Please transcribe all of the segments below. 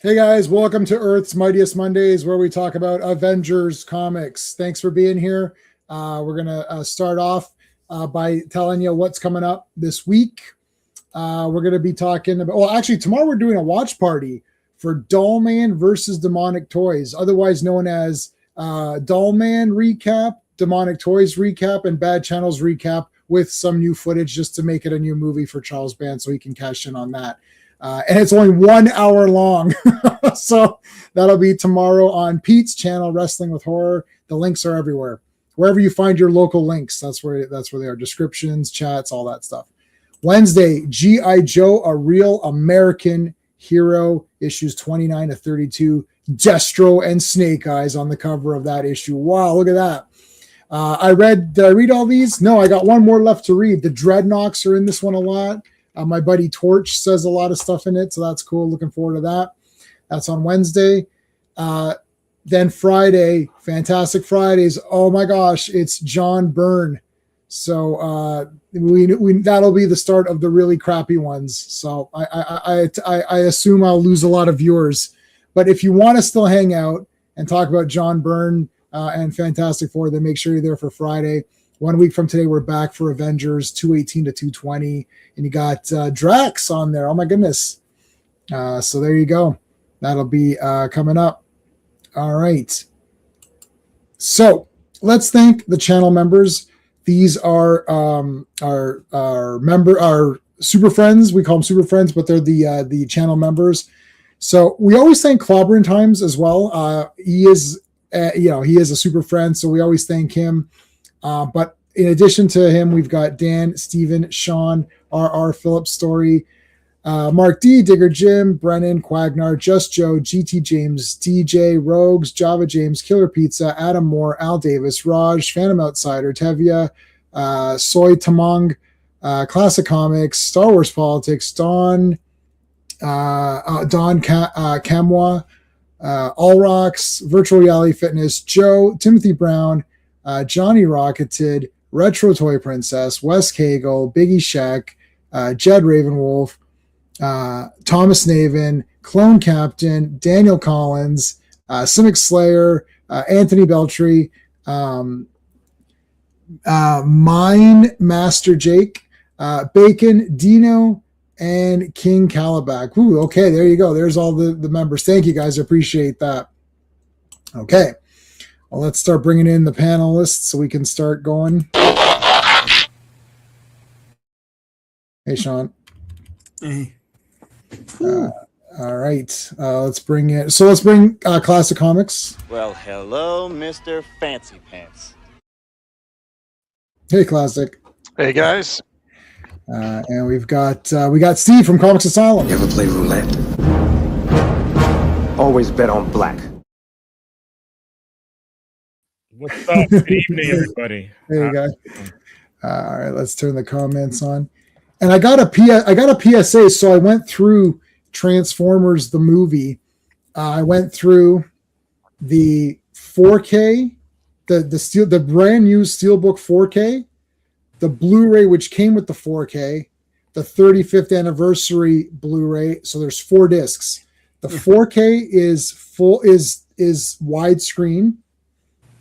Hey guys, welcome to Earth's Mightiest Mondays, where we talk about Avengers comics. Thanks for being here. We're going to start off by telling you what's coming up this week. We're going to be talking about, well, actually, tomorrow we're doing a watch party for Dollman versus Demonic Toys, otherwise known as Dollman recap, Demonic Toys recap, and Bad Channels recap with some new footage just to make it a new movie for Charles Band so he can cash in on that. And it's only 1 hour long. So that'll be tomorrow on Pete's channel, Wrestling with Horror. The links are everywhere. Wherever you find your local links, that's where they are. Descriptions, chats, all that stuff. Wednesday, G.I. Joe, A Real American Hero, issues 29 to 32. Destro and Snake Eyes on the cover of that issue. Wow, look at that. Did I read all these? No, I got one more left to read. The Dreadnoks are in this one a lot. My buddy Torch says a lot of stuff in it, so that's cool. Looking forward to that. That's on Wednesday. Then Friday, Fantastic Fridays. Oh my gosh, it's John Byrne. So we that'll be the start of the really crappy ones. So I assume I'll lose a lot of viewers. But if you want to still hang out and talk about John Byrne and Fantastic Four, then make sure you're there for Friday. 1 week from today, we're back for Avengers 218 to 220. And you got Drax on there. Oh, my goodness. So there you go. That'll be coming up. All right. So let's thank the channel members. These are our super friends. We call them super friends, but they're the channel members. So we always thank Clobbering Times as well. He is a super friend, so we always thank him. But in addition to him, we've got Dan, Steven, Sean, R.R. Phillips Story, Mark D, Digger Jim, Brennan, Quagnar, Just Joe, GT James, DJ, Rogues, Java James, Killer Pizza, Adam Moore, Al Davis, Raj, Phantom Outsider, Tevia, Soy Tamang, Classic Comics, Star Wars Politics, Don Kamwa, All Rocks, Virtual Reality Fitness, Joe, Timothy Brown, Johnny Rocketed, Retro Toy Princess, Wes Cagle, Biggie Shack, Jed Ravenwolf, Thomas Naven, Clone Captain, Daniel Collins, Simic Slayer, Anthony Beltry, Mine Master Jake, Bacon, Dino, and King Calabac. Ooh, okay, there you go. There's all the members. Thank you, guys. I appreciate that. Okay. Well, let's start bringing in the panelists so we can start going. Hey, Sean. Hey. All right. Let's bring Classic Comics. Well, hello, Mr. Fancy Pants. Hey, Classic. Hey, guys. And we got Steve from Comics Asylum. You ever play roulette? Always bet on black. What's up? Good evening, everybody. Hey, guys. All right, let's turn the comments on. And I got a PSA, so I went through Transformers the movie. I went through the 4K, the brand new Steelbook 4K, the Blu-ray which came with the 4K, the 35th anniversary Blu-ray. So there's 4 discs. The 4K is widescreen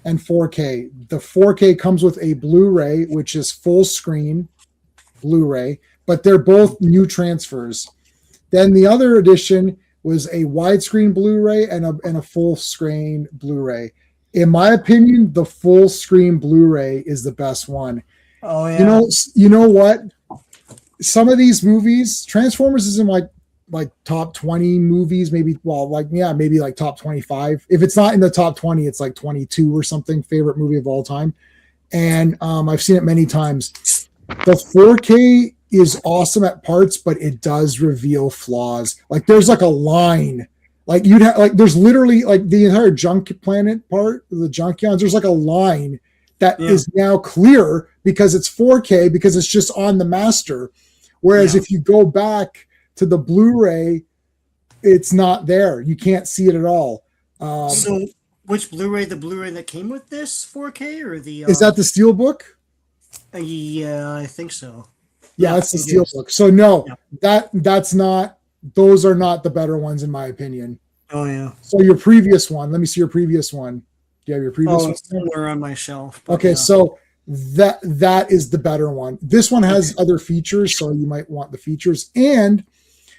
and 4K. The 4K comes with a Blu-ray, which is full screen Blu-ray, but they're both new transfers. Then the other edition was a widescreen Blu-ray and a full screen Blu-ray. In my opinion, the full screen Blu-ray is the best one. Oh yeah. You know what? Some of these movies, Transformers isn't like top 20 movies, maybe like top 25. If it's not in the top 20, it's like 22 or something, favorite movie of all time. And I've seen it many times. The 4K is awesome at parts, but it does reveal flaws. Like there's like a line, like there's literally like the entire Junk Planet part, the Junkions, there's like a line that is now clear because it's 4K, because it's just on the master. Whereas if you go back to the Blu-ray, it's not there. You can't see it at all. So which Blu-ray? The Blu-ray that came with this 4K or the... Is that the Steelbook? Yeah, I think so. Yeah, that's the Steelbook. So no, that's not. Those are not the better ones in my opinion. Oh yeah. So your previous one. Let me see your previous one. Do you have your previous Oh, one? it's somewhere on my shelf. but Okay, yeah. so that is the better one. This one has other features, so you might want the features. And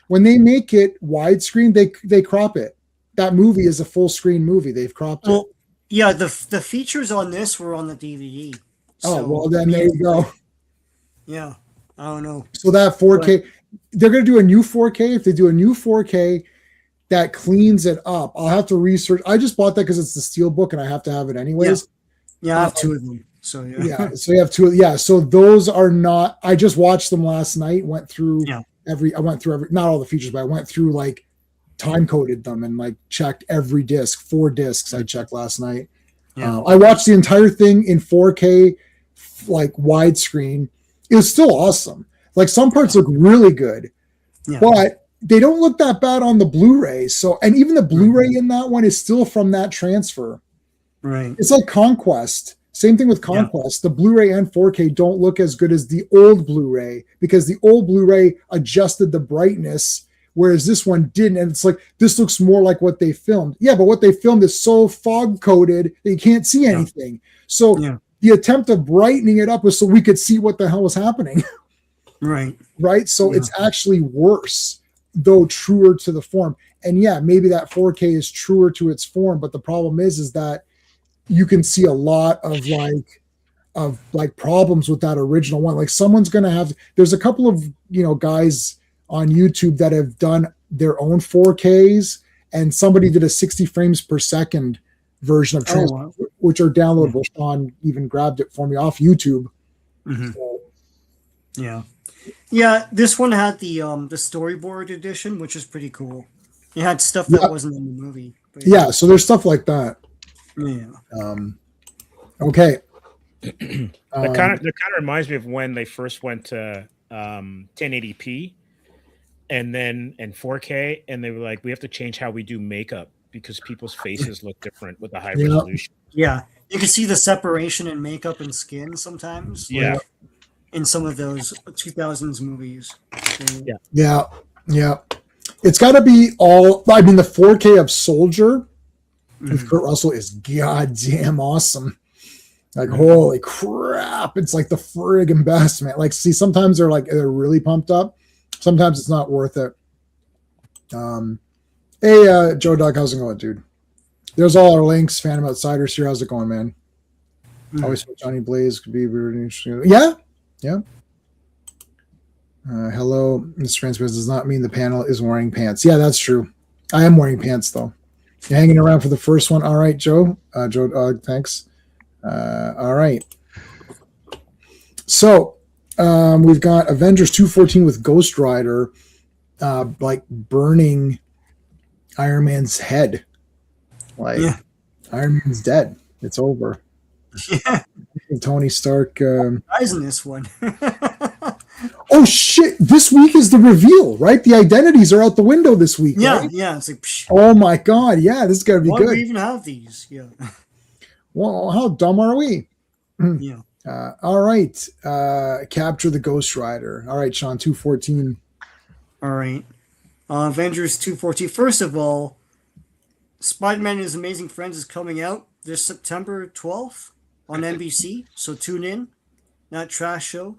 when they make it widescreen, they crop it. That movie is a full screen movie. They've cropped it. Well, yeah, the features on this were on the DVD. Oh, So, well, then there you go. Yeah, I don't know. So that 4K, they're going to do a new 4K. If they do a new 4K that cleans it up, I'll have to research. I just bought that because it's the Steelbook and I have to have it anyways. Yeah, I have two of them. So yeah. Yeah. So you have two. Yeah. So those are not, I just watched them last night, went through not all the features, but I went through like time coded them and like checked every disc, 4 discs I checked last night. Yeah. I watched the entire thing in 4K, like widescreen. It was still awesome. Like some parts look really good, but they don't look that bad on the Blu-ray. So, and even the Blu-ray in that one is still from that transfer. Right. It's like Conquest. Same thing with Conquest. The Blu-ray and 4K don't look as good as the old Blu-ray because the old Blu-ray adjusted the brightness, whereas this one didn't. And it's like, this looks more like what they filmed. Yeah, but what they filmed is so fog-coated that you can't see anything. So the attempt of brightening it up was so we could see what the hell was happening. Right. Right? So it's actually worse, though truer to the form. And yeah, maybe that 4K is truer to its form, but the problem is that you can see a lot of problems with that original one. Like someone's going to have, there's a couple of, guys on YouTube that have done their own 4Ks, and somebody did a 60 frames per second version of transfer, which are downloadable. Sean even grabbed it for me off YouTube. Mm-hmm. So, yeah. This one had the storyboard edition, which is pretty cool. It had stuff that wasn't in the movie. But so there's stuff like that. Yeah. Okay. That kind of reminds me of when they first went to 1080p and 4K, and they were like, we have to change how we do makeup because people's faces look different with the high resolution. Yeah, you can see the separation in makeup and skin sometimes. Yeah. In some of those 2000s movies. Yeah. It's got to be the 4K of Soldier with Kurt Russell is goddamn awesome. Like, holy crap. It's like the friggin' best, man. Like, see, sometimes they're really pumped up. Sometimes it's not worth it. Hey, Joe Doug, how's it going, dude? There's all our links. Phantom Outsiders here. How's it going, man? Always thought Johnny Blaze could be really interesting. Yeah. Hello, Mr. Transparency does not mean the panel is wearing pants. Yeah, that's true. I am wearing pants, though. You're hanging around for the first one. All right, Joe. Thanks. All right. So we've got Avengers 214 with Ghost Rider, burning Iron Man's head. Iron Man's dead. It's over. Yeah. Tony Stark. Eyes in this one. Oh shit! This week is the reveal, right? The identities are out the window this week. Yeah, right? yeah. It's like, psh, oh my god! Yeah, this is gonna be why good. do we even have these? Yeah. Well, how dumb are we? Yeah. All right. Capture the Ghost Rider. All right, Sean. 214. All right. Avengers 214. First of all, Spider-Man and His Amazing Friends is coming out this September 12th on NBC. So tune in. Not trash show.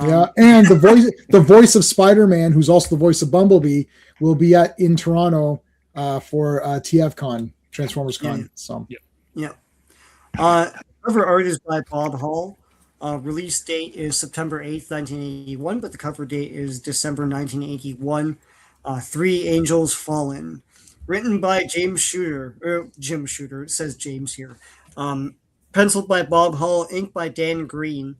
Yeah, and the voice of Spider-Man, who's also the voice of Bumblebee, will be in Toronto for TFCon, Transformers Con. Yeah. So cover art is by Bob Hall. Release date is September 8th, 1981, but the cover date is December 1981. Three Angels Fallen. Written by Jim Shooter. It says James here. Penciled by Bob Hall, inked by Dan Green.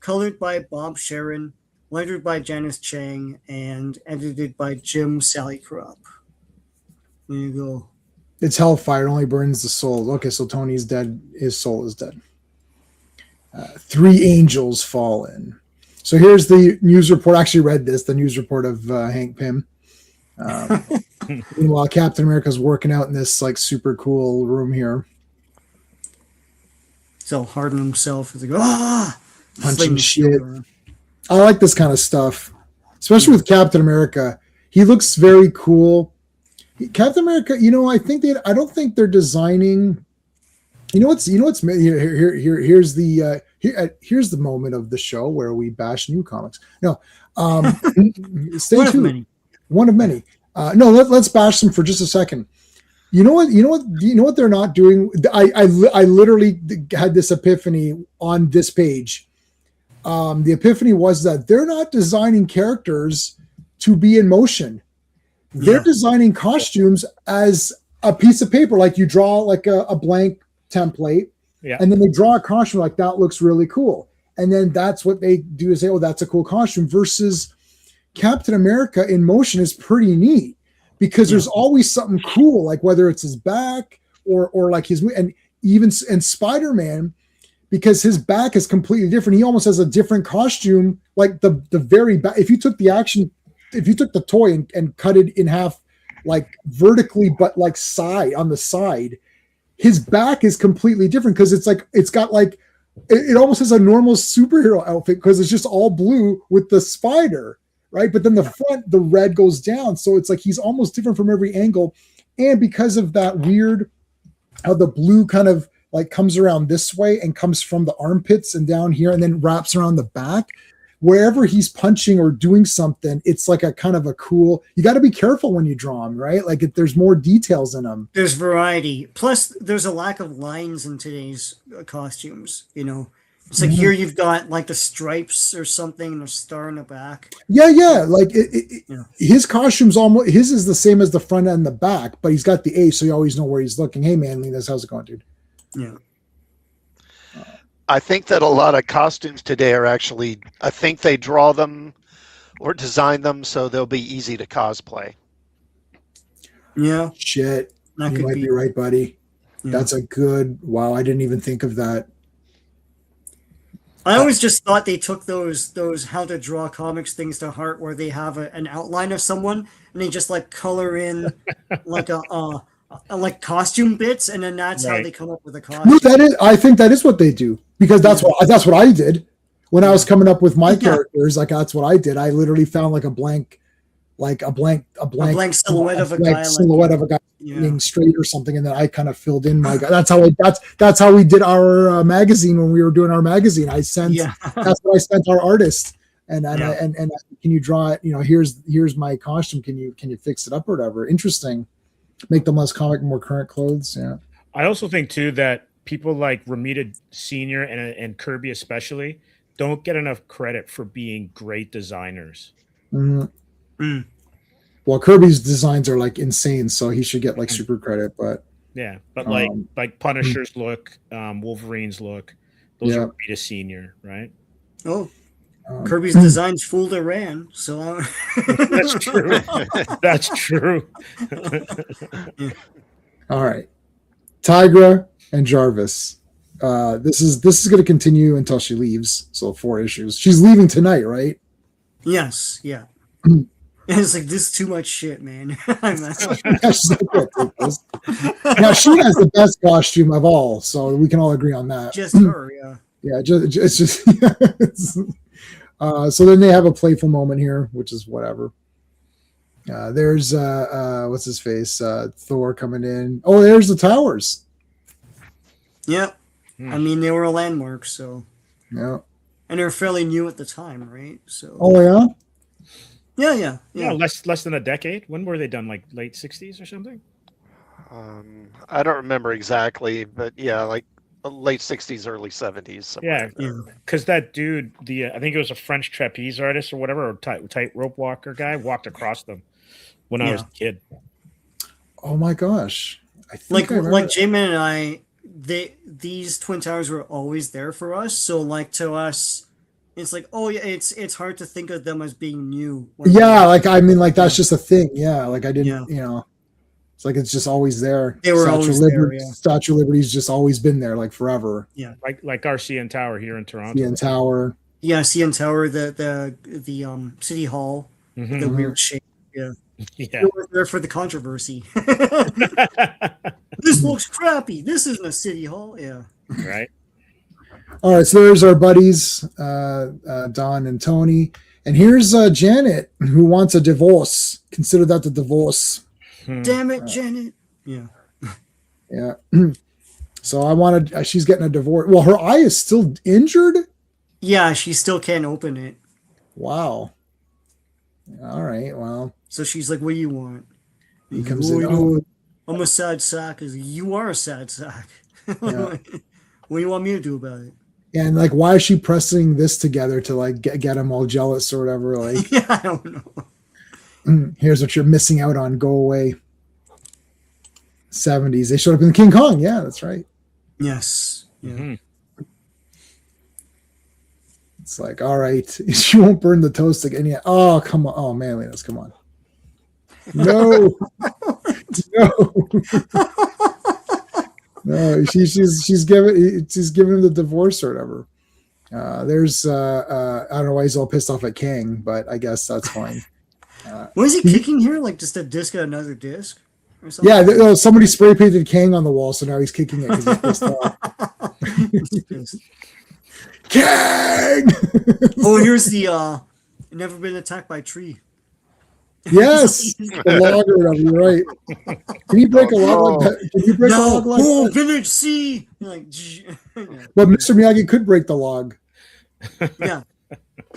Colored by Bob Sharon, lettered by Janice Chang, and edited by Jim Sallycrop. There you go. It's hellfire. It only burns the soul. Okay, so Tony's dead. His soul is dead. Three angels fallen. So here's the news report. I actually read this, the news report of Hank Pym. Meanwhile, Captain America's working out in this super cool room here. So hard on himself as they go, punching shit. I like this kind of stuff, especially with Captain America. He looks very cool. Captain America, I don't think they're designing. Here's the moment of the show where we bash new comics. No, stay One of tuned. many. One of many. No, let's bash them for just a second. You know what they're not doing. I literally had this epiphany on this page. The epiphany was that they're not designing characters to be in motion. They're designing costumes as a piece of paper, like you draw like a blank template, and then they draw a costume like that looks really cool. And then that's what they do is say, oh, that's a cool costume, versus Captain America in motion is pretty neat because there's always something cool, like whether it's his back or like his, and even in Spider-Man, because his back is completely different. He almost has a different costume, like the very back. If you took the toy and cut it in half, like vertically, but like on the side, his back is completely different because it's got like, it almost has a normal superhero outfit because it's just all blue with the spider, right? But then the front, the red goes down. So it's like, he's almost different from every angle. And because of that weird, how the blue kind of like comes around this way and comes from the armpits and down here and then wraps around the back, wherever he's punching or doing something, it's like a kind of a cool, you got to be careful when you draw him, right? Like there's more details in them. There's variety. Plus there's a lack of lines in today's costumes, It's like here you've got like the stripes or something and a star in the back. Yeah. Like his costume's his is the same as the front and the back, but he's got the A, so you always know where he's looking. Hey man, Linus, how's it going, dude? Yeah. I think that a lot of costumes today are actually, I think they draw them or design them so they'll be easy to cosplay. Yeah. Shit. That You might be right, buddy. Yeah. That's a good, wow, I didn't even think of that. I always just thought they took those how to draw comics things to heart, where they have an outline of someone and they just like color in like like costume bits, and then that's how they come up with a costume. No, I think that is what they do, because that's what I did when I was coming up with my characters. Like that's what I did. I literally found like a blank silhouette of a guy being straight or something, and then I kind of filled in my guy. That's how we did our magazine when we were doing our magazine. That's what I sent our artist, and can you draw it? Here's my costume. Can you fix it up or whatever? Interesting. Make them less comic, more current clothes. Yeah. I also think too that people like Romita Sr. and Kirby especially don't get enough credit for being great designers. Mm-hmm. Mm. Well, Kirby's designs are like insane, so he should get like super credit. But like Punisher's look, Wolverine's look, those are Romita Sr., right? Oh. Kirby's designs fooled Iran, so that's true. That's true. All right, Tigra and Jarvis. This is going to continue until she leaves. So 4 issues. She's leaving tonight, right? Yes. Yeah. It's like, this is too much shit, man. Now she has the best costume of all, so we can all agree on that. Just her, yeah. Yeah, it's just. So then they have a playful moment here, which is whatever. There's what's his face? Thor coming in. Oh, there's the towers. Yeah. I mean, they were a landmark, so. Yeah. And they're fairly new at the time, right? So. Oh yeah. Yeah. Less than a decade. When were they done? Like late 60s or something? I don't remember exactly, but yeah, like late 60s, early 70s. Yeah, because that dude, I think it was a French trapeze artist or whatever, or tight rope walker guy, walked across them when I was a kid. Oh my gosh! Like J-Man and I, these Twin Towers were always there for us. So like to us, it's like, oh yeah, it's hard to think of them as being new. Yeah, like I mean, like that's just a thing. Yeah, like I didn't, It's like it's just always there. They were always there. Yeah. Statue of Liberty's just always been there, like forever. Yeah, like our CN Tower here in Toronto. CN Tower. Yeah, CN Tower, the City Hall, the weird shape. Yeah, yeah. They were there for the controversy. This looks crappy. This isn't a City Hall. Yeah. Right. All right, so there's our buddies, Don and Tony, and here's Janet, who wants a divorce. Consider that the divorce. Damn it, Janet. Yeah. Yeah. So I wanted. She's getting a divorce. Well, her eye is still injured. Yeah, she still can't open it. Wow. All right. Well, So she's like, "What do you want?" he He's comes like, in. "Oh, you know, Oh, I'm a sad sack." Is you are a sad sack. Yeah. What do you want me to do about it? and like, why is she pressing this together to like get him all jealous or whatever? Like, Yeah, I don't know. here's what you're missing out on. Go away. 70s. They showed up in King Kong. Yeah, that's right. Yes. Yeah. Mhm. It's like, all right, she won't burn the toast again. Yeah. Oh, come on. Oh, man, Linus, come on. No, no, no. She's giving him the divorce or whatever. There's I don't know why he's all pissed off at Kang, but I guess that's fine. Was he kicking here like just a disc at another disc or something? Yeah, somebody spray painted Kang on the wall, so now he's kicking it because he's pissed off. He's pissed. Kang! Oh, here's the never been attacked by a tree. Yes, the logger, whatever, you're right. Can you break a log like that? Can you break a log like Oh, that? village C. Like, But Mr. Miyagi could break the log. yeah,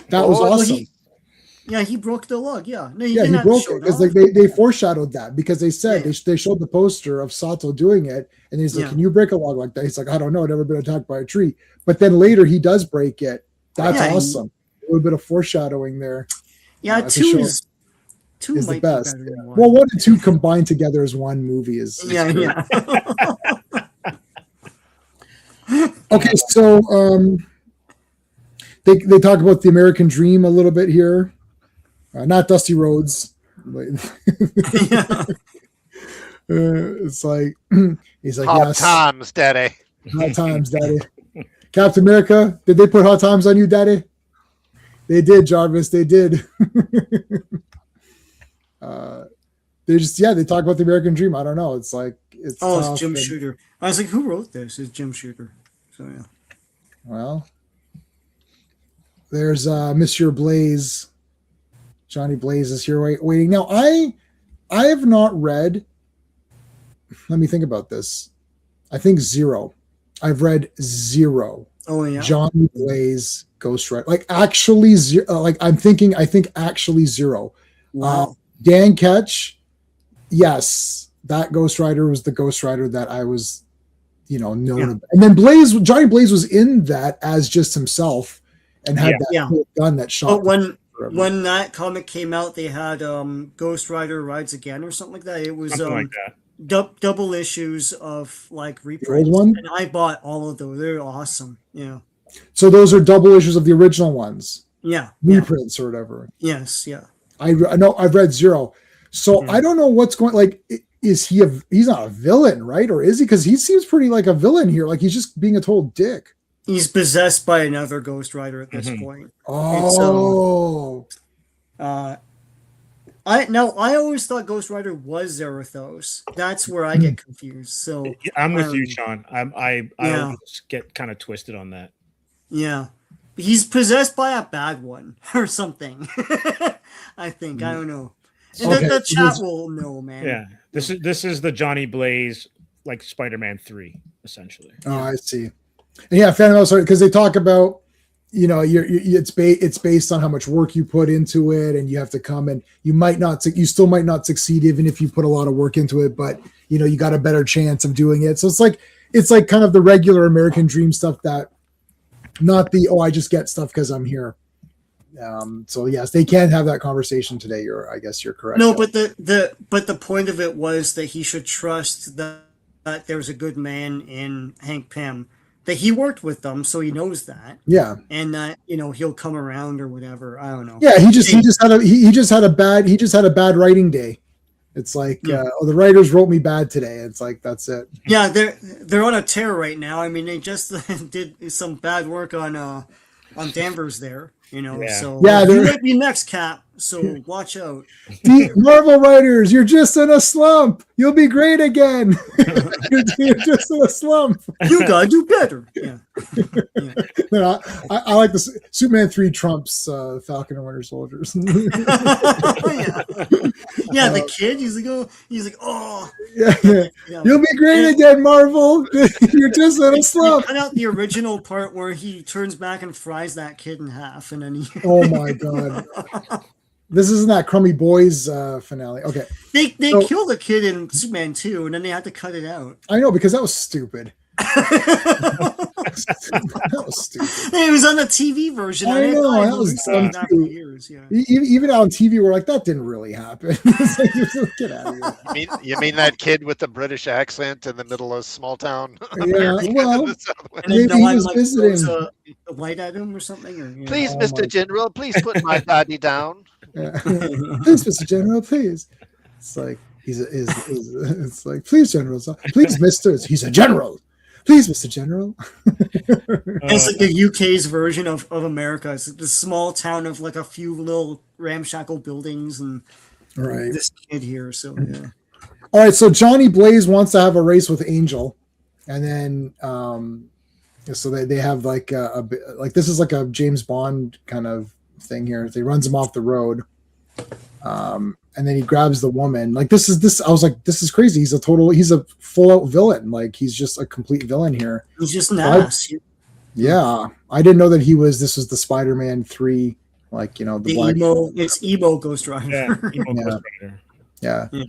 That was Well, awesome. he broke the log. Yeah, no, Yeah, didn't he have to broke show it because off. like they foreshadowed that because they said Yeah. they showed the poster of Sato doing it, and he's like, Yeah. "Can you break a log like that?" He's like, "I don't know, I've never been attacked by a tree." But then later he does break it. That's Yeah, awesome. A little bit of foreshadowing there. Yeah, to two show- is two is the might best. be better than one. Well, 1 and 2 combined together as one movie is yeah, great. yeah. Okay, so they talk about the American dream a little bit here. Not Dusty Rhodes. But Yeah. it's like he's like, Hot yes, times, Daddy. hot times, Daddy. Captain America, did they put hot times on you, Daddy? They did, Jarvis. They did. They just they talk about the American dream. I don't know. It's like it's Oh, tough it's Jim and- Shooter. I was like, who wrote this? It's Jim Shooter. So yeah. Well, there's Monsieur Blaze. Johnny Blaze is here waiting. Now, I have not read. Let me think about this. I think 0. I've read 0. Oh yeah. Johnny Blaze Ghost Rider. Like actually 0. Like I think actually 0. Wow. Dan Ketch. Yes, that Ghost Rider was the Ghost Rider that I was, known. Yeah. About. And then Johnny Blaze was in that as just himself and had that Yeah. cool gun that shot. But forever. when that comic came out, they had Ghost Rider Rides Again or something like that. It was Something like that. double issues of like the old reprints, one. and I bought all of those. They're awesome. Yeah. So those are double issues of the original ones, Yeah. Yeah. reprints or whatever. Yes. Yeah. I know I've read 0. So Yeah. I don't know what's going. Like, is he he's not a villain, right? Or is he? Because he seems pretty like a villain here. Like he's just being a total dick. He's possessed by another Ghost Rider at this Mhm. point. Oh, I always thought Ghost Rider was Zarathos. That's where I get confused. So I'm with you, um, Sean. I yeah. always get kind of twisted on that. yeah, he's possessed by a bad one or something. I think I don't know. Okay, The chat this- will know, man. Yeah, this is the Johnny Blaze like Spider-Man 3 essentially. oh, I see. And yeah, Phantom Menace, because they talk about, it's based on how much work you put into it, and you have to come and you still might not succeed even if you put a lot of work into it, but you got a better chance of doing it. So it's like kind of the regular American dream stuff, that not the I just get stuff because I'm here. So yes, they can have that conversation today. I guess you're correct. No, but the point of it was that he should trust that there's a good man in Hank Pym, that he worked with them, so he knows that, yeah. and that he'll come around or whatever. I don't know. Yeah, he just had a bad writing day. It's like Yeah. the writers wrote me bad today. It's like that's it. Yeah, they're on a tear right now. I mean, they just did some bad work on Danvers there, Yeah. So Yeah, you they're- might be next, Cap. so watch out. Marvel writers, you're just in a slump. You'll be great again. You're just in a slump. You gotta do better. Yeah. No, I like this. Superman 3 trumps Falcon and Winter Soldiers. Yeah, the kid. He's like, oh. Yeah. You'll be great again, Marvel. You're just in a slump. Cut out the original part where he turns back and fries that kid in half, and then he. Oh my god. This isn't that Crummy Boys finale. Okay. They killed a kid in Superman 2, and then they had to cut it out. I know, because that was stupid. That was stupid. It was on the TV version. I know, that was dumb too. Years, yeah. Even on TV, we're like, that didn't really happen. It's like, get out of here. You mean that kid with the British accent in the middle of small town? Yeah, well, And maybe then he one, was like, visiting. throws a light at him or something. Or, you know. Please, Oh Mr. my- General, please put my daddy down. Yeah. Please, Mr. General, please. It's like it's like, please, General. Please, Mr. He's a general. Please, Mr. General. It's like the UK's version of America. It's like this small town of like a few little ramshackle buildings and Right. this kid here. So yeah. All right. So Johnny Blaze wants to have a race with Angel, and then so they have like like this is like a James Bond kind of thing here. He runs him off the road, and then he grabs the woman. Like this. I was like, this is crazy. He's a full out villain. Like he's just a complete villain here. He's just an ass. Yeah, I didn't know that this was the Spider-Man 3, like, you know, the black It's emo Ghost Rider. Yeah, emo Yeah. Ghost Rider. Yeah. Yeah.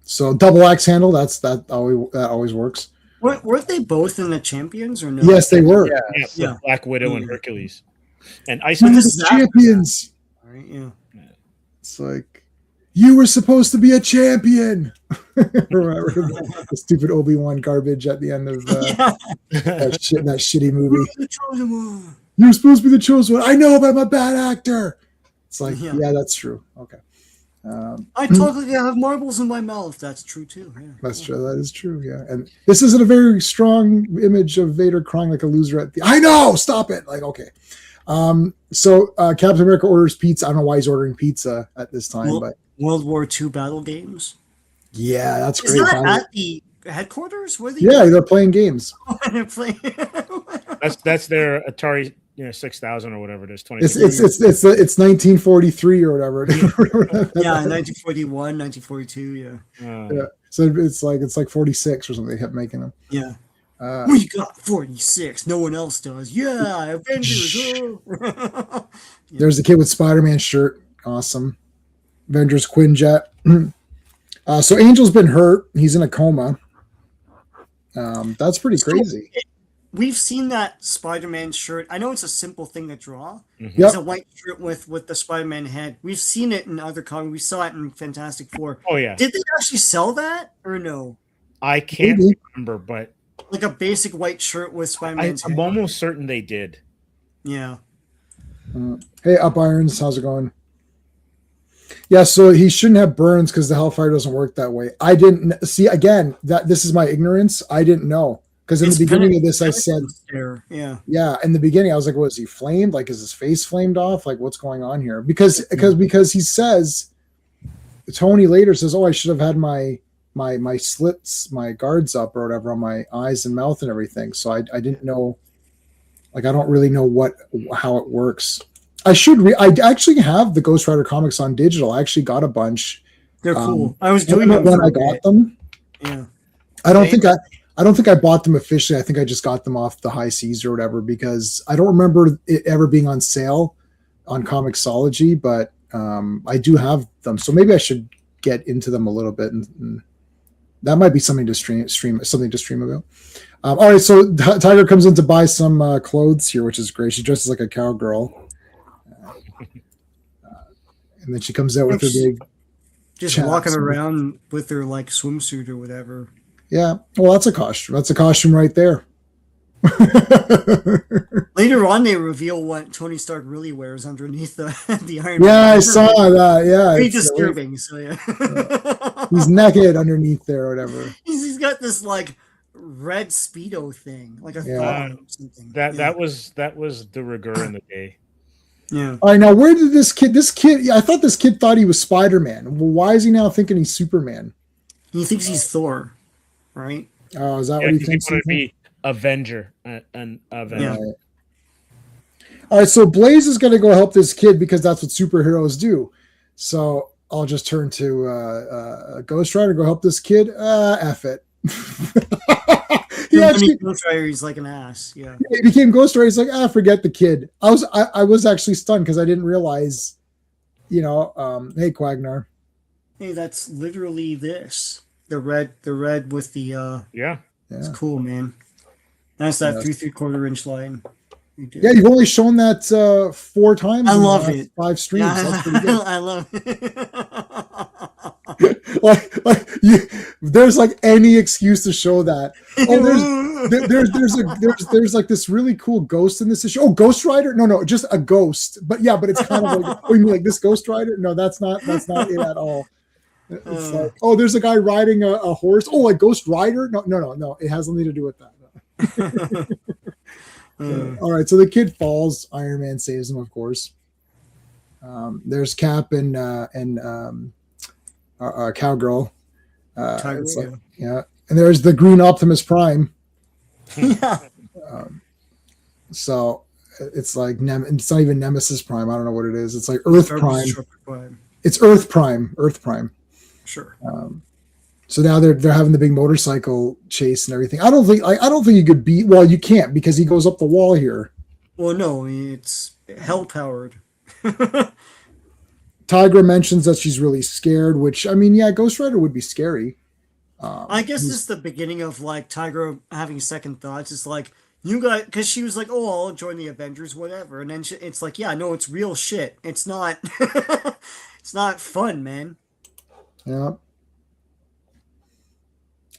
So double axe handle. That always works. Weren't they both in the Champions or no? Yes, they were. Yeah. Yeah, with Yeah. Black Widow and Yeah. Hercules. And Ice But We're this the is after champions. All right, yeah. It's like, you were supposed to be a champion. Remember the stupid Obi-Wan garbage at the end of Yeah. that shitty movie. The chosen one. You're supposed to be the chosen one. I know, but I'm a bad actor. It's like, Yeah. yeah, that's true. Okay. I talk like I have marbles in my mouth. That's true too. Yeah. That's true. That is true. Yeah. And this isn't a very strong image of Vader crying like a loser at the. I know. Stop it. Like, okay. So Captain America orders pizza. I don't know why he's ordering pizza at this time, Well, but World War II battle games. yeah, that's Is great. that at the headquarters? Where they Yeah, they're playing games. they're playing. That's their Atari 6000 or whatever it is. It's 1943 or whatever. Yeah, 1941, 1942. Yeah. Yeah. So it's like 46 or something. They kept making them. Yeah. Uh, We got 46. No one else does. Yeah, Avengers. Oh. There's the kid with Spider-Man shirt. Awesome. Avengers Quinjet. So Angel's been hurt. He's in a coma. That's pretty crazy. We've seen that Spider-Man shirt. I know it's a simple thing to draw. Mhm. Yep. It's a white shirt with the Spider-Man head. We've seen it in other comics. We saw it in Fantastic Four. Oh yeah, Did they actually sell that or no? I can't Maybe. remember, but Like a basic white shirt with Spider-Man's I'm head? almost certain they did. Yeah. Hey, Up Irons, how's it going? Yeah, so he shouldn't have burns because the Hellfire doesn't work that way. I didn't see again that this is my ignorance. I didn't know because in It's the beginning of this, I penitence said, there. Yeah. yeah, in the beginning, I was like, "Was he flamed? Like, is his face flamed off? Like, what's going on here?" Because he says, Tony later says, "Oh, I should have had my slits, my guards up or whatever on my eyes and mouth and everything." So I didn't know. Like, I don't really know how it works. I actually have the Ghost Rider comics on digital. I actually got a bunch. They're cool. I I was don't doing know them when for I a got bit. them. Yeah. I don't think I bought them officially. I think I just got them off the High Seas or whatever because I don't remember it ever being on sale on Comixology, but I do have them. So maybe I should get into them a little bit, and that might be something to stream about. All right, so Tiger comes in to buy some clothes here, which is great. She dresses like a cowgirl, and then she comes out with her big. Just Chaps. walking around with their like swimsuit or whatever. Yeah, well, that's a costume. That's a costume right there. Later on, they reveal what Tony Stark really wears underneath the Iron Man. Yeah, I saw that. Yeah, Very it's, disturbing. So yeah, he's naked underneath there or whatever. he's got this like red speedo thing, like a Yeah. thong or something. That Yeah. was de rigueur in the day. Yeah. All right, now where did this kid? I thought this kid thought he was Spider-Man. Well, why is he now thinking he's Superman? He thinks he's Thor, right? Oh, is that Yeah, what he he thinks? wanted to be Avenger, an Avenger. Yeah. Right. All right, so Blaze is going to go help this kid because that's what superheroes do. So I'll just turn to Ghost Rider, go help this kid. F it. He's like an ass. Yeah. He became Ghost Rider. He's like, forget the kid. I was actually stunned because I didn't realize, hey, Quagnar. Hey, that's literally this. The red with the Yeah. It's cool, man. That's that 3/4 inch line. Yeah, you've only shown that 4 times. I love it. 5 streams. Yeah, That's pretty good. I love it. There's like any excuse to show that. Oh, there's like this really cool ghost in this issue. Oh, Ghost Rider? No, just a ghost. But it's kind of like, you mean like this Ghost Rider? No, that's not it at all. It's like, there's a guy riding a horse. Oh, like Ghost Rider? No. It has nothing to do with that. All right, so the kid falls. Iron Man saves him, of course. There's Cap and Cowgirl. And there's the Green Optimus Prime. Yeah. So it's like it's not even Nemesis Prime. I don't know what it is. It's like Earth Prime. It's Earth Prime. Sure. So now they're having the big motorcycle chase and everything. I don't think you could beat. Well, you can't because he goes up the wall here. Well, no, it's hell powered. Tigra mentions that she's really scared, which Ghost Rider would be scary. I guess this is the beginning of like Tigra having second thoughts. It's like you got because she was like, "Oh, I'll join the Avengers, whatever," and then it's like, "Yeah, no, it's real shit. It's not. It's not fun, man." Yeah.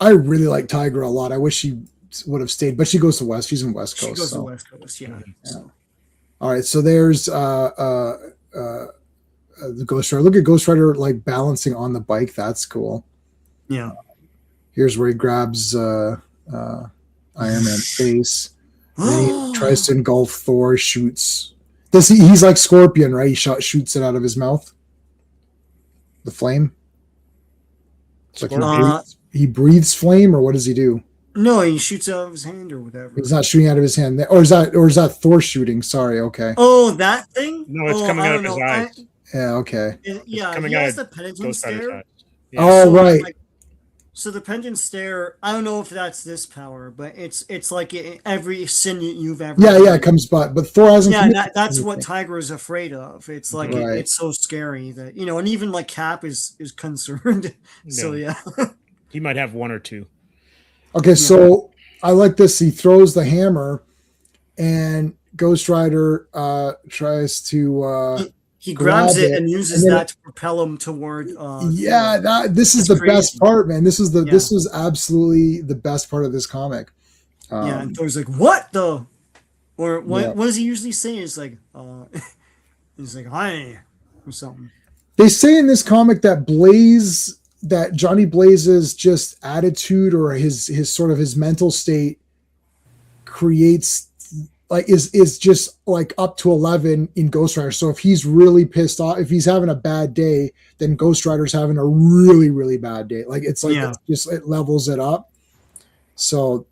I really like Tigra a lot. I wish she would have stayed, but she goes to West. She's in West Coast. She goes to West Coast, yeah. All right, so there's the Ghost Rider. Look at Ghost Rider like balancing on the bike. That's cool. Yeah. Here's where he grabs Iron Man's face. Then he tries to engulf Thor. Shoots. He's like Scorpion, right? He shoots it out of his mouth. The flame. It's like he breathes flame, or what does he do? No, he shoots out of his hand or whatever. He's not shooting out of his hand, or is that Thor shooting? Sorry, okay. Oh, that thing? No, it's coming out of his eyes. Yeah, okay. Yeah, coming he out has of the penitent stare. Yeah. Oh, right. So the penitent stare. I don't know if that's this power, but it's like every sin you've ever. Yeah, it comes but Thor hasn't. Yeah, that's what Tiger is afraid of. It's like it's so scary that and even like Cap is concerned. So yeah, he might have 1 or 2. Okay, so I like this. He throws the hammer, and Ghost Rider tries to. He grabs it and uses that to propel him toward. This is the best part, man. This was absolutely the best part of this comic. And Thor's like, "What the?" Or what does he usually say? It's like, he's like, "Hi," or something. They say in this comic that Johnny Blaze's just attitude or his sort of his mental state creates like is just like up to 11 in Ghost Rider. So if he's really pissed off, if he's having a bad day, then Ghost Rider's having a really, really bad day. Like it's like it levels it up. So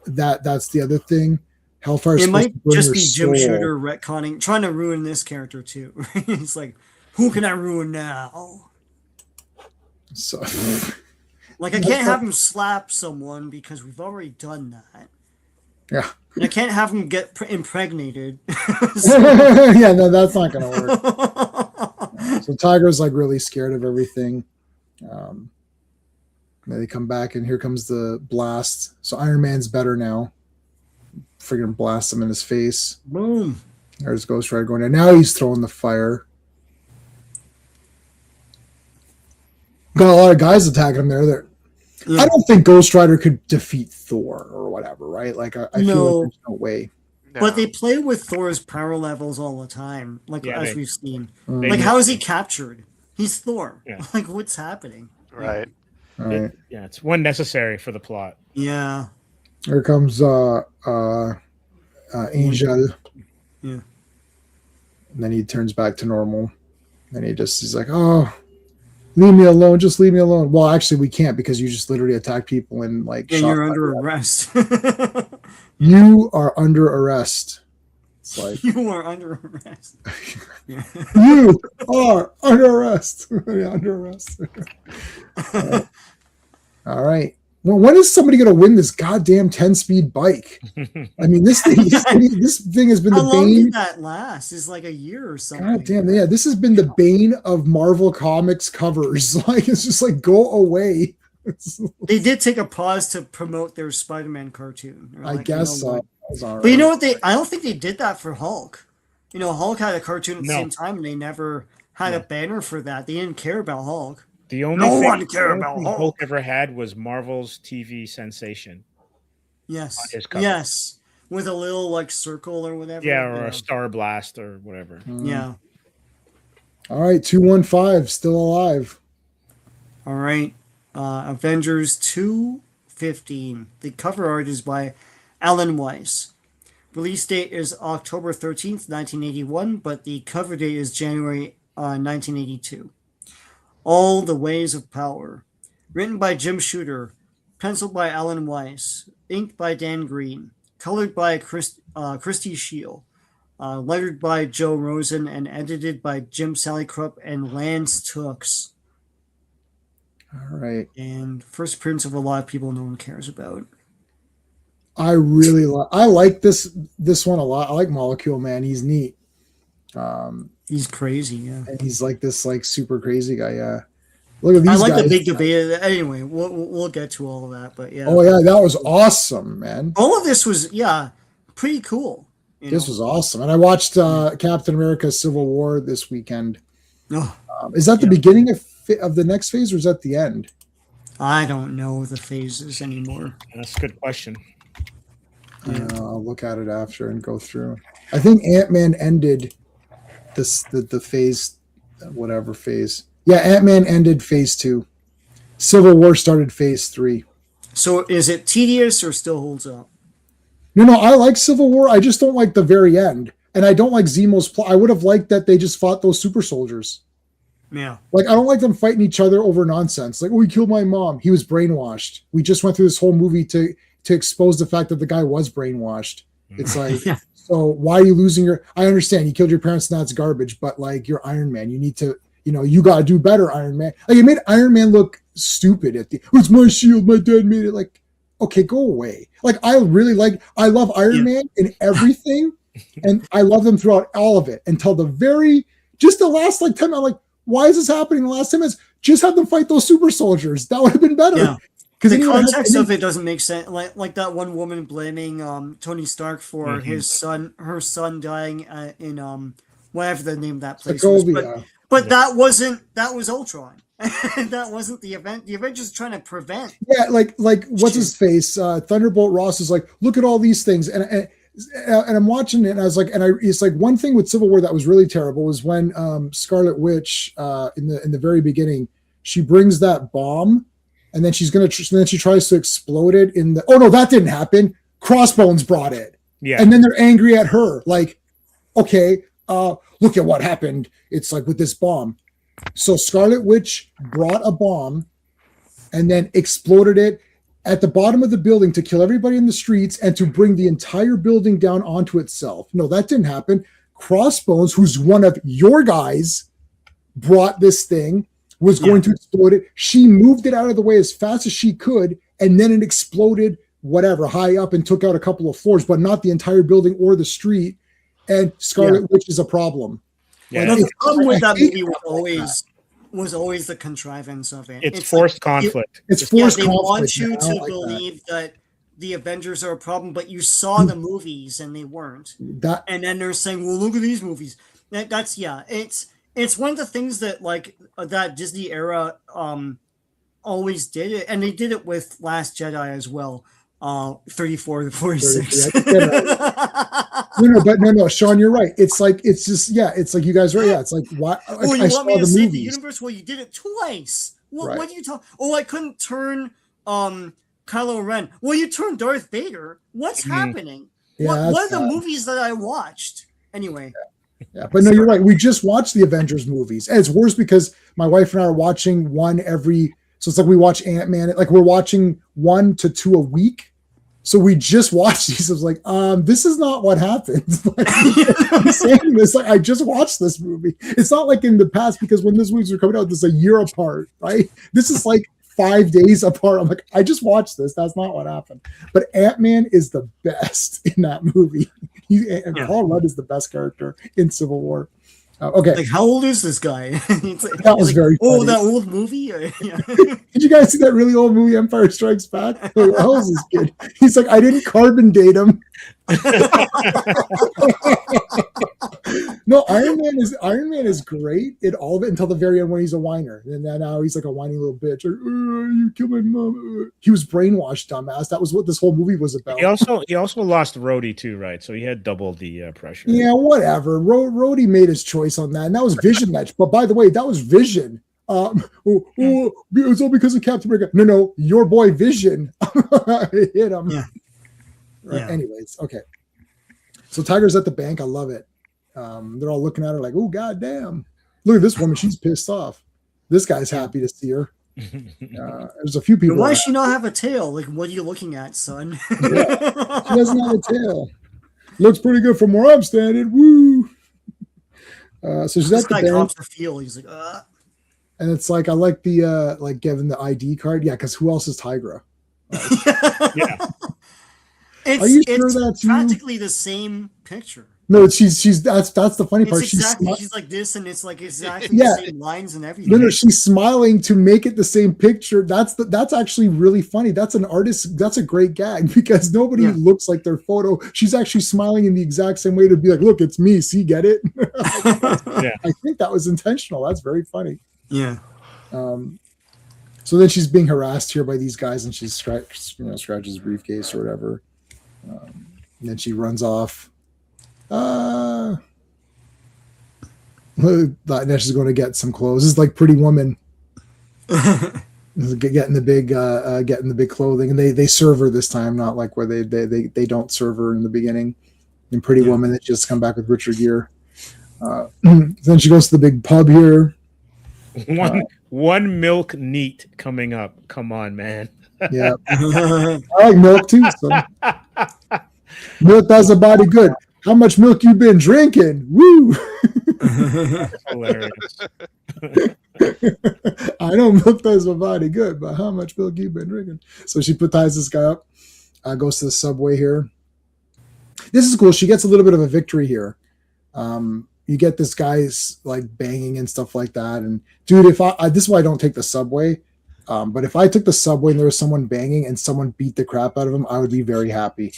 that's the other thing. Hellfire. It might just be Jim Shooter retconning, trying to ruin this character too. He's like, who can I ruin now? So like I can't have him slap someone because we've already done that. Yeah. And I can't have him get impregnated. Yeah, no, that's not going to work. So Tiger's like really scared of everything. Then they come back and here comes the blast. So Iron Man's better now. Friggin' blast him in his face. Boom. There's Ghost Rider going down. Now he's throwing the fire. Got a lot of guys attacking him there. I don't think Ghost Rider could defeat Thor or whatever, right? Like I feel like there's no way. No. But they play with Thor's power levels all the time, like we've seen. Like how is he captured? He's Thor. Yeah. Like what's happening? Right. All right. It's one necessary for the plot. Yeah. Here comes Angel. Yeah. And then he turns back to normal. And he's like, oh, leave me alone. Just leave me alone. Well, actually, we can't because you just literally attacked people and like. And you're under arrest. You are under arrest. It's like you are under arrest. Yeah. You are under arrest. Under arrest. All right. Well, when is somebody going to win this goddamn 10-speed bike? I mean, this thing has been How the long bane. did that last? It's like a year or something. God damn, yeah, this has been the bane of Marvel Comics covers. Like, it's just like, go away. They did take a pause to promote their Spider-Man cartoon. I guess so. But you know what? I don't think they did that for Hulk. You know, Hulk had a cartoon at the No. same time, and they never had a banner for that. They didn't care about Hulk. The only No thing, one cared the only about thing Hulk. Hulk ever had was Marvel's TV sensation. On Yes. his cover. Yes. With a little like circle or whatever. Yeah, or a Star Blast or whatever. Yeah. All right, 215 still alive. All right. Avengers 215. The cover art is by Alan Weiss. Release date is October 13th, 1981, but the cover date is January 1982. All the Ways of Power. Written by Jim Shooter. Penciled by Alan Weiss. Inked by Dan Green. Colored by Christy Shield. Lettered by Joe Rosen and edited by Jim Salicrup and Lance Tooks. All right. And first appearance of a lot of people no one cares about. I really like this one a lot. I like Molecule Man. He's neat. He's crazy, yeah. And he's like this like super crazy guy. Yeah. Look at these I like guys. the big debate. Anyway, we'll get to all of that, but yeah. Oh yeah, that was awesome, man. All of this was pretty cool. This was awesome. And I watched Captain America Civil War this weekend. Oh, Is that the beginning of the next phase or is that the end? I don't know the phases anymore. That's a good question. I'll look at it after and go through. I think Ant-Man ended the phase, whatever phase. Yeah, Ant-Man ended phase 2. Civil War started phase 3. So is it tedious or still holds up? No, I like Civil War. I just don't like the very end. And I don't like Zemo's plot. I would have liked that they just fought those super soldiers. Yeah. Like, I don't like them fighting each other over nonsense. Like, oh, he killed my mom. He was brainwashed. We just went through this whole movie to expose the fact that the guy was brainwashed. It's like, so why are you losing I understand you killed your parents and that's garbage, but like, you're Iron Man. You need to, you got to do better, Iron Man. Like, it made Iron Man look stupid at it's my shield. My dad made it. Like, okay, go away. Like, I love Iron Man in everything. And I love them throughout all of it until the last like 10 minutes. I'm like, why is this happening? The last 10 minutes, just have them fight those super soldiers. That would have been better. Yeah. The context of it doesn't make sense. Like that one woman blaming Tony Stark for her son dying in whatever the name of that place was. But that was Ultron. That wasn't the event. The Avengers trying to prevent. Yeah, like what's his face? Thunderbolt Ross is like, look at all these things, and I'm watching it, and I was like, it's like one thing with Civil War that was really terrible was when Scarlet Witch in the very beginning, she brings that bomb, and then she tries to explode it in the. Oh no, that didn't happen. Crossbones brought it. Yeah, and then they're angry at her. Like, okay, look at what happened. It's like with this bomb. So Scarlet Witch brought a bomb, and then exploded it at the bottom of the building to kill everybody in the streets and to bring the entire building down onto itself. No, that didn't happen. Crossbones, who's one of your guys, brought this thing, was going to explode it. She moved it out of the way as fast as she could, and then it exploded high up and took out a couple of floors, but not the entire building or the street. And Scarlet Witch is a problem. Yeah. The problem with that movie was always the contrivance of it. It's forced conflict. It's forced they conflict. want you to believe that the Avengers are a problem, but you saw the movies and they weren't. And then they're saying, "Well, look at these movies." It's one of the things that like that Disney era always did it, and they did it with Last Jedi as well. 34 to 46. No, Sean, you're right. It's like you guys are right. Yeah, it's like why? Oh, you want me to save the universe? Well, you did it twice. What do you talk? Oh, I couldn't turn Kylo Ren. Well, you turned Darth Vader. What's happening? Yeah, what are the movies that I watched? Anyway, Yeah, but no, you're right. We just watched the Avengers movies. And it's worse because my wife and I are watching one every. So it's like we watch Ant-Man. Like we're watching 1 to 2 a week. So we just watched these. I was like, this is not what happens. Like, I'm saying this. Like I just watched this movie. It's not like in the past because when these movies were coming out, this is a year apart, right? This is like 5 days apart. I'm like, I just watched this. That's not what happened. But Ant-Man is the best in that movie. Paul Rudd is the best character in Civil War. Okay. Like, how old is this guy? That was very funny. Oh, that old movie? Yeah. Did you guys see that really old movie, Empire Strikes Back? Like, how old is this kid? He's like, I didn't carbon date him. No, Iron Man is great in all of it until the very end when he's a whiner. And then now he's like a whiny little bitch. Like, you killed my mom. He was brainwashed, dumbass. That was what this whole movie was about. He also lost Rhodey too, right? So he had double the pressure. Yeah, whatever. Rhodey made his choice on that, and that was Vision match. But by the way, that was Vision. It's all because of Captain America. No, your boy Vision hit him. Yeah. Right. Yeah. Anyways, okay. So Tiger's at the bank. I love it. They're all looking at her like, "Oh, goddamn! Look at this woman. She's pissed off. This guy's happy to see her." There's a few people. Why does she not have a tail? Like, what are you looking at, son? Yeah. She doesn't have a tail. Looks pretty good from where I'm standing. Woo! So she's This at the guy bank. drops the field. He's like, And it's like I like the like giving the ID card. Yeah, because who else is Tigra? Yeah. Are you sure it's that's you? practically the same picture. No, she's that's the funny It's part. exactly She's she's like this, and it's like exactly Yeah. the same lines and everything. no, she's smiling to make it the same picture. That's actually really funny. That's an artist. That's a great gag because nobody looks like their photo. She's actually smiling in the exact same way to be like, look, it's me. See, get it? Yeah. I think that was intentional. That's very funny. Yeah. So then she's being harassed here by these guys, and she scratches his briefcase or whatever. And then she runs off. Now she's going to get some clothes. This is like Pretty Woman. Getting the big clothing, and they serve her this time, not like where they don't serve her in the beginning. In Pretty Woman, they just come back with richer gear. Then she goes to the big pub here. One milk neat coming up. Come on, man. Yeah, I like milk too. So. Milk does a body good. How much milk you been drinking? Woo! Hilarious. I know milk does a body good, but how much milk you been drinking? So she ties this guy up. Goes to the subway here. This is cool. She gets a little bit of a victory here. You get this guy's like banging and stuff like that. And dude, if this is why I don't take the subway. But if I took the subway and there was someone banging and someone beat the crap out of him, I would be very happy.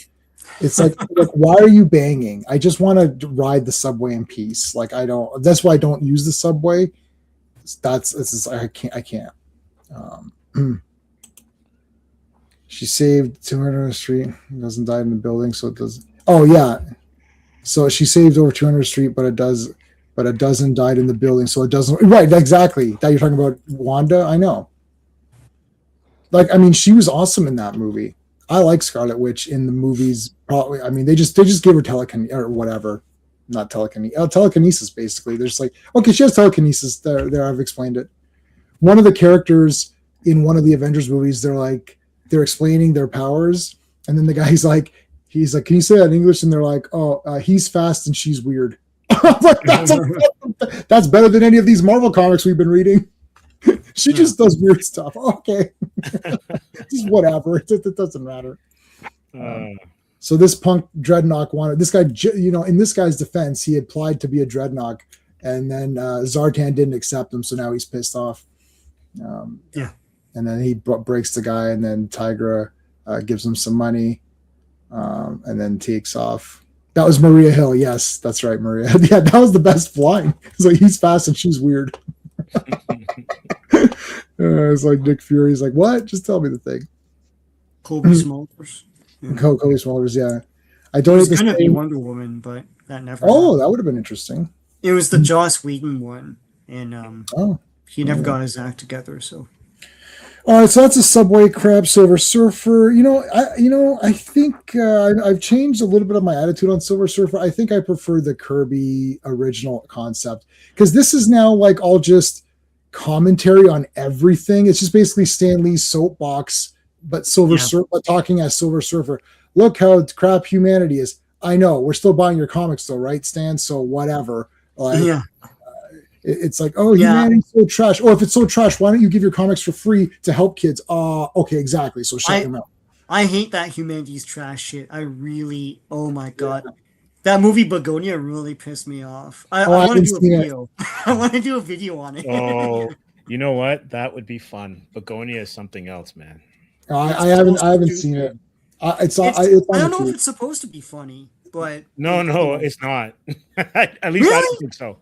It's like, why are you banging? I just want to ride the subway in peace. Like that's why I don't use the subway. I can't. She saved 200 on the street. It doesn't die in the building. So it does. Oh yeah. So she saved over 200 street, but a dozen died in the building. So it doesn't. Right. Exactly. That you're talking about Wanda. I know. Like, I mean, she was awesome in that movie. I like Scarlet Witch in the movies. Probably, I mean, they just give her telekinesis or whatever, not telekinesis. Telekinesis, basically. They're just like, okay, she has telekinesis. There, I've explained it. One of the characters in one of the Avengers movies, they're explaining their powers, and then the guy's like, can you say that in English? And they're like, oh, he's fast and she's weird. I'm like, that's better than any of these Marvel comics we've been reading. She just does weird stuff. Okay. Just whatever. It doesn't matter. So this punk Dreadnought wanted this guy, in this guy's defense, he applied to be a Dreadnought, and then Zartan didn't accept him, so now he's pissed off. And then he breaks the guy, and then Tigra gives him some money, and then takes off. That was Maria Hill. Yes, that's right, Maria. Yeah, that was the best line. It's like, he's fast and she's weird. It's like Nick Fury's like, what? Just tell me the thing. Kobe Smulders. Kobe Smulders, yeah. I It don't was going to be Wonder Woman, but that never happened. That would have been interesting. It was the Joss Whedon one, and he never got his act together. So, All right, so that's a Subway Crab Silver Surfer. I think I've changed a little bit of my attitude on Silver Surfer. I think I prefer the Kirby original concept because this is now like all just commentary on everything. It's just basically Stan Lee's soapbox, but but talking as Silver Surfer. Look how crap humanity is. I know we're still buying your comics though, right, Stan? So whatever. Like, Yeah. It's like, oh, humanity's so trash. Or if it's so trash, why don't you give your comics for free to help kids? Okay, exactly. So shut them out. I hate that humanity's trash shit. I really, oh my god. That movie Begonia really pissed me off. I want to do a video. I want to do a video on it. Oh, you know what? That would be fun. Begonia is something else, man. I haven't seen it. I don't know if it's supposed to be funny, but no, it's not. At least I don't think so.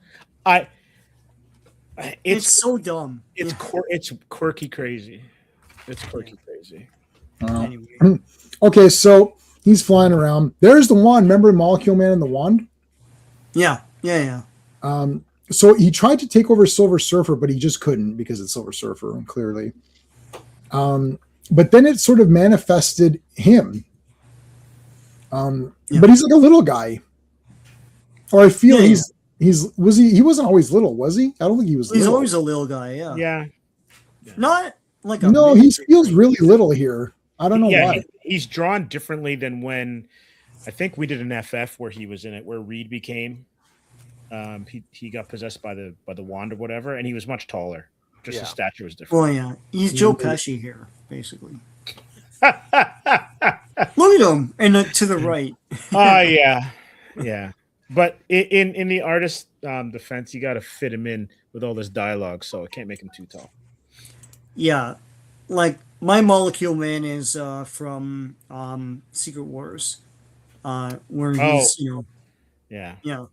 It's so dumb. It's quirky crazy. It's quirky crazy. Anyway. Okay, so he's flying around. There's the wand. Remember Molecule Man and the wand? Yeah. So he tried to take over Silver Surfer, but he just couldn't because it's Silver Surfer, clearly. But then it sort of manifested him. But he's like a little guy. Or I feel he wasn't always little, was he? I don't think he was. He's always a little guy, yeah. Not like he feels really little here. I don't know why. He's drawn differently than when I think we did an FF where he was in it, where Reed became he got possessed by the wand or whatever, and he was much taller. Just his stature was different. Well, yeah. He's Joe Pesci here, basically. Look at him and to the right. Yeah. But in the artist's defense, you got to fit him in with all this dialogue, so I can't make him too tall. Yeah, like my Molecule Man is from Secret Wars, where he's yeah,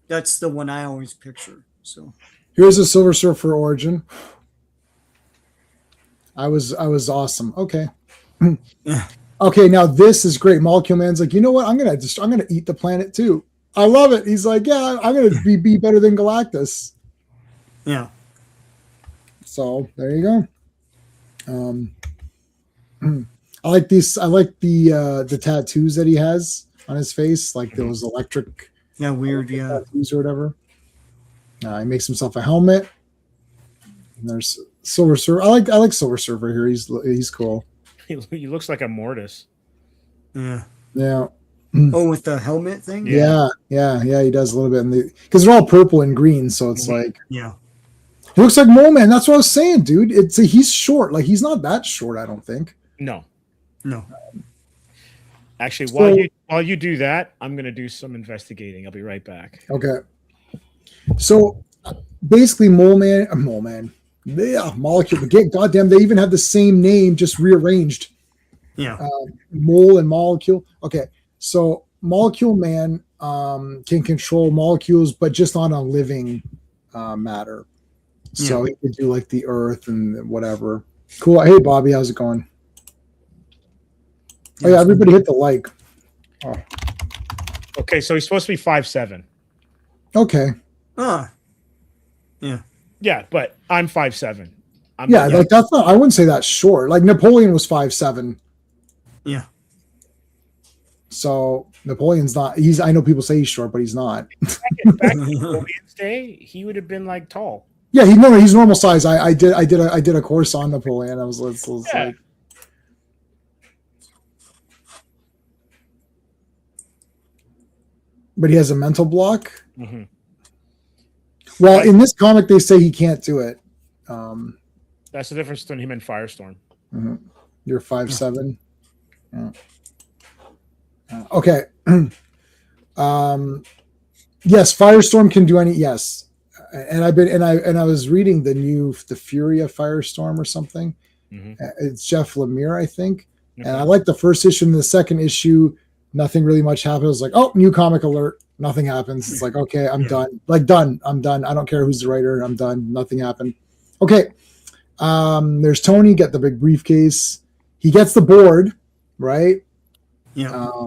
that's the one I always picture. So here's a Silver Surfer origin. I was awesome. Okay. Okay, now this is great. Molecule Man's like, you know what? I'm gonna eat the planet too. I love it. He's like, yeah, I'm gonna be better than Galactus. Yeah. So there you go. I like these. I like the tattoos that he has on his face, like those electric. Yeah, weird. Tattoos or whatever. He makes himself a helmet. And there's Silver Surfer. I like Silver Surfer here. He's cool. He looks like a Mortis. Yeah. Yeah. Oh, with the helmet thing? Yeah, he does a little bit. Because they're all purple and green, so it's like... Yeah. He looks like Mole Man. That's what I was saying, dude. He's short. Like, he's not that short, I don't think. No. Actually, while you do that, I'm going to do some investigating. I'll be right back. Okay. So, basically, Mole Man. Yeah, Molecule. Goddamn, they even have the same name, just rearranged. Yeah. Mole and Molecule. Okay. So Molecule Man can control molecules, but just on a living matter. So he could do like the Earth and whatever. Cool. Hey, Bobby, how's it going? Oh yeah, everybody hit the like. Oh. Okay, so he's supposed to be 5'7". Okay. Yeah. Yeah, but I'm 5'7". Like that's not. I wouldn't say that's short. Like Napoleon was 5'7". Yeah. So Napoleon's not. I know people say he's short, but he's not. Back in Napoleon's day, he would have been like tall. Yeah, he's normal size. I did a course on Napoleon. I was like, but he has a mental block. Mm-hmm. Well, in this comic, they say he can't do it. That's the difference between him and Firestorm. Mm-hmm. You're 5'7". Yeah. Okay. Yes, Firestorm can do any. Yes, and I was reading the Fury of Firestorm or something. Mm-hmm. It's Jeff Lemire, I think, and I like the first issue and the second issue. Nothing really much happened. It was like, oh, new comic alert. Nothing happens. It's like, okay, I'm done. Like done. I'm done. I don't care who's the writer. I'm done. Nothing happened. Okay. There's Tony. Get the big briefcase. He gets the board, right? Yeah.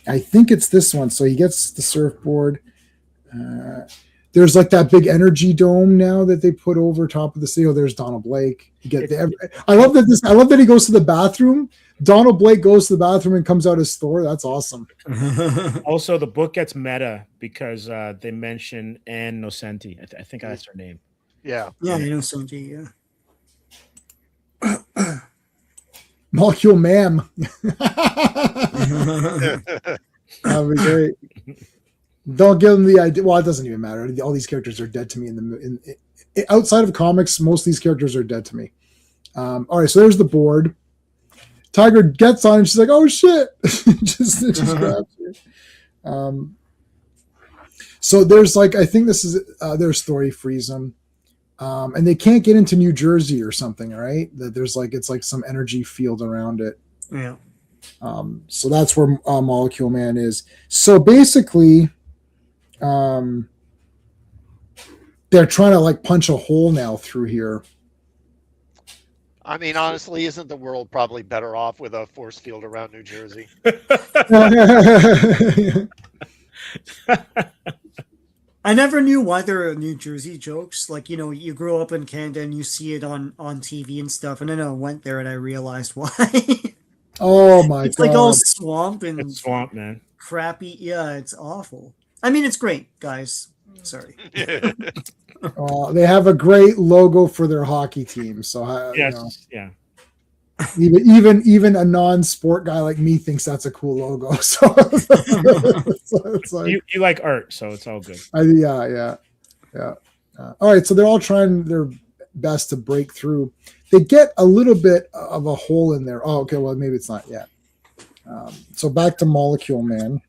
I think it's this one. So he gets the surfboard. There's like that big energy dome now that they put over top of the city. Oh, there's Donald Blake. You get I love that I love that he goes to the bathroom. Donald Blake goes to the bathroom and comes out as Thor. That's awesome. Also, the book gets meta because they mention Anne Nocenti. I think that's her name. Yeah. Yeah, Innocenti, yeah. Molecule Ma'am. That would be great. Don't give them the idea. Well, it doesn't even matter. All these characters are dead to me. Outside of comics, most of these characters are dead to me. All right, so there's the board. Tiger gets on, and she's like, "Oh shit!" just grabs it. So there's like, I think this is their story frees them, and they can't get into New Jersey or something, right? That there's like it's like some energy field around it. Yeah. So that's where Molecule Man is. So basically, they're trying to like punch a hole now through here. I mean, honestly, isn't the world probably better off with a force field around New Jersey? I never knew why there are New Jersey jokes. Like, you grow up in Canada and you see it on TV and stuff, and then I went there and I realized why. Oh my god! It's like all swamp and It's swamp, man. crappy. Yeah, it's awful. I mean, it's great, guys. Sorry. They have a great logo for their hockey team. So Yes, yeah. Even a non-sport guy like me thinks that's a cool logo. So it's like, You like art, so it's all good. yeah. All right, so they're all trying their best to break through. They get a little bit of a hole in there. Oh, okay. Well, maybe it's not yet. So back to Molecule Man.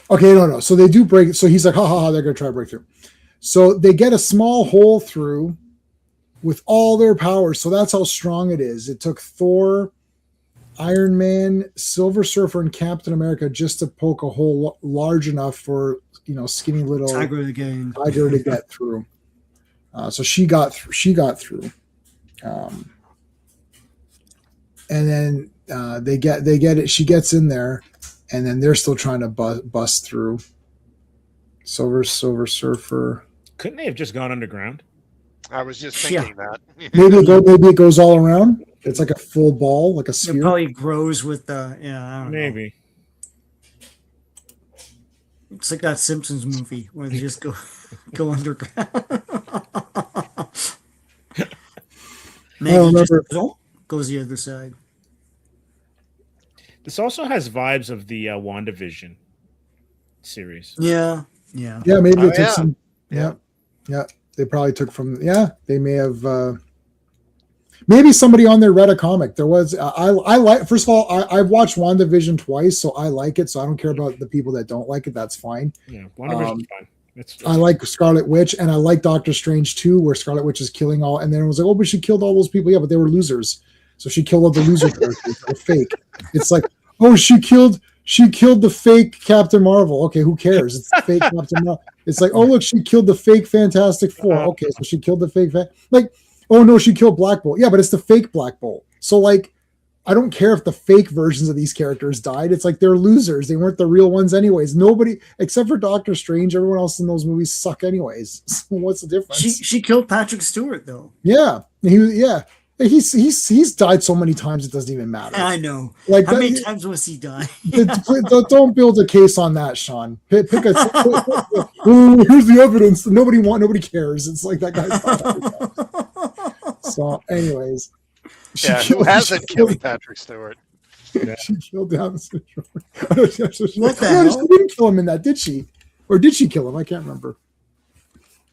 Okay, no. So they do break. So he's like, ha, they're going to try to break through. So they get a small hole through with all their powers. So that's how strong it is. It took Thor, Iron Man, Silver Surfer, and Captain America just to poke a hole large enough for, skinny little Tiger again. Tiger to get through. So she got through. And then they get it. She gets in there. And then they're still trying to bust through. Silver Surfer. Couldn't they have just gone underground? I was just thinking that. Maybe it goes all around. It's like a full ball, like a sphere. It probably grows with the I don't know. Maybe. It's like that Simpsons movie where they just go underground. Maggie just goes the other side. This also has vibes of the WandaVision series. Yeah. Yeah, maybe they took some. Yeah. They probably took from. Yeah, they may have. Maybe somebody on there read a comic. There was. I like. First of all, I've watched WandaVision twice, so I like it. So I don't care about the people that don't like it. That's fine. Yeah, WandaVision's fine. I like Scarlet Witch, and I like Doctor Strange too, where Scarlet Witch is killing all. And then it was like, oh, but she killed all those people. Yeah, but they were losers. So she killed all the loser characters that were fake. It's like, oh, she killed the fake Captain Marvel. Okay, who cares? It's the fake Captain Marvel. It's like, oh, look, she killed the fake Fantastic Four. Okay, so she killed the fake. Like, oh no, she killed Black Bolt. Yeah, but it's the fake Black Bolt. So like, I don't care if the fake versions of these characters died. It's like they're losers. They weren't the real ones anyways. Nobody except for Doctor Strange. Everyone else in those movies suck anyways. So what's the difference? She killed Patrick Stewart though. Yeah, He's died so many times it doesn't even matter. I know. Like how many times was he die? Don't build a case on that, Sean. Pick here's the evidence. Nobody cares. It's like that guy's died. So, anyways, who hasn't killed Patrick Stewart? Yeah. She killed Down syndrome. What the hell? She didn't kill him in that, did she? Or did she kill him? I can't remember.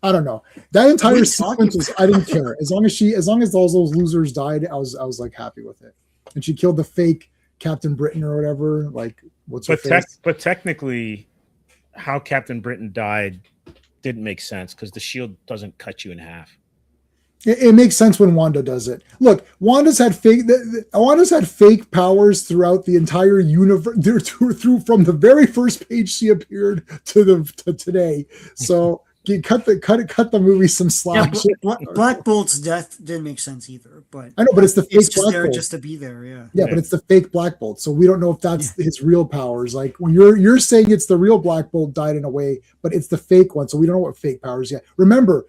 I don't know. That entire sequence was, I didn't care. As long as all those losers died, I was like happy with it. And she killed the fake Captain Britain or whatever. Like, what's her face? But technically, how Captain Britain died didn't make sense because the shield doesn't cut you in half. It makes sense when Wanda does it. Look, Wanda's had fake powers throughout the entire universe, through from the very first page she appeared to today. So cut the movie some slack. Black Bolt's death didn't make sense either. But I know, but it's the fake it's just Black there Bolt. just to be there. Yeah. Yeah, but it's the fake Black Bolt, so we don't know if that's his real powers. Like when you're saying it's the real Black Bolt died in a way, but it's the fake one, so we don't know what fake powers yet. Remember,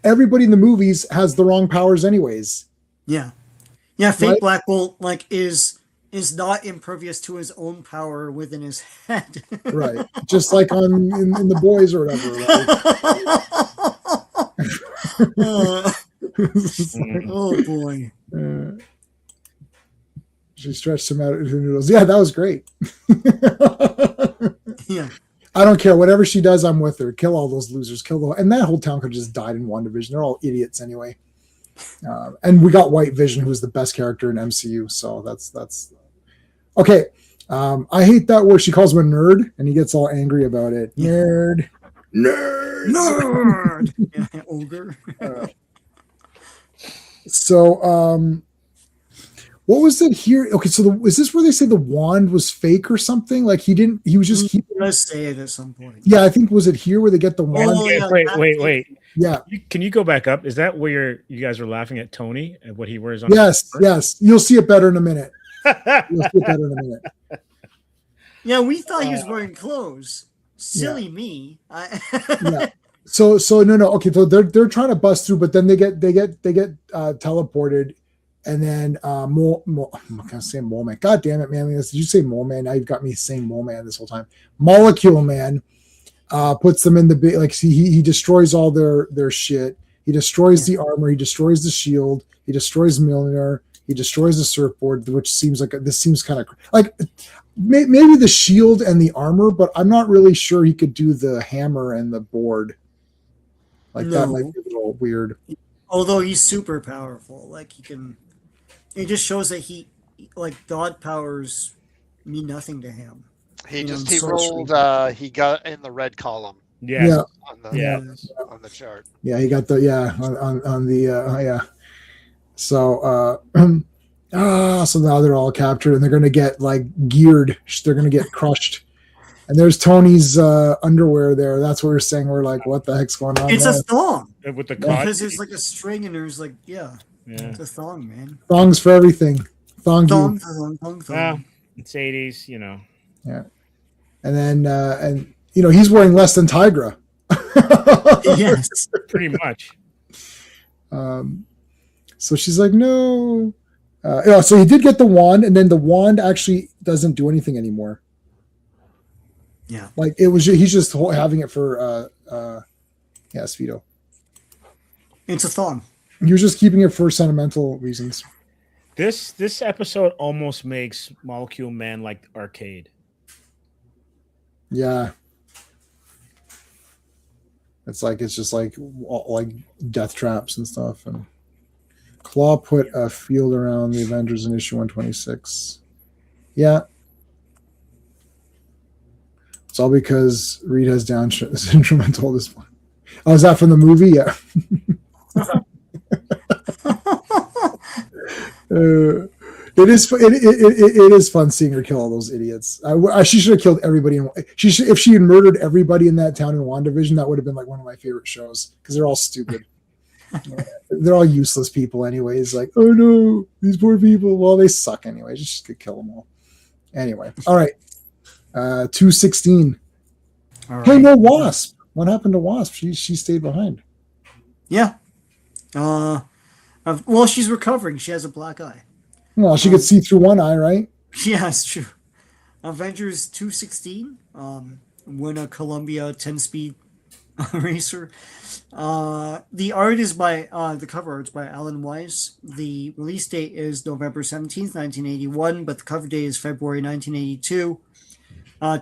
everybody in the movies has the wrong powers, anyways. Yeah. Fake Right? Black Bolt is not impervious to his own power within his head. Right, just like in the Boys or whatever. Like, oh boy. She stretched him out into noodles. Yeah, that was great. Yeah. I don't care. Whatever she does, I'm with her. Kill all those losers. And that whole town could have just died in WandaVision. They're all idiots anyway. And we got White Vision, who's the best character in MCU. So that's okay. I hate that word. She calls him a nerd, and he gets all angry about it. Nerd. Yeah, ogre. So, what was it here? Okay, so is this where they say the wand was fake or something? Like he was just He does say it at some point. Yeah, I think was it here where they get the wand? Oh, yeah, Wait. Yeah. Can you go back up? Is that where you guys were laughing at Tony and what he wears on? Yes. You'll see it better in a minute. You'll see it better in a minute. Yeah, we thought he was wearing clothes. Silly me. Yeah. So no. Okay, so they're trying to bust through, but then they get teleported, and then I'm gonna say Mole Man. God damn it, man! Did you say Mole Man? Now you've got me saying Mole Man this whole time. Molecule Man puts them in the big, like, see, he destroys all their shit. He destroys the armor. He destroys the shield. He destroys Mjolnir. He destroys the surfboard, which seems like this seems kind of like maybe the shield and the armor, but I'm not really sure he could do the hammer and the board. Like that might be a little weird. Although he's super powerful, like he can. It just shows that God powers mean nothing to him. He rolled. He got in the red column. Yeah. On the chart. Yeah, he got on the. So so now they're all captured and they're gonna get like geared. They're gonna get crushed. And there's Tony's underwear there. That's what we're saying. We're like, what the heck's going on? It's a thong. With the because there's like a string and there's like it's a thong, man. Thongs for everything. Thong. It's 80s, Yeah. And then and he's wearing less than Tigra. Yes. Pretty much. So she's like, no. So he did get the wand, and then the wand actually doesn't do anything anymore. Yeah. Like he's just having it for Speedo. It's a thong. He was just keeping it for sentimental reasons. This episode almost makes Molecule Man like Arcade. Yeah. It's just like death traps and stuff. And Claw put a field around the Avengers in issue 126. Yeah. It's all because Reed has Down syndrome and told this one. Oh, is that from the movie? Yeah. It is fun seeing her kill all those idiots. She should have killed everybody. If she had murdered everybody in that town in WandaVision, that would have been like one of my favorite shows because they're all stupid. They're all useless people anyways. Like, oh no, these poor people. Well, they suck anyway. Just could kill them all. Anyway, all right. 216. Right. Hey, no Wasp. What happened to Wasp? She stayed behind. Yeah. Well, she's recovering. She has a black eye. Well, she could see through one eye, right? Yeah, it's true. Avengers 216. Win a Columbia 10-speed racer. The art is by the cover art's by Alan Weiss. The release date is November 17th, 1981, but the cover date is February 1982. To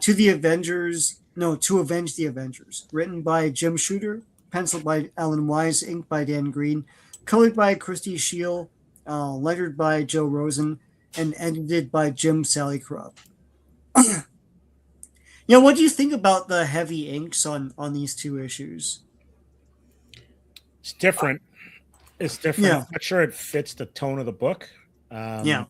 Avenge the Avengers. Written by Jim Shooter, penciled by Alan Wise, inked by Dan Green, colored by Christy Shield, lettered by Joe Rosen, and edited by Jim Sally Krupp. What do you think about the heavy inks on these two issues? It's different. Yeah. I'm not sure it fits the tone of the book. Yeah.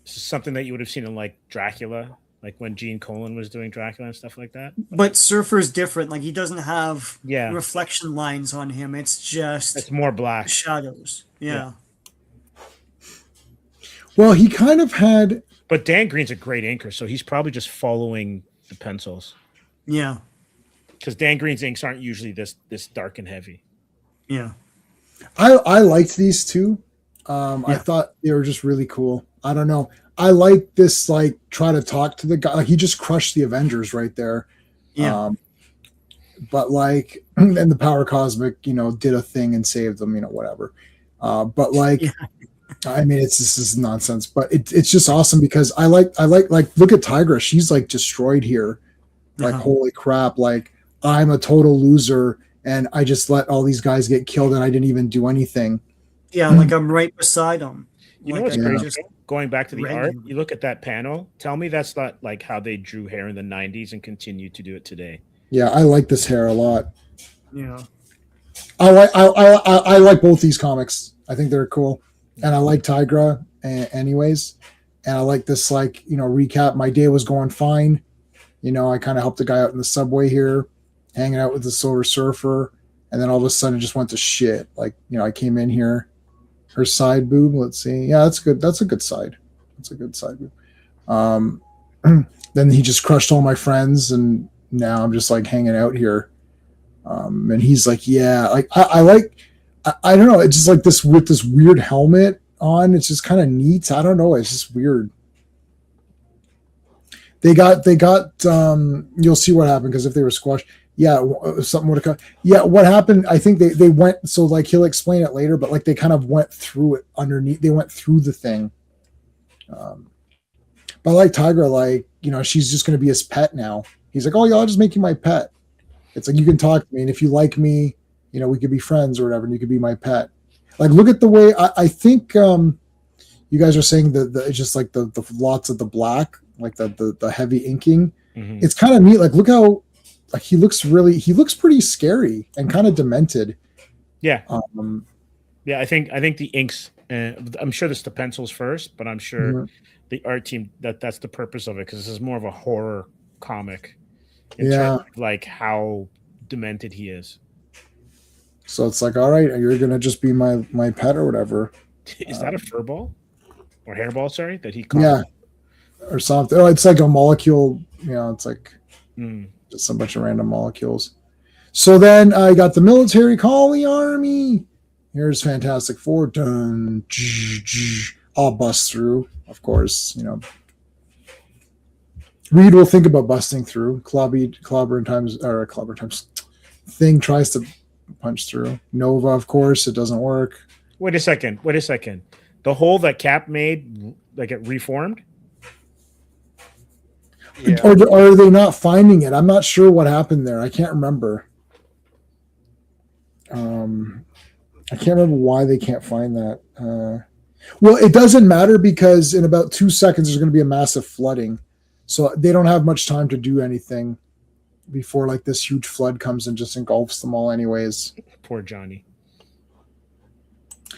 This is something that you would have seen in like Dracula, like when Gene Colan was doing Dracula and stuff like that. But Surfer's different. Like he doesn't have Yeah. reflection lines on him. It's just It's more black. shadows. Yeah. Well, he kind of had. But Dan Green's a great inker, so he's probably just following the pencils. Yeah. Because Dan Green's inks aren't usually this dark and heavy. Yeah. I liked these two. I thought they were just really cool. I don't know. I like this, like, try to talk to the guy. Like, he just crushed the Avengers right there. Yeah. But, like, and the Power Cosmic, did a thing and saved them, whatever. But, like, I mean, this is nonsense. But it's just awesome because I like, look at Tigra. She's, like, destroyed here. Like, holy crap. Like, I'm a total loser. And I just let all these guys get killed and I didn't even do anything. Yeah, like I'm right beside them. You like know what's I crazy? just- Going back to the read art, him. you look at that panel. Tell me that's not like how they drew hair in the 90s and continue to do it today. Yeah, I like this hair a lot. Yeah. I like both these comics. I think they're cool. And I like Tigra anyways. And I like this, like, recap. My day was going fine. I kind of helped the guy out in the subway here, hanging out with the Silver Surfer. And then all of a sudden it just went to shit. Like, I came in here. Her side boob, let's see. Yeah, that's good. That's a good side. That's a good side boob. Then he just crushed all my friends, and now I'm just like hanging out here. And he's like, yeah, like I don't know. It's just like this with this weird helmet on. It's just kind of neat. I don't know. It's just weird. They got you'll see what happened because if they were squashed, yeah, something would have come. Yeah, what happened? I think they went, so like he'll explain it later, but like they kind of went through it underneath. They went through the thing. But I like Tigra, like, she's just going to be his pet now. He's like, oh yeah, I'll just make you my pet. It's like, you can talk to me, and if you like me, we could be friends or whatever, and you could be my pet. Like, look at the way I think you guys are saying that it's just like the lots of the black, like the heavy inking. Mm-hmm. It's kind of neat. Like, look how. Like he looks pretty scary and kind of demented. Yeah. I think the inks. I'm sure this the pencils first, but I'm sure the art team that's the purpose of it because this is more of a horror comic. In terms of like how demented he is. So it's like, all right, you're gonna just be my pet or whatever. Is that a fur ball or hairball? Sorry, that he caught. Yeah, or something. Oh, it's like a molecule. It's like. Just a bunch of random molecules. So then I got the military, call the army. Here's Fantastic Four. Dun, I'll bust through, of course. Reed will think about busting through. Clobber times. Thing tries to punch through. Nova, of course, it doesn't work. Wait a second. The hole that Cap made, like it reformed. Yeah. Or are they not finding it? I'm not sure what happened there. I can't remember. I can't remember why they can't find that. Well, it doesn't matter because in about 2 seconds there's going to be a massive flooding, so they don't have much time to do anything before like this huge flood comes and just engulfs them all. Anyways, Poor Johnny.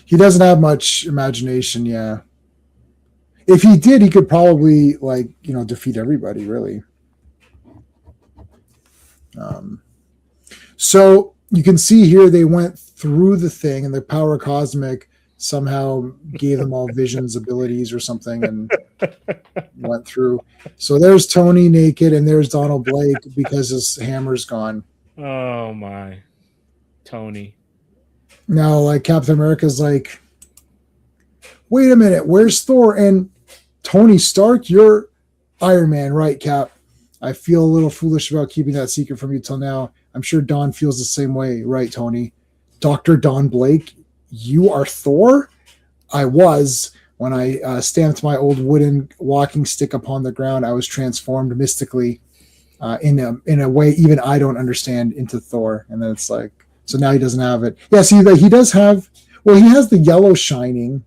He doesn't have much imagination. Yeah. If he did, he could probably defeat everybody, really. So you can see here they went through the thing, and the Power Cosmic somehow gave them all visions abilities or something, and went through. So there's Tony naked, and there's Donald Blake because his hammer's gone. Oh my, Tony. Now, like Captain America's like, wait a minute, where's Thor? And Tony Stark, you're Iron Man, right, Cap? I feel a little foolish about keeping that secret from you till now. I'm sure Don feels the same way, right, Tony? Dr. Don Blake, you are Thor? I was. When I stamped my old wooden walking stick upon the ground, I was transformed mystically in a way even I don't understand into Thor. And then it's like, so now he doesn't have it. Yeah, see, he does have, well, he has the yellow shining.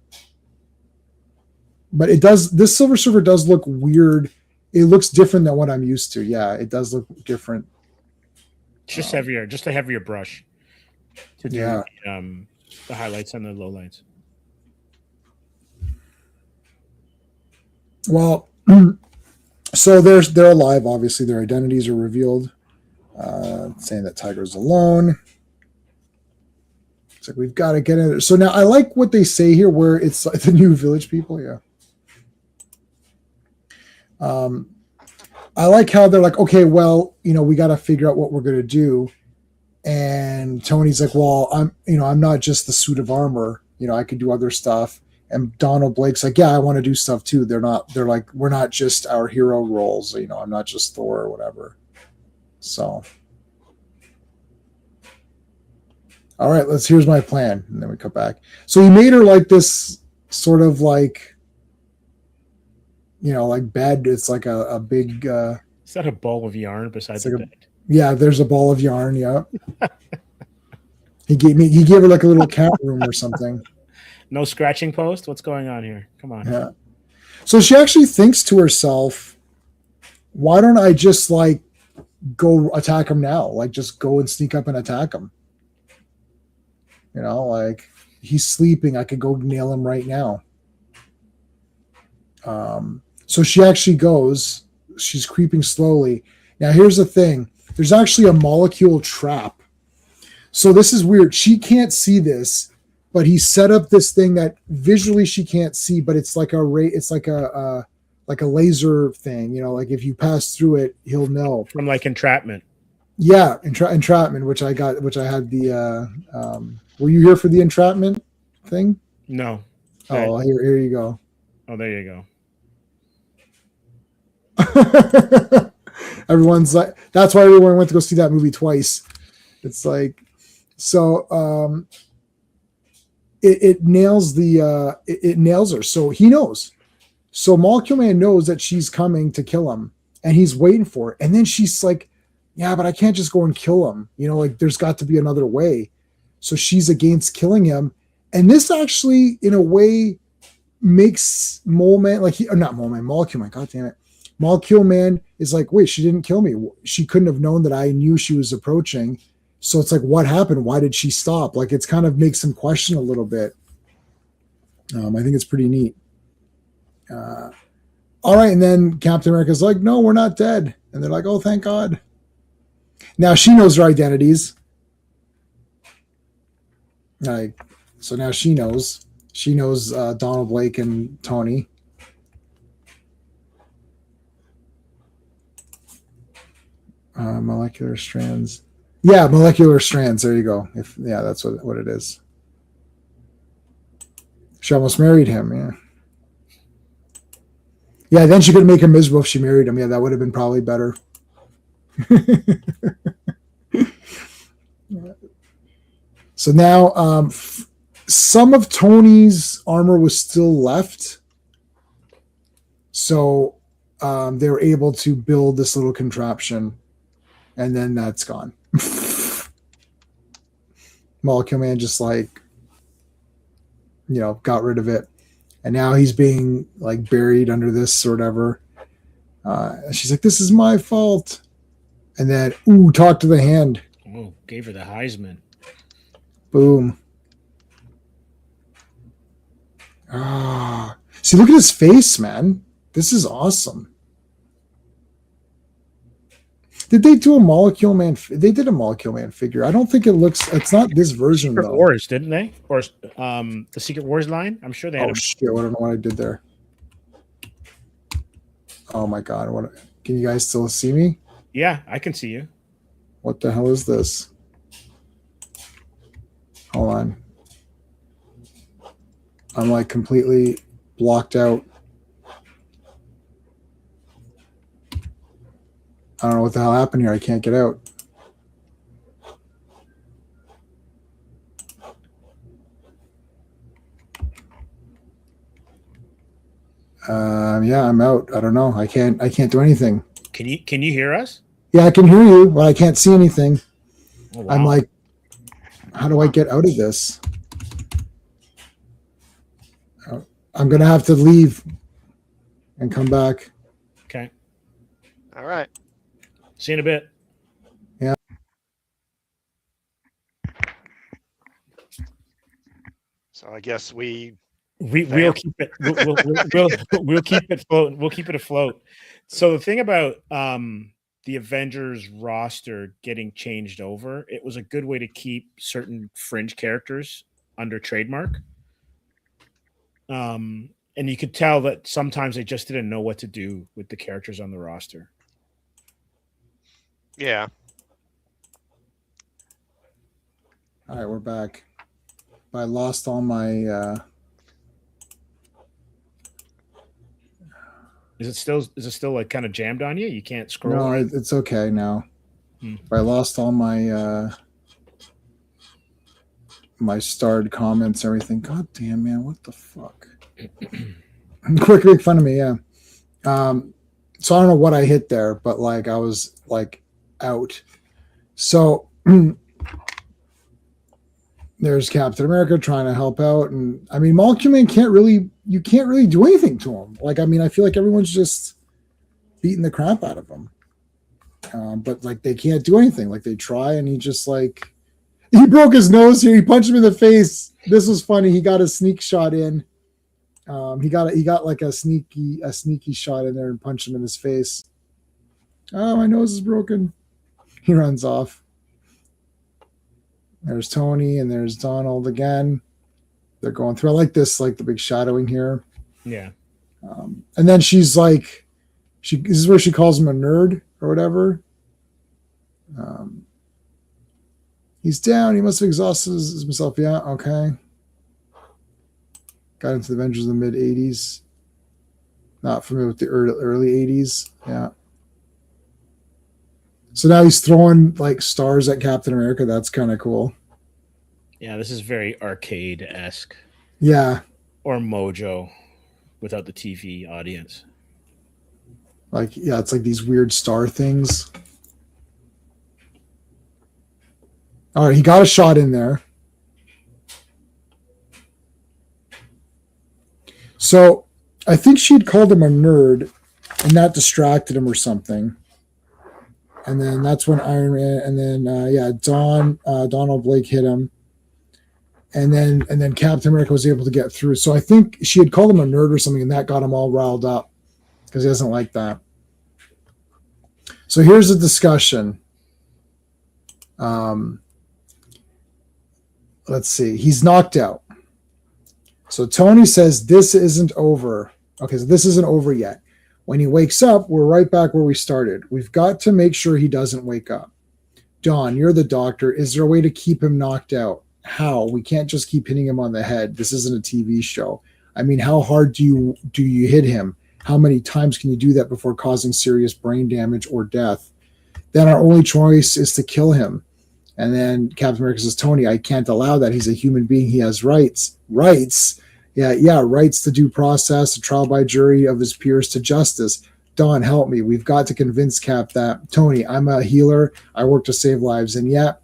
But this Silver Surfer does look weird. It looks different than what I'm used to. Yeah, it does look different. Just a heavier brush to do the highlights and the lowlights. Well, So they're alive. Obviously, their identities are revealed, saying that Tiger's alone. It's like we've got to get in there. So now I like what they say here, where it's like the new village people. Yeah. I like how they're like, okay, well, we got to figure out what we're going to do. And Tony's like, well, I'm not just the suit of armor. I could do other stuff. And Donald Blake's like, yeah, I want to do stuff too. They're like, we're not just our hero roles. I'm not just Thor or whatever. So, all right, here's my plan. And then we cut back. So he made her like this sort of like, like bed. It's like a big. Is that a ball of yarn besides the bed? Yeah, there's a ball of yarn. Yeah. He gave her like a little cat room or something. No scratching post? What's going on here? Come on. Yeah. So she actually thinks to herself, why don't I just like go attack him now? Like just go and sneak up and attack him. Like he's sleeping. I could go nail him right now. So she actually goes. She's creeping slowly. Now here's the thing. There's actually a molecule trap. So this is weird. She can't see this, but he set up this thing that visually she can't see, but it's like it's like a laser thing. Like if you pass through it, he'll know. From like entrapment. Yeah, entrapment, which I had the. Were you here for the entrapment thing? No. Oh, here you go. Oh, there you go. Everyone's like, that's why everyone went to go see that movie twice. It's like, so it nails it nails her. So he knows. So Molecule Man knows that she's coming to kill him, and he's waiting for it. And then she's like, yeah, but I can't just go and kill him. Like there's got to be another way. So she's against killing him. And this actually, in a way, makes Molecule Man, God damn it. Molecule Man is like, wait, she didn't kill me. She couldn't have known that I knew she was approaching. So it's like, what happened? Why did she stop? Like, it's kind of makes him question a little bit. I think it's pretty neat. All right. And then Captain America's like, no, we're not dead. And they're like, oh, thank God. Now she knows their identities. So now she knows. She knows Donald Blake and Tony. Molecular strands. Yeah, molecular strands. There you go. That's what it is. She almost married him. Yeah. Yeah, then she could make him miserable if she married him. Yeah, that would have been probably better. So now some of Tony's armor was still left. So they were able to build this little contraption, and then that's gone. Molecule Man just like, got rid of it. And now he's being like buried under this or whatever. She's like, this is my fault. And then, talk to the hand. Oh, gave her the Heisman. Boom. See, look at his face, man. This is awesome. Did they do a Molecule Man? They did a Molecule Man figure. I don't think it's not this version Secret though. Wars, didn't they? Or the Secret Wars line? I'm sure they had. Oh shit! I don't know what I did there. Oh my God! Can you guys still see me? Yeah, I can see you. What the hell is this? Hold on. I'm like completely blocked out. I don't know what the hell happened here. I can't get out. Yeah, I'm out. I don't know. I can't do anything. Can you hear us? Yeah, I can hear you, but I can't see anything. Oh, wow. I'm like, how do I get out of this? I'm going to have to leave and come back. Okay. All right. See you in a bit. Yeah. So I guess we We'll keep it. We'll keep it floating. We'll keep it afloat. So the thing about the Avengers roster getting changed over, it was a good way to keep certain fringe characters under trademark. And you could tell that sometimes they just didn't know what to do with the characters on the roster. Yeah. All right, we're back. I lost all my. Is it still like kind of jammed on you? You can't scroll. No, it's okay now. Hmm. I lost all my my starred comments, everything. God damn, man, what the fuck? Quick, make fun of me, yeah. So I don't know what I hit there, but like I was like out. So there's Captain America trying to help out, and I mean, Molecule Man can't really do anything to him. Like, I mean, I feel like everyone's just beating the crap out of him, but like they can't do anything. Like they try, and he just like he broke his nose here. He punched him in the face. This was funny. He got a sneak shot in. He got like a sneaky shot in there and punched him in his face. Oh, my nose is broken. He runs off. There's Tony and there's Donald again. They're going through. I like this, like the big shadowing here. Yeah. And then she's like, this is where she calls him a nerd or whatever. He's down. He must have exhausted himself. Yeah. Okay. Got into the Avengers in the mid 80s. Not familiar with the early 80s. Yeah. So now he's throwing like stars at Captain America. That's kind of cool. Yeah, this is very arcade-esque. Yeah. Or Mojo without the TV audience. Like, yeah, it's like these weird star things. All right, he got a shot in there. So I think she'd called him a nerd, and that distracted him or something. And then that's when Iron Man, and then Donald Blake hit him, and then Captain America was able to get through. So I think she had called him a nerd or something, and that got him all riled up because he doesn't like that. So here's a discussion. Let's see. He's knocked out. So Tony says this isn't over. Okay, so this isn't over yet. When he wakes up, we're right back where we started. We've got to make sure he doesn't wake up. Dawn, you're the doctor. Is there a way to keep him knocked out? How? We can't just keep hitting him on the head. This isn't a TV show. I mean, how hard do you hit him? How many times can you do that before causing serious brain damage or death? Then our only choice is to kill him. And then Captain America says, Tony, I can't allow that. He's a human being. He has rights. Rights? Yeah, rights to due process, to trial by jury of his peers, to justice. Dawn, help me. We've got to convince Cap that. Tony, I'm a healer. I work to save lives. And yet,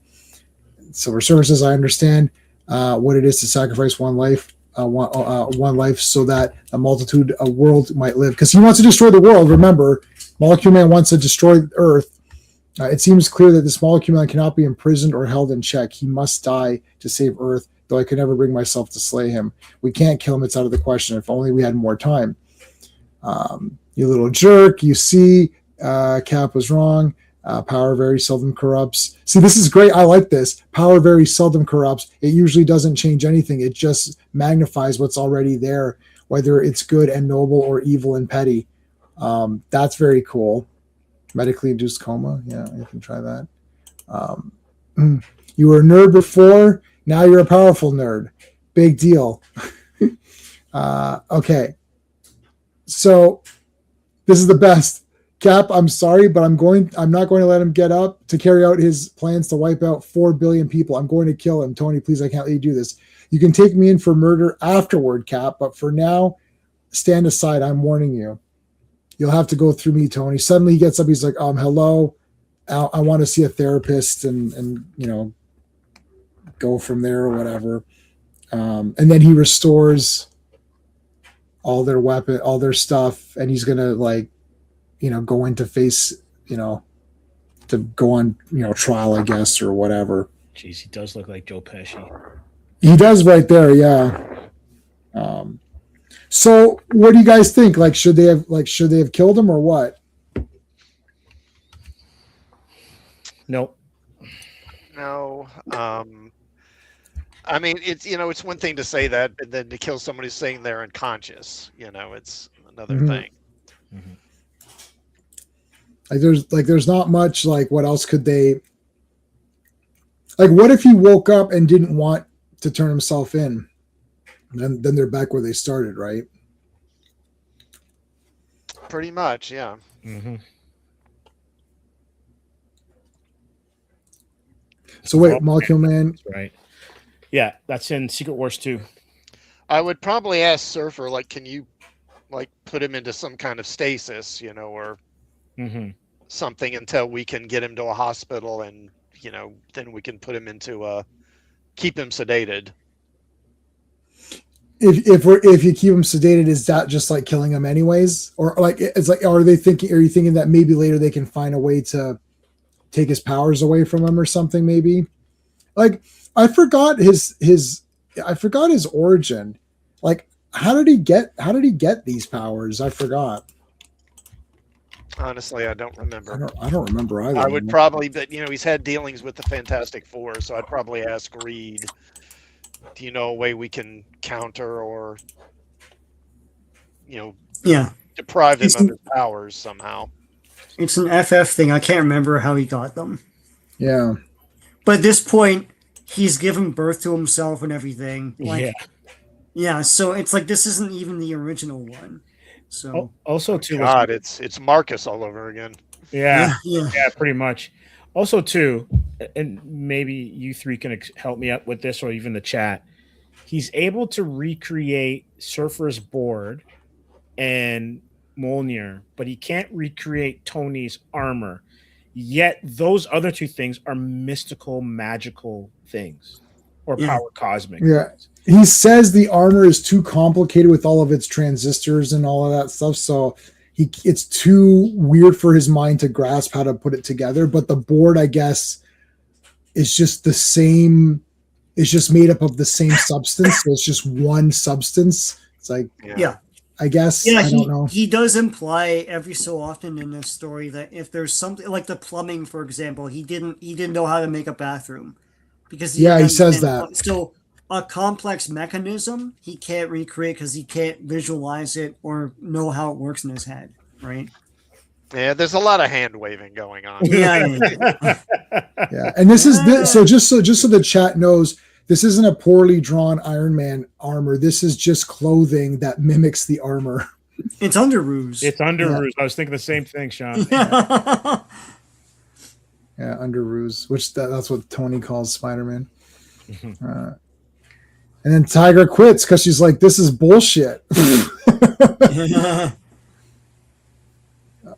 Silver Surfer says, I understand what it is to sacrifice one life so that a multitude of world might live. Because he wants to destroy the world. Remember, Molecule Man wants to destroy Earth. It seems clear that this Molecule Man cannot be imprisoned or held in check. He must die to save Earth, though I could never bring myself to slay him. We can't kill him. It's out of the question. If only we had more time. You little jerk. You see, Cap was wrong. Power very seldom corrupts. See, this is great. I like this. Power very seldom corrupts. It usually doesn't change anything. It just magnifies what's already there, whether it's good and noble or evil and petty. That's very cool. Medically induced coma. Yeah, you can try that. You were a nerd before. Now you're a powerful nerd. Big deal. Okay. So this is the best. Cap, I'm sorry, but I'm not going to let him get up to carry out his plans to wipe out 4 billion people. I'm going to kill him. Tony, please, I can't let you do this. You can take me in for murder afterward, Cap, but for now, stand aside. I'm warning you. You'll have to go through me, Tony. Suddenly he gets up. He's like, hello. I want to see a therapist and go from there or whatever. And then he restores all their stuff, and he's going to go into face, to go on, trial, I guess, or whatever. Jeez, he does look like Joe Pesci. He does right there. Yeah. So what do you guys think? Like, should they have killed him or what? Nope. No. I mean, it's one thing to say that, and then to kill somebody sitting there unconscious. It's another Mhm. thing. There's not much. Like, what else could they? Like, what if he woke up and didn't want to turn himself in? And then they're back where they started, right? Pretty much, yeah. So wait, Molecule Man. That's right. Yeah, that's in Secret Wars 2. I would probably ask Surfer, like, can you, like, put him into some kind of stasis, or something until we can get him to a hospital, and then we can put him into keep him sedated. If you keep him sedated, is that just like killing him anyways, or like it's like are you thinking that maybe later they can find a way to take his powers away from him or something? Maybe like I forgot his origin. Like how did he get these powers? I forgot. Honestly, I don't remember. I don't remember either. I would probably, but he's had dealings with the Fantastic Four, so I'd probably ask Reed. Do you know a way we can counter or, deprive him of his powers somehow? It's an FF thing. I can't remember how he got them. Yeah. But at this point, he's given birth to himself and everything. Like, yeah. So it's like this isn't even the original one. So also too, God, it's Marcus all over again. Yeah, pretty much. Also too, and maybe you three can help me out with this, or even the chat. He's able to recreate Surfer's board and Mjolnir, but he can't recreate Tony's armor. Yet those other two things are mystical, magical things, or power cosmic. Yeah. He says the armor is too complicated with all of its transistors and all of that stuff. So it's too weird for his mind to grasp how to put it together. But the board, I guess, is just the same. It's just made up of the same substance. So it's just one substance. It's like, I guess. Yeah, I don't know. He does imply every so often in this story that if there's something like the plumbing, for example, he didn't know how to make a bathroom because he says that. So a complex mechanism he can't recreate because he can't visualize it or know how it works in his head, right? Yeah, there's a lot of hand waving going on. Yeah. And this is so just so the chat knows, this isn't a poorly drawn Iron Man armor. This is just clothing that mimics the armor. It's underoos. It's underoos. I was thinking the same thing, Sean. Yeah, underoos, which that's what Tony calls Spider-Man. And then Tiger quits because she's like, "This is bullshit."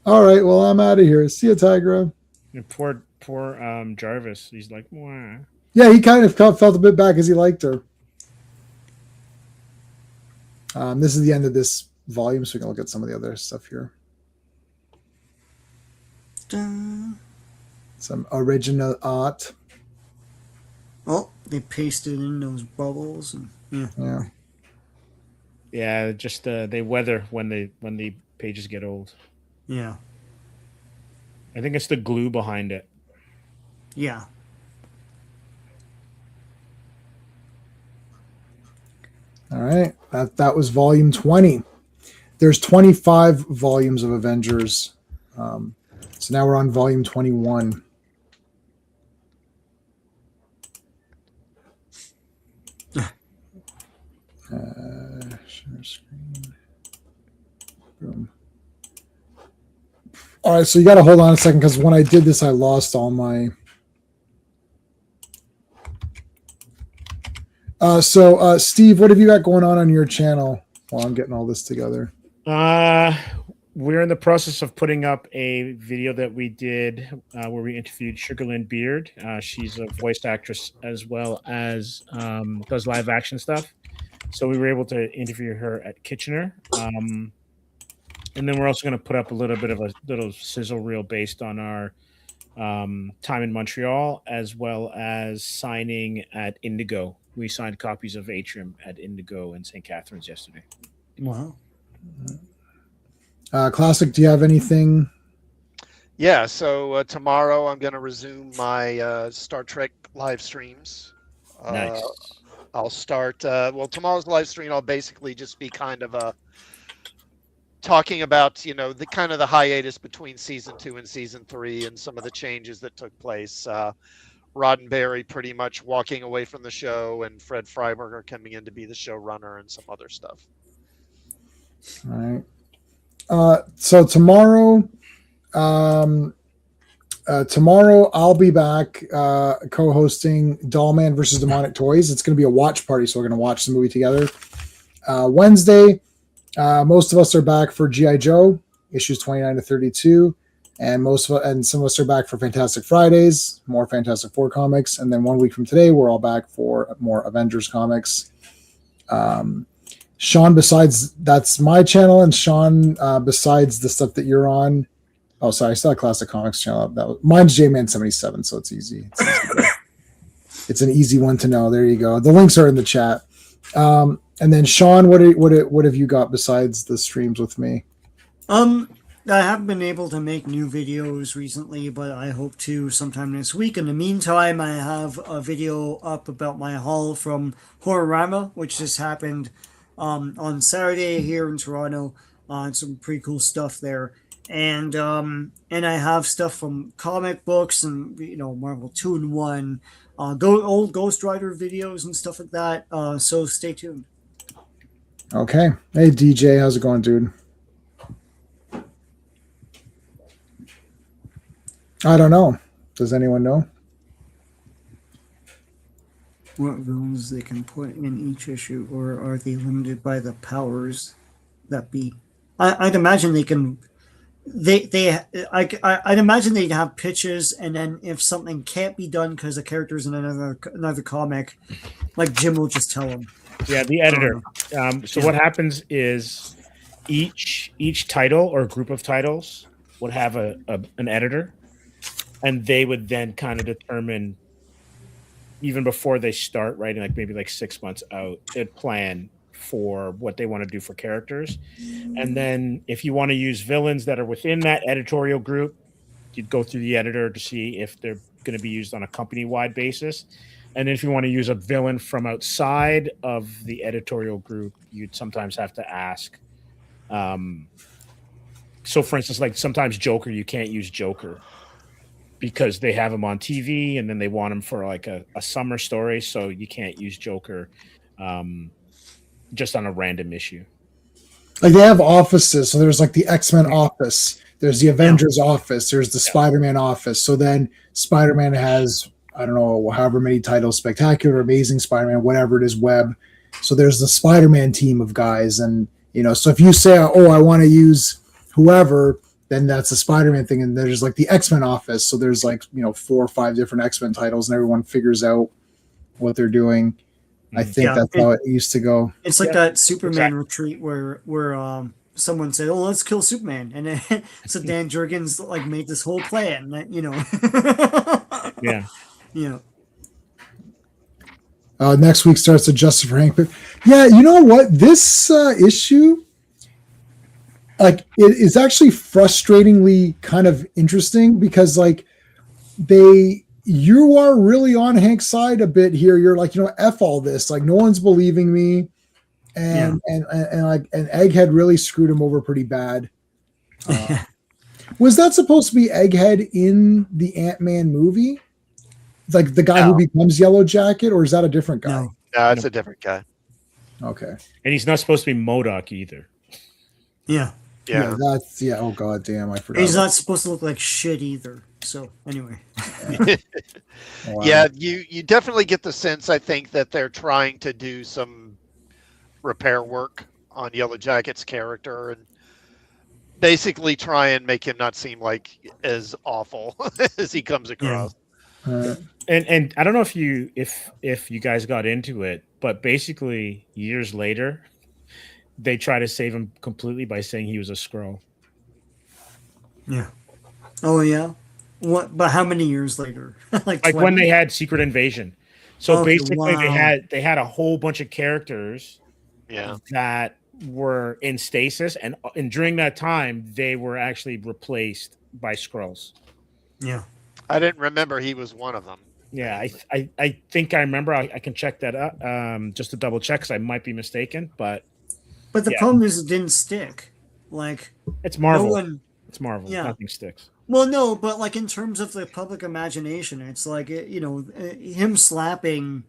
All right, well, I'm out of here. See you, Tigra. Poor Jarvis. He's like, wah. Yeah, he kind of felt a bit bad because he liked her. This is the end of this volume, so we can look at some of the other stuff here. Some original art. Oh, they pasted in those bubbles. And, yeah. Just they weather when the pages get old. Yeah. I think it's the glue behind it. Yeah. All right. That was volume 20. There's 25 volumes of Avengers. So now we're on volume 21. Share screen. Boom. All right, so you got to hold on a second because when I did this, I lost all my. So Steve, what have you got going on your channel while I'm getting all this together? We're in the process of putting up a video that we did where we interviewed Sugarland Beard. She's a voice actress as well as does live action stuff. So we were able to interview her at Kitchener. And then we're also going to put up a little bit of a little sizzle reel based on our time in Montreal, as well as signing at Indigo. We signed copies of Atrium at Indigo and St. Catharines yesterday. Wow. Classic, do you have anything? Yeah, so tomorrow I'm going to resume my Star Trek live streams. Nice. I'll start. Well, tomorrow's live stream, I'll basically just be kind of talking about, the kind of the hiatus between season 2 and season 3 and some of the changes that took place. Roddenberry pretty much walking away from the show, and Fred Freiberger coming in to be the showrunner, and some other stuff. All right. So tomorrow I'll be back co-hosting Dollman versus Demonic Toys. It's going to be a watch party, so we're going to watch the movie together. Wednesday, most of us are back for G.I. Joe issues 29 to 32, and some of us are back for Fantastic Fridays, more Fantastic Four comics, and then 1 week from today, we're all back for more Avengers comics. Sean, that's my channel, and Sean, besides the stuff that you're on. Oh, sorry, I still have Classic Comics channel. Mine's JMan77, so it's easy. It's an easy one to know. There you go. The links are in the chat. And then Sean, what have you got besides the streams with me? I haven't been able to make new videos recently, but I hope to sometime this week. In the meantime, I have a video up about my haul from Horrorama, which just happened on Saturday here in Toronto. Some pretty cool stuff there. And I have stuff from comic books and Marvel 2-in-1, old Ghost Rider videos and stuff like that. So stay tuned. Okay. Hey DJ, how's it going, dude? I don't know. Does anyone know? What villains they can put in each issue, or are they limited by the powers that be? I'd imagine they can. I'd imagine they'd have pitches, and then if something can't be done because the character's in another comic, like Jim will just tell them. Yeah, the editor. So what happens is each title or group of titles would have an editor, and they would then kind of determine, even before they start writing, like maybe like 6 months out, they'd plan for what they want to do for characters. And then if you want to use villains that are within that editorial group, you'd go through the editor to see if they're going to be used on a company-wide basis. And if you want to use a villain from outside of the editorial group, you'd sometimes have to ask. So for instance, like sometimes Joker, you can't use Joker because they have him on TV and then they want him for like a summer story. So you can't use Joker just on a random issue. Like they have offices. So there's like the X-Men office. There's the Avengers office. There's the Spider-Man office. So then Spider-Man has, I don't know, however many titles, Spectacular, Amazing Spider-Man, whatever it is, Web. So there's the Spider-Man team of guys. And, so if you say, oh, I want to use whoever, then that's the Spider-Man thing. And there's like the X-Men office. So there's like, 4 or 5 different X-Men titles and everyone figures out what they're doing. I think that's how it used to go. It's like that Superman retreat where someone said, "Oh, let's kill Superman," and then so Dan Jurgens like made this whole plan. Next week starts the Justice for Hank. But yeah, you know what? This issue, like, it is actually frustratingly kind of interesting because like you are really on Hank's side a bit here. You're like, F all this. Like, no one's believing me. And Egghead really screwed him over pretty bad. Was that supposed to be Egghead in the Ant-Man movie? Like the guy who becomes Yellow Jacket, or is that a different guy? No, it's a different guy. Okay. And he's not supposed to be MODOK either. Yeah. Oh god damn, I forgot. He's not supposed to look like shit either. So anyway. Wow. Yeah, you definitely get the sense, I think, that they're trying to do some repair work on Yellow Jacket's character and basically try and make him not seem like as awful as he comes across. And I don't know if you guys got into it, but basically years later they try to save him completely by saying he was a Skrull. Yeah. Oh yeah. What? But how many years later? like when they had Secret Invasion. So basically wow. they had a whole bunch of characters that were in stasis, and during that time they were actually replaced by Skrulls. Yeah. I didn't remember he was one of them. Yeah, I think I remember. I can check that up just to double check because I might be mistaken. But the problem is it didn't stick. Like, it's Marvel. No one, it's Marvel. Yeah. Nothing sticks. Well, no, but like in terms of the public imagination, it's like him slapping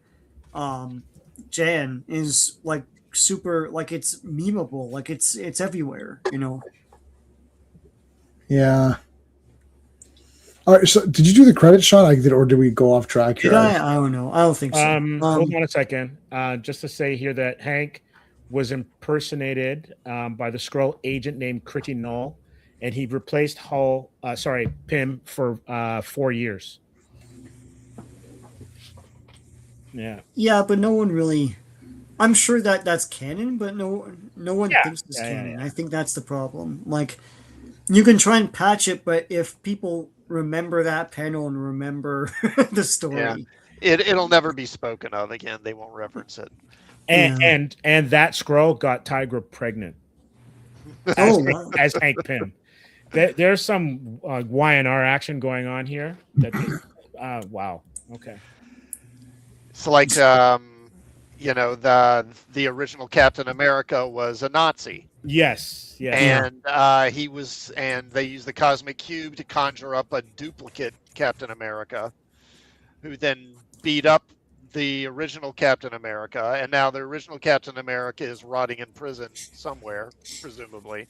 Jan is like super, like it's memeable, like it's everywhere. Yeah. All right. So, did you do the credit shot? I did, or did we go off track here? Did I? I don't know. I don't think so. Hold on a second. Just to say here that Hank was impersonated by the Skrull agent named Critty Null, and he replaced Pym for 4 years. Yeah. Yeah, but no one really. I'm sure that that's canon, but no one thinks it's canon. Yeah. I think that's the problem. Like, you can try and patch it, but if people remember that panel and remember the story, it'll never be spoken of again. They won't reference it. And that Skrull got Tigra pregnant as Hank Pym. There's some YNR action going on here. Wow. Okay. It's like the original Captain America was a Nazi. Yes. And they used the cosmic cube to conjure up a duplicate Captain America, who then beat up the original Captain America, and now the original Captain America is rotting in prison somewhere, presumably.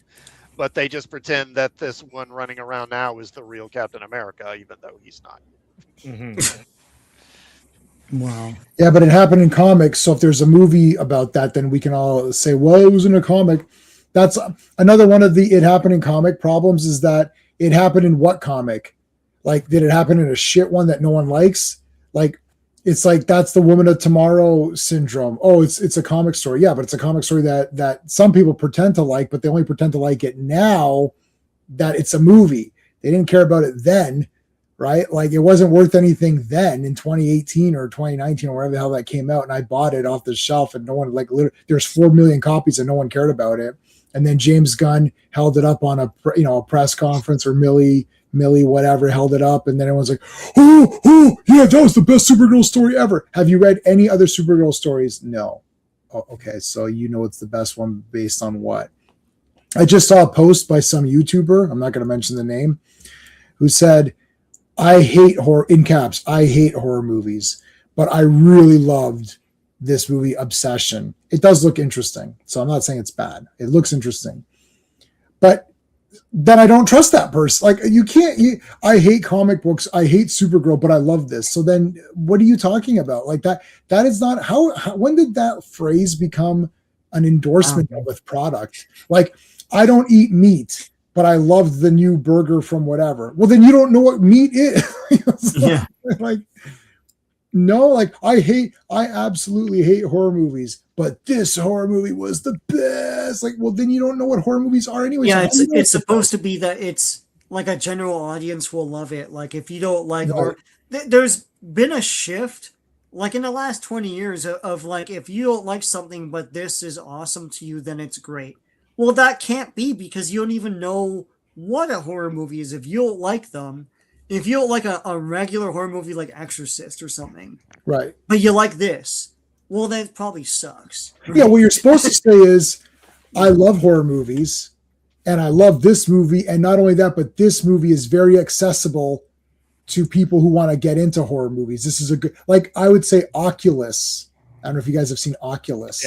But they just pretend that this one running around now is the real Captain America, even though he's not. Mm-hmm. Wow. Yeah, but it happened in comics. So if there's a movie about that, then we can all say, well, it was in a comic. That's another one of the it happened in comic problems, is that it happened in what comic? Like, did it happen in a shit one that no one likes? Like, it's like, that's the Woman of Tomorrow syndrome. Oh, it's a comic story. Yeah, but it's a comic story that some people pretend to like, but they only pretend to like it now that it's a movie. They didn't care about it then, right? Like, it wasn't worth anything then in 2018 or 2019 or wherever the hell that came out, and I bought it off the shelf, and no one, like, literally, there's 4 million copies and no one cared about it. And then James Gunn held it up on a press conference, or Millie whatever held it up, and then everyone's like, oh yeah, that was the best Supergirl story ever. Have you read any other Supergirl stories? No. Oh, okay, so it's the best one based on what? I just saw a post by some YouTuber, I'm not going to mention the name, who said, I hate horror, in caps, I hate horror movies, but I really loved this movie, Obsession. It does look interesting, so I'm not saying it's bad. It looks interesting. But then I don't trust that person. Like, I hate comic books, I hate Supergirl, but I love this. So then what are you talking about? Like, that is not how when did that phrase become an endorsement of a product? Like, I don't eat meat, but I love the new burger from whatever. Well, then you don't know what meat is. Yeah. Like, no, like, I absolutely hate horror movies, but this horror movie was the best. Like, well, then you don't know what horror movies are anyway. Yeah, so it's supposed to be that it's like a general audience will love it. Like, if you don't like, or there's been a shift, like in the last 20 years of like, if you don't like something, but this is awesome to you, then it's great. Well, that can't be, because you don't even know what a horror movie is if you don't like them. If you don't like a regular horror movie like Exorcist or something, right? But you like this, well, that probably sucks. Yeah, what you're supposed to say is, I love horror movies, and I love this movie, and not only that, but this movie is very accessible to people who want to get into horror movies. This is a good, like, I would say Oculus. I don't know if you guys have seen Oculus.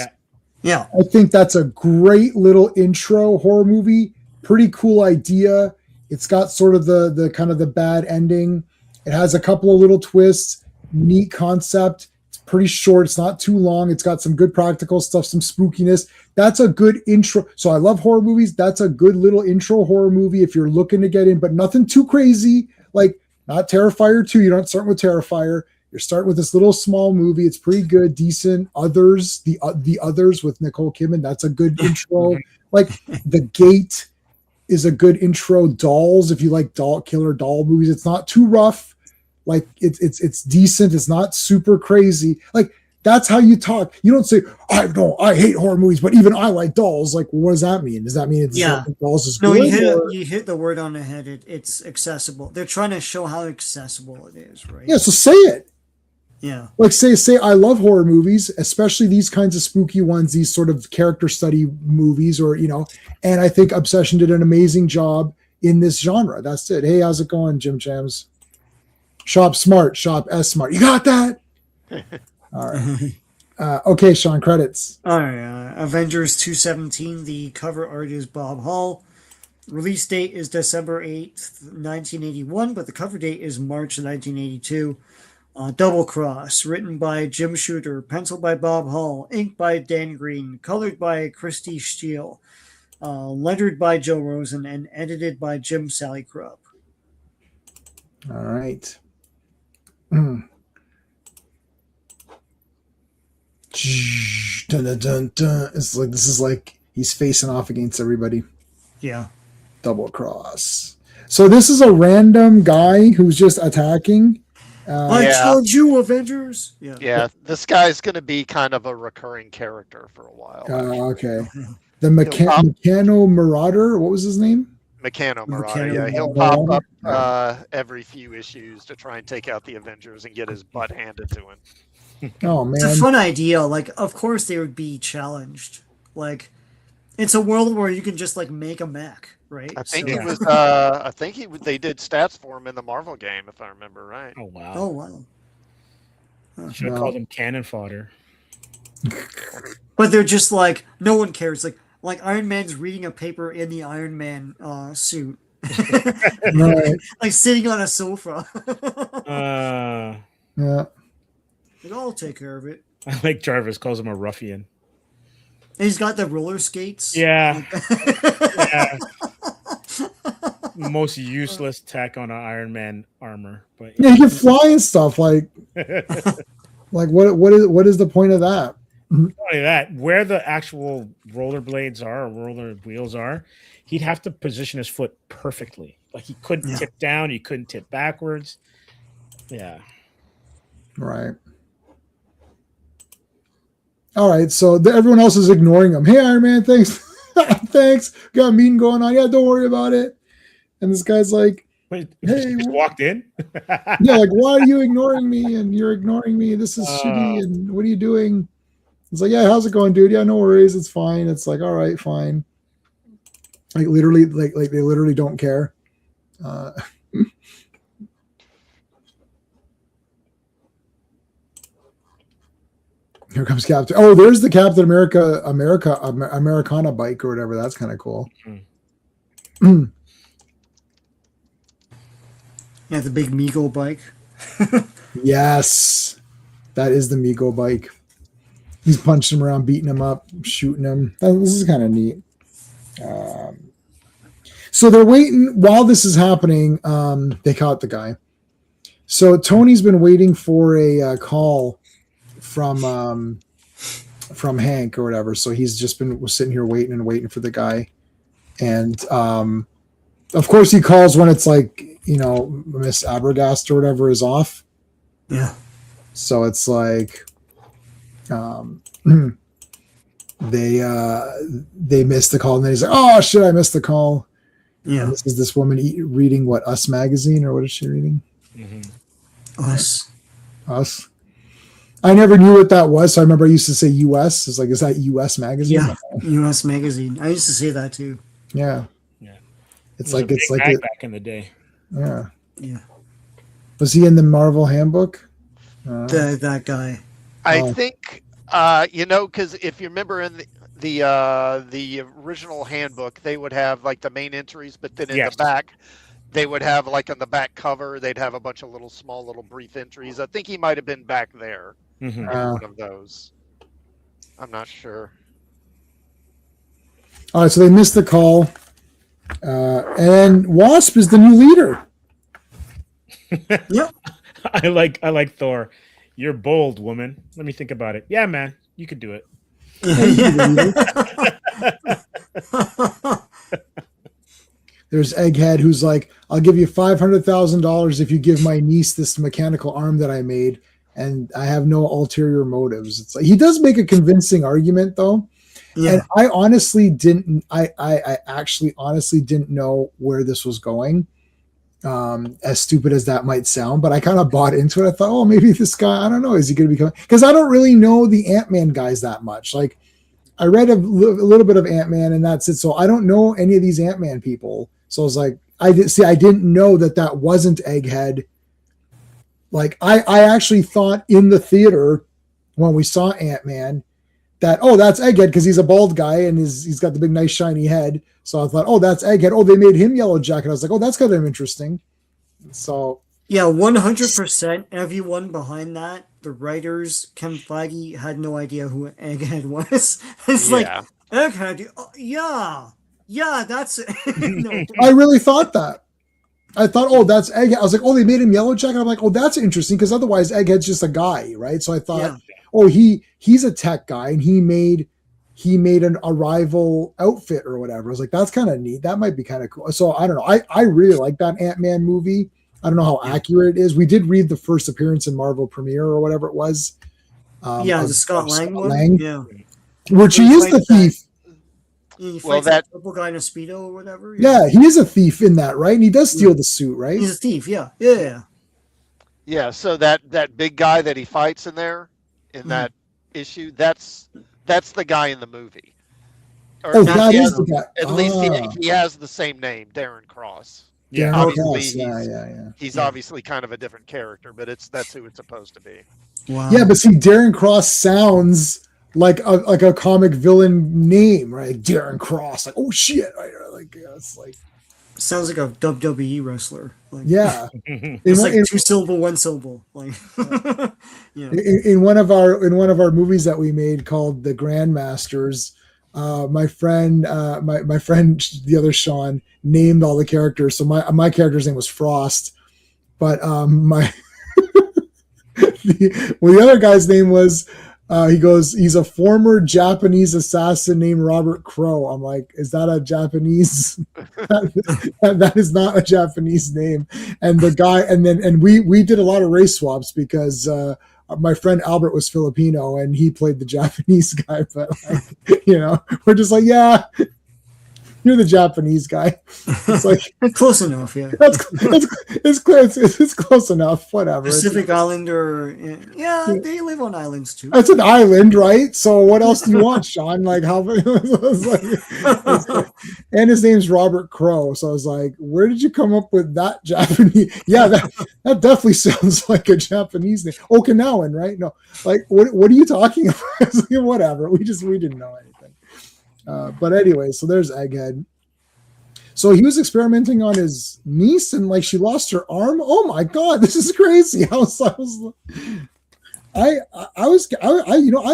Yeah. I think that's a great little intro horror movie. Pretty cool idea. It's got sort of the kind of the bad ending. It has a couple of little twists. Neat concept. It's pretty short. It's not too long. It's got some good practical stuff, some spookiness. That's a good intro. So I love horror movies. That's a good little intro horror movie if you're looking to get in, but nothing too crazy. Like, not Terrifier 2. You don't start with Terrifier. You're starting with this little small movie. It's pretty good, decent. Others, the Others with Nicole Kidman. That's a good intro. Like, The Gate is a good intro. Dolls, if you like killer doll movies, it's not too rough. Like, it's decent. It's not super crazy. Like, That's how you talk. You don't say, I hate horror movies, but even I like dolls. Like, what does that mean? Does that mean dolls is no, good? You hit the word on the head. It's accessible. They're trying to show how accessible it is, right? Yeah, so say it. Yeah. Like say I love horror movies, especially these kinds of spooky ones, these sort of character study movies, or and I think Obsession did an amazing job in this genre. That's it. Hey, how's it going, Jim Jams? Shop smart, shop S smart. You got that? All right. Okay, Sean, credits. All right. Avengers 217. The cover art is Bob Hall. Release date is December 8th, 1981, but the cover date is March 1982. Double Cross, written by Jim Shooter, penciled by Bob Hall, inked by Dan Green, colored by Christy Steele, lettered by Joe Rosen, and edited by Jim Sally Krupp. All right. Dun, dun, dun, dun. It's like this is like he's facing off against everybody. Yeah. Double Cross. So this is a random guy who's just attacking. I told you, Avengers. Yeah. This guy's going to be kind of a recurring character for a while. Okay. The Meccano Marauder. What was his name? Meccano Marauder. Meccano Yeah, he'll pop up every few issues to try and take out the Avengers and get his butt handed to him. Oh man, it's a fun idea. Like, of course they would be challenged. Like, it's a world where you can just like make a mech, right? I think So- he was. I think they did stats for him in the Marvel game, if I remember right. Oh wow. Oh wow. Should have called him cannon fodder. But they're just like no one cares. Like Iron Man's reading a paper in the Iron Man suit, right. like sitting on a sofa. Yeah. Like, I'll take care of it. I like Jarvis calls him a ruffian. And he's got the roller skates. Yeah. Yeah. Most useless tech on an Iron Man armor, but Yeah, he can fly and stuff. Like what is the point of that? not only that, where the actual rollerblades are or roller wheels are, he'd have to position his foot perfectly. Like he couldn't tip down, he couldn't tip backwards. Yeah. Right. All right, so everyone else is ignoring him. Hey, Iron Man, thanks. Thanks. Got a meeting going on. Yeah, don't worry about it. And this guy's like, Wait, hey, he just walked in? yeah, like, why are you ignoring me? And you're ignoring me. This is shitty. And what are you doing? It's like, yeah, how's it going, dude? Yeah, no worries. It's fine. It's like, all right, fine. Like literally, like they literally don't care. Here comes Captain. Oh, there's the Captain Americana bike or whatever. That's kind of cool. Yeah, the big Mego bike. Yes, that is the Mego bike. He's punching him around, beating him up, shooting him. This is kind of neat. So they're waiting while this is happening. They caught the guy. So Tony's been waiting for a call from Hank or whatever. So he's just been sitting here waiting for the guy. And of course he calls when it's like, Miss Abergast or whatever is off. Yeah. So it's like they missed the call, and then he's like, oh shit, I missed the call. Yeah. And this is this woman reading what, Us magazine, or what is she reading? Us. I never knew what that was, so I remember I used to say US. It's like, is that US magazine? Yeah. US magazine. I used to say that too. Yeah. Yeah. It's It was like a it's big like bag it, back in the day. yeah. Yeah. Was he in the Marvel Handbook? That guy. I think because if you remember in the original handbook, they would have like the main entries, but then in the back, they would have like on the back cover, they'd have a bunch of little brief entries. I think he might have been back there in one of those. I'm not sure. All right, so they missed the call, and Wasp is the new leader. Yep. I like Thor. You're bold, woman. Let me think about it. Yeah, man, you could do it. There's Egghead, who's like, I'll give you $500,000 if you give my niece this mechanical arm that I made. and I have no ulterior motives. It's like he does make a convincing argument though. Yeah. And I honestly didn't. I actually honestly didn't know where this was going. As stupid as that might sound, but I kind of bought into it. I thought, oh, maybe this guy. I don't know. Is he going to become? Because I don't really know the Ant-Man guys that much. Like, I read a little bit of Ant-Man, and that's it. So I don't know any of these Ant-Man people. So I was like, I didn't know that wasn't Egghead. Like, I actually thought in the theater when we saw Ant-Man that, oh, that's Egghead because he's a bald guy and he's got the big, nice, shiny head. So I thought, oh, that's Egghead. Oh, they made him Yellow Jacket. I was like, oh, that's kind of interesting. So yeah, 100%. Everyone behind that, the writers, Kevin Feige, had no idea who Egghead was. It's like, Egghead, yeah, that's it. No. I really thought that. I thought, oh, that's Egghead. I was like, oh, they made him Yellow Jacket. I'm like, oh, that's interesting because otherwise Egghead's just a guy, right? So I thought, oh, he's a tech guy and he made a rival outfit or whatever. I was like, that's kind of neat. That might be kind of cool. So I don't know. I really like that Ant-Man movie. I don't know how accurate it is. We did read the first appearance in Marvel Premiere or whatever it was. The Scott Lang one. Yeah. Which he is the thief. He fights that purple guy in a Speedo or whatever. Yeah, he is a thief in that, right? And he does steal the suit, right? He's a thief, yeah. Yeah, so that big guy that he fights in there, in that issue, that's the guy in the movie. Or that is the guy. At least he has the same name, Darren Cross. Yeah, obviously he's obviously kind of a different character, but that's who it's supposed to be. Wow. Yeah, but see, Darren Cross sounds like a comic villain name, right? Darren Cross, like, oh shit, right? Like, it's like sounds like a WWE wrestler. Like, yeah, it's like 2 syllable, 1 syllable. Like, yeah. In one of our movies that we made called The Grandmasters, my friend, my friend, the other Sean, named all the characters. So my character's name was Frost, but the other guy's name was. He's a former Japanese assassin named Robert Crow. I'm like, is that a Japanese? that is not a Japanese name. And the guy, and we did a lot of race swaps because my friend Albert was Filipino and he played the Japanese guy. But we're just like, yeah, you're the Japanese guy. It's like close enough, yeah. It's close enough. Whatever. Pacific Islander, they live on islands too. That's an island, right? So what else do you want, Sean? Like how? And his name's Robert Crow. So I was like, where did you come up with that Japanese? Yeah, that definitely sounds like a Japanese name. Okinawan, right? No, like what are you talking about? Like, whatever. We didn't know anything. But anyway, so there's Egghead. So he was experimenting on his niece, and like she lost her arm. Oh my god, this is crazy! I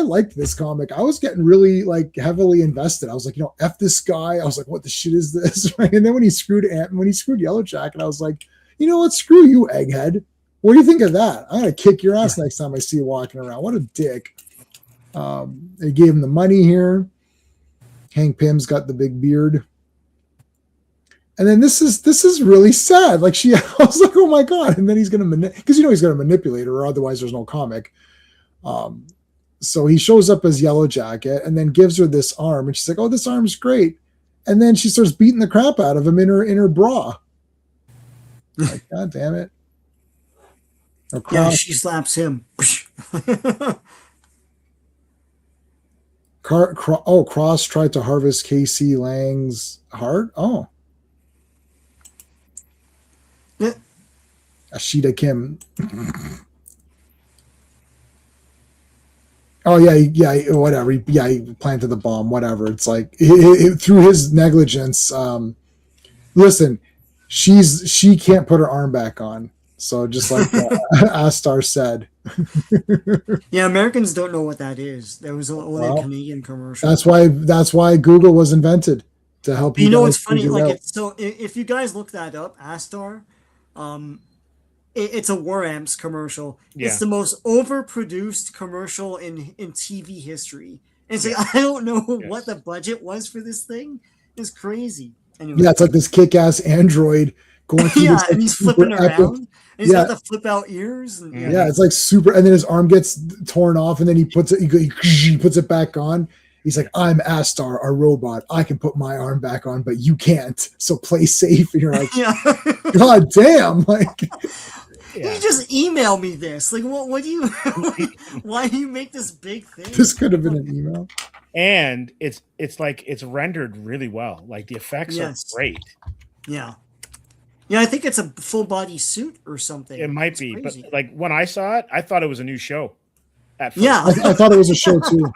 liked this comic. I was getting really like heavily invested. I was like, F this guy. I was like, what the shit is this? Right? And then when he screwed Yellow Jacket, I was like, you know what? Screw you, Egghead. What do you think of that? I'm gonna kick your ass next time I see you walking around. What a dick. They gave him the money here. Hank Pym's got the big beard. And then this is really sad. Like I was like, oh my god! And then he's gonna because he's gonna manipulate her, or otherwise there's no comic. So he shows up as Yellow Jacket, and then gives her this arm, and she's like, oh, this arm's great. And then she starts beating the crap out of him in her bra. Like, god damn it! Yeah, she slaps him. Cross tried to harvest KC Lang's heart. Oh. Yeah. Ashita Kim. Oh yeah, whatever. He planted the bomb. Whatever. It's like through his negligence. Listen, she can't put her arm back on. So just like Astar said. Yeah, Americans don't know what that is. There was only a Canadian commercial. That's why Google was invented, to help you. You know what's funny? Like, so if you guys look that up, Astar, it's a War Amps commercial. Yeah. It's the most overproduced commercial in TV history. And it's like, I don't know what the budget was for this thing. It's crazy. Anyway. Yeah, it's like this kick-ass android going through Yeah, this, like, and he's super flipping epic- around. And he's Yeah. got the flip out ears. And, Yeah, it's like super, and then his arm gets torn off, and then he puts it. He puts it back on. He's like, "I'm Astar, a robot. I can put my arm back on, but you can't. So play safe." And you're like, yeah. "God damn!" Like, Yeah. You just email me this. Like, what do you? Why do you make this big thing? this could have been an email. And it's like it's rendered really well. Like the effects Yes. are great. Yeah. Yeah, I think it's a full body suit or something. It might It's be, crazy. but like when I saw it, I thought it was a new show. At first. Yeah. I thought it was a show too.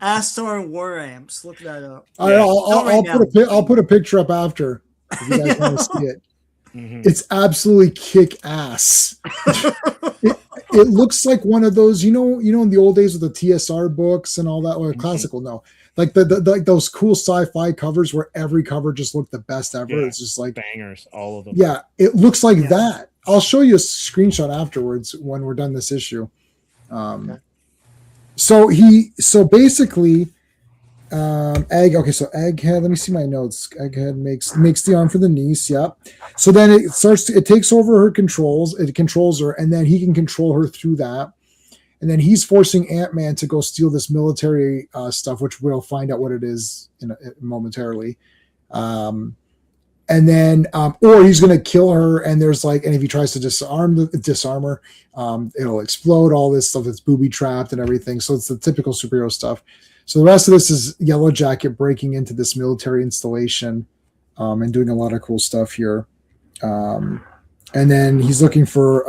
Astar War Amps. Look that up. I'll put a picture up after if you guys want to see it. Mhm. It's absolutely kick ass. It looks like one of those, in the old days with the TSR books and all that, or classical, no, like like those cool sci-fi covers where every cover just looked the best ever. Yeah. It's just like Bangers, all of them. yeah, it looks like Yeah. that. I'll show you a screenshot afterwards when we're done this issue. Okay. So basically, Egghead. Let me see my notes. Egghead makes the arm for the niece. Yep. So then it takes over her controls. It controls her, and then he can control her through that. And then he's forcing Ant-Man to go steal this military stuff, which we'll find out what it is momentarily. And then, or he's going to kill her. And there's and if he tries to disarm her, it'll explode. All this stuff that's booby trapped and everything. So it's the typical superhero stuff. So the rest of this is Yellow Jacket breaking into this military installation and doing a lot of cool stuff here. And then he's looking for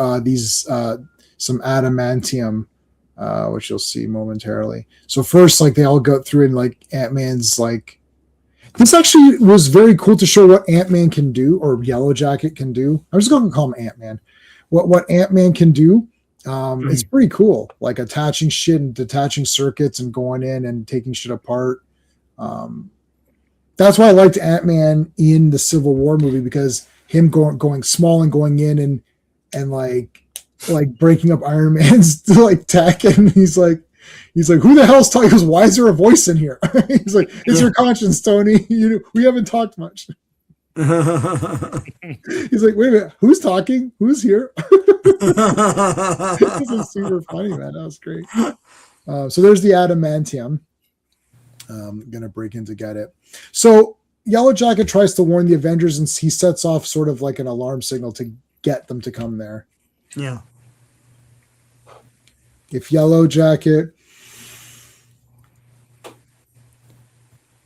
some adamantium, which you'll see momentarily. So first, they all go through and Ant-Man's this actually was very cool to show what Ant-Man can do, or Yellow Jacket can do. I'm just going to call him Ant-Man. What Ant-Man can do. It's pretty cool, attaching shit and detaching circuits and going in and taking shit apart. That's why I liked Ant-Man in the Civil War movie, because him going small and going in and breaking up Iron Man's tech, and he's like, who the hell's talking? He goes, why is there a voice in here? He's like, it's your conscience, Tony. We haven't talked much. He's like, wait a minute, who's talking? Who's here? This is super funny, man. That was great. So there's the adamantium. I'm gonna break in to get it. So Yellow Jacket tries to warn the Avengers, and he sets off sort of like an alarm signal to get them to come there. Yeah. If Yellow Jacket,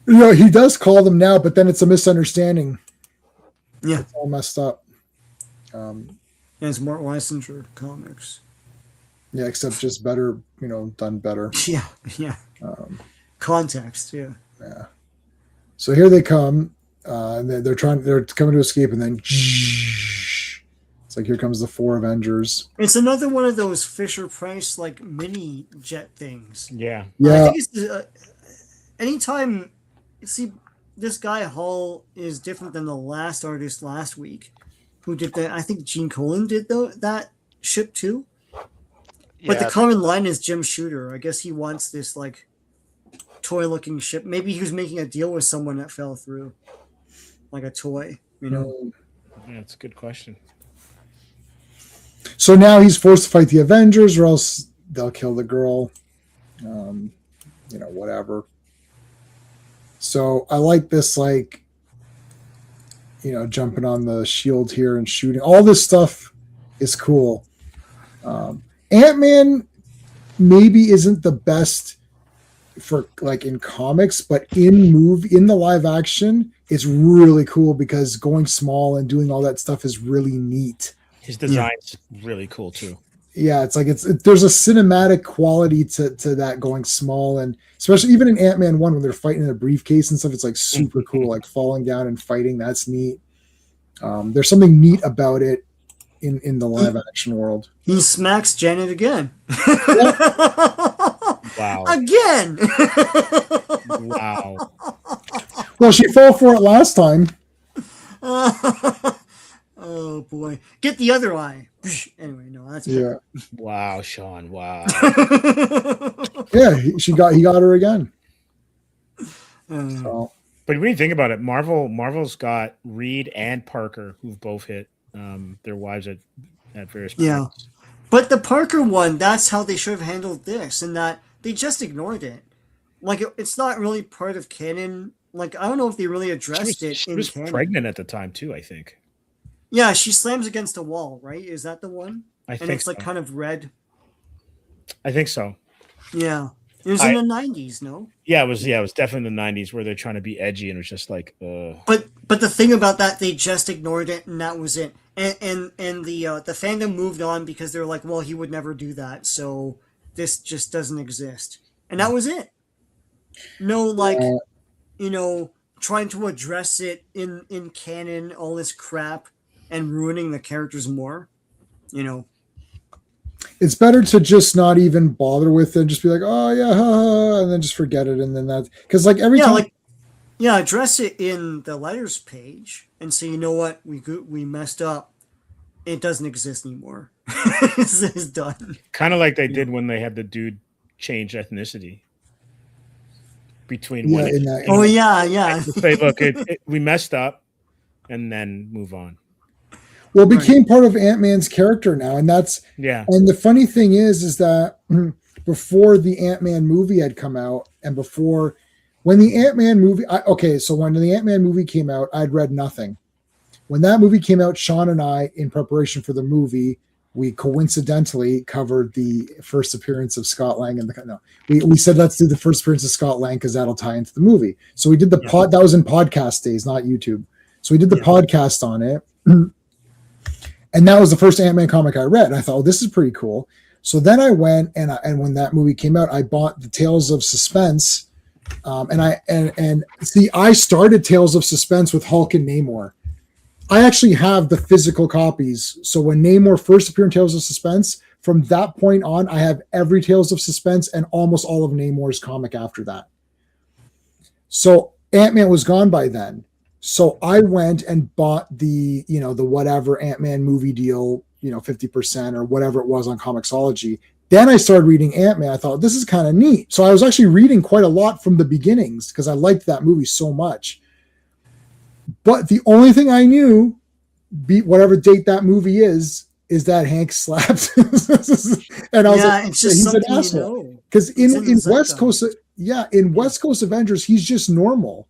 he does call them now, but then it's a misunderstanding. Yeah. It's all messed up. And it's Mark Weisinger comics. Yeah, except just better, done better. Yeah. Yeah. Context. Yeah. Yeah. So here they come. And they're coming to escape, and then it's like, here comes the 4 Avengers. It's another one of those Fisher Price mini jet things. Yeah. Yeah. I think it's anytime. See, this guy Hull is different than the last artist last week, who did that. I think Gene Colan did that ship too. But the common line is Jim Shooter. I guess he wants this toy-looking ship. Maybe he was making a deal with someone that fell through, like a toy. Yeah, that's a good question. So now he's forced to fight the Avengers, or else they'll kill the girl. Whatever. So I like this, jumping on the shield here and shooting. All this stuff is cool. Ant-Man maybe isn't the best for in comics, but in the live action, it's really cool because going small and doing all that stuff is really neat. His design's really cool too. Yeah, it's there's a cinematic quality to that going small, and especially even in Ant-Man 1 when they're fighting in a briefcase and stuff, it's super cool, falling down and fighting. That's neat. There's something neat about it in the live action world. He smacks Janet again. Wow. Again. Wow. Well, she fell for it last time. Oh boy, get the other eye. Anyway, no, that's Yeah. Wow, Sean. Wow. Yeah, he got her again. So But when you think about it, Marvel's got Reed and Parker who've both hit their wives at various points. But the Parker one, that's how they should have handled this, and that they just ignored it. Like it's not really part of canon. Like I don't know if they really addressed it. She was canon. pregnant at the time too, I think. Yeah, she slams against a wall, right? Is that the one? I think and it's so. like kind of red. I think so. Yeah. It was in the 90s, no? Yeah, it was definitely in the 90s where they're trying to be edgy and it was just like But the thing about that, they just ignored it and that was it. And the fandom moved on because they're like, well, he would never do that, so this just doesn't exist. And that was it. No trying to address it in canon, all this crap and ruining the characters more, It's better to just not even bother with it. Just be like, oh yeah, ha, ha, and then just forget it. And then that, because like every time, address it in the letters page and say, you know what, we messed up. It doesn't exist anymore. It's done. Kind of like they did when they had the dude change ethnicity between one. Say, look, we messed up, and then move on. Well, it became part of Ant-Man's character now, and that's And the funny thing is that before the Ant-Man movie had come out, and before when the Ant-Man movie, when the Ant-Man movie came out, I'd read nothing. When that movie came out, Sean and I, in preparation for the movie, we coincidentally covered the first appearance of Scott Lang. We said let's do the first appearance of Scott Lang because that'll tie into the movie. So we did the pod. That was in podcast days, not YouTube. So we did the podcast on it. And that was the first Ant-Man comic I read. And I thought, this is pretty cool. So then I went and when that movie came out, I bought the Tales of Suspense. I started Tales of Suspense with Hulk and Namor. I actually have the physical copies. So when Namor first appeared in Tales of Suspense, from that point on, I have every Tales of Suspense and almost all of Namor's comic after that. So Ant-Man was gone by then. So I went and bought the whatever Ant-Man movie deal, 50% or whatever it was on Comixology. Then I started reading Ant-Man. I thought, this is kind of neat. So I was actually reading quite a lot from the beginnings because I liked that movie so much. But the only thing I knew, whatever date that movie is that Hank slapped. And I was like, it's just he's an asshole. Because in West Coast, in West Coast Avengers, he's just normal.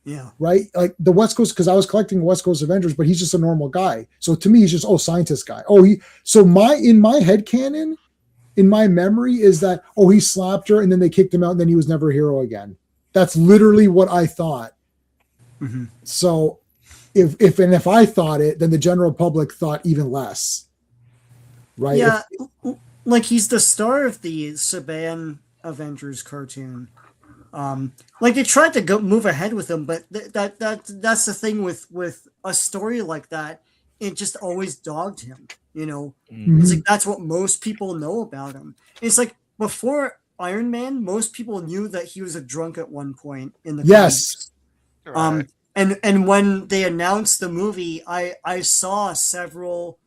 Yeah. Right. Like the West Coast, because I was collecting West Coast Avengers, but he's just a normal guy. So to me, he's just scientist guy. In my head canon, in my memory is that he slapped her and then they kicked him out and then he was never a hero again. That's literally what I thought. Mm-hmm. So if I thought it, then the general public thought even less. Right. Yeah. Like he's the star of the Saban Avengers cartoon. Like they tried to move ahead with him, but that's the thing with a story like that. It just always dogged him. Mm-hmm. It's like that's what most people know about him. It's like before Iron Man, most people knew that he was a drunk at one point in the yes. Comics. And when they announced the movie, I saw several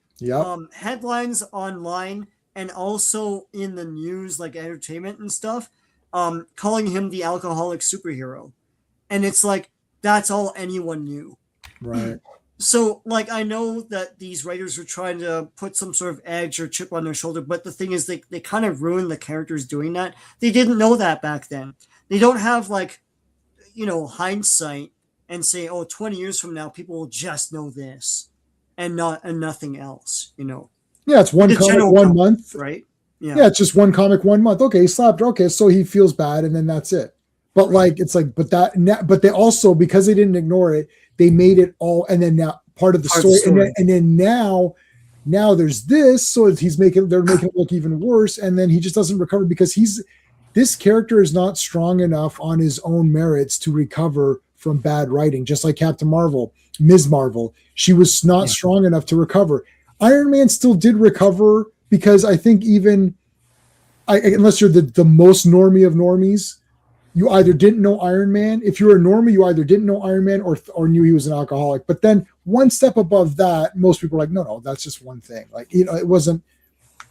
headlines online and also in the news, like entertainment and stuff. Calling him the alcoholic superhero. And it's like, that's all anyone knew. Right. So, like, I know that these writers are trying to put some sort of edge or chip on their shoulder, but the thing is, they kind of ruined the characters doing that. They didn't know that back then. They don't have, hindsight and say, 20 years from now, people will just know this and nothing else, Yeah, it's one comic, 1 month. Right? Yeah, it's just one comic, 1 month. Okay, he slapped her. Okay, so he feels bad, and then that's it. But but they also, because they didn't ignore it, they made it all, and then now part of the story. And then now there's this, so they're making it look even worse, and then he just doesn't recover because this character is not strong enough on his own merits to recover from bad writing. Just like Captain Marvel, Ms. Marvel, she was not strong enough to recover. Iron Man still did recover. Because I think unless you're the most normie of normies, you either didn't know Iron Man. If you were a normie, you either didn't know Iron Man or knew he was an alcoholic. But then one step above that, most people are like, no, that's just one thing. Like, it wasn't,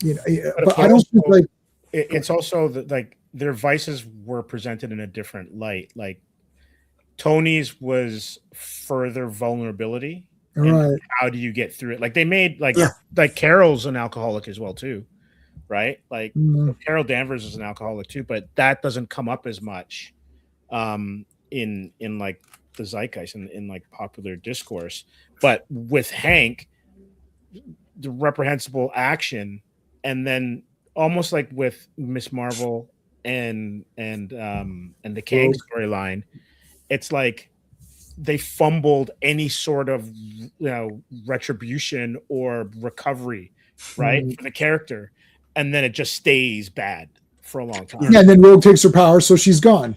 but I don't think like. It's also that like their vices were presented in a different light. Like Tony's was further vulnerability. Right. And how do you get through it? Like they made like Carol's an alcoholic as well too, right? Like Carol Danvers is an alcoholic too, but that doesn't come up as much in like the zeitgeist in like popular discourse. But with Hank, the reprehensible action, and then almost like with Miss Marvel and the Kang storyline, it's like they fumbled any sort of retribution or recovery, right, for the character, and then it just stays bad for a long time. Yeah, and then Rogue takes her power, so she's gone.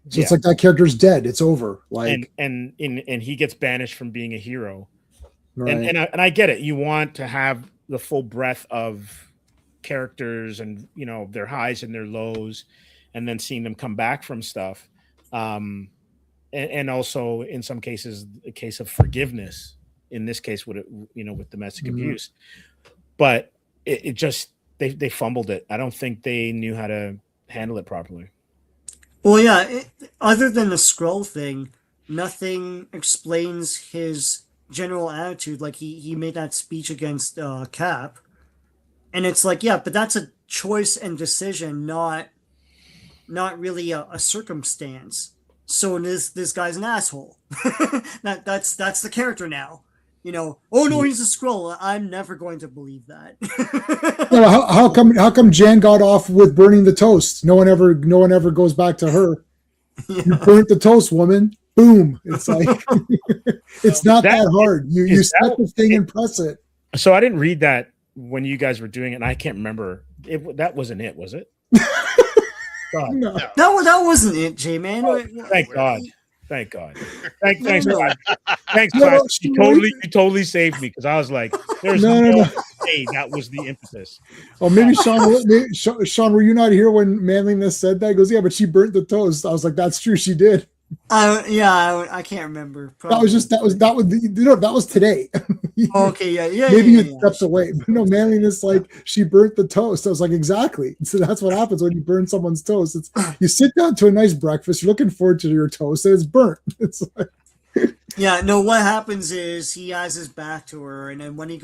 So it's like that character's dead. It's over. Like and he gets banished from being a hero. Right. And I get it. You want to have the full breadth of characters and their highs and their lows, and then seeing them come back from stuff. And also in some cases, a case of forgiveness. In this case, with domestic abuse, but it just they fumbled it. I don't think they knew how to handle it properly. Well, yeah. Other than the Skrull thing, nothing explains his general attitude. Like he made that speech against Cap, and it's like, yeah, but that's a choice and decision, not really a circumstance. So this guy's an asshole. That's the character now. Oh no, he's a Skrull. I'm never going to believe that. How come Jan got off with burning the toast? No one ever goes back to her. Yeah. You burnt the toast, woman. Boom. It's like it's not that hard. You set the thing and press it. So I didn't read that when you guys were doing it, and I can't remember. That wasn't it, was it? No. That wasn't it, J-Man. Oh, thank God. Thanks, God. Thanks, God. You totally saved me, because I was like, there's no way that was the impetus. Oh, maybe Sean, were you not here when Manliness said that? He goes, yeah, but she burnt the toast. I was like, that's true, she did. I can't remember. Probably. That was today. Okay, yeah. Maybe you stepped away, but no, Manliness, like, she burnt the toast. I was like, exactly. So that's what happens when you burn someone's toast. It's you sit down to a nice breakfast, you're looking forward to your toast, and it's burnt. It's like, yeah, no. What happens is he has his back to her, and then when he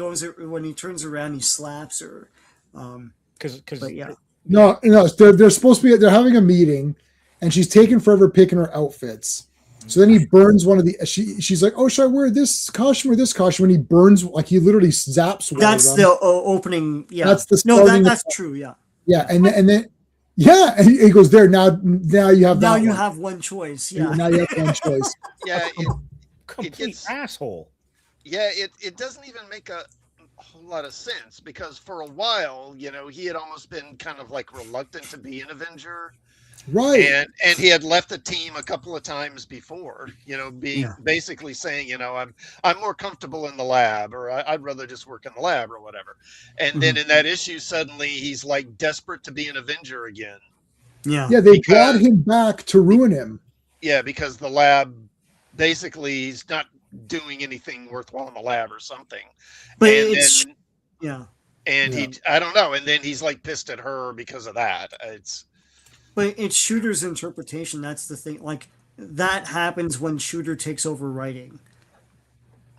turns around, he slaps her. No, they're supposed to be. They're having a meeting. And she's taking forever picking her outfits. So then he burns one of the. She's like, "Oh, should I wear this costume or this costume?" And he burns, like, he literally zaps one. That's of them. the opening. Yeah, that's the. That's true. Yeah. Yeah, and then and he goes there. Now you have. Now you have one choice. Yeah. Now you have one choice. Yeah. Complete asshole. Yeah, it doesn't even make a whole lot of sense, because for a while, he had almost been kind of like reluctant to be an Avenger. Right. And he had left the team a couple of times before, basically saying, I'm more comfortable in the lab, or I'd rather just work in the lab or whatever. And then in that issue, suddenly he's like desperate to be an Avenger again. Yeah. Yeah. They brought him back to ruin him. Yeah. Because the lab, basically, he's not doing anything worthwhile in the lab or something. But I don't know. And then he's like pissed at her because of that. But it's Shooter's interpretation. That's the thing. Like, that happens when Shooter takes over writing.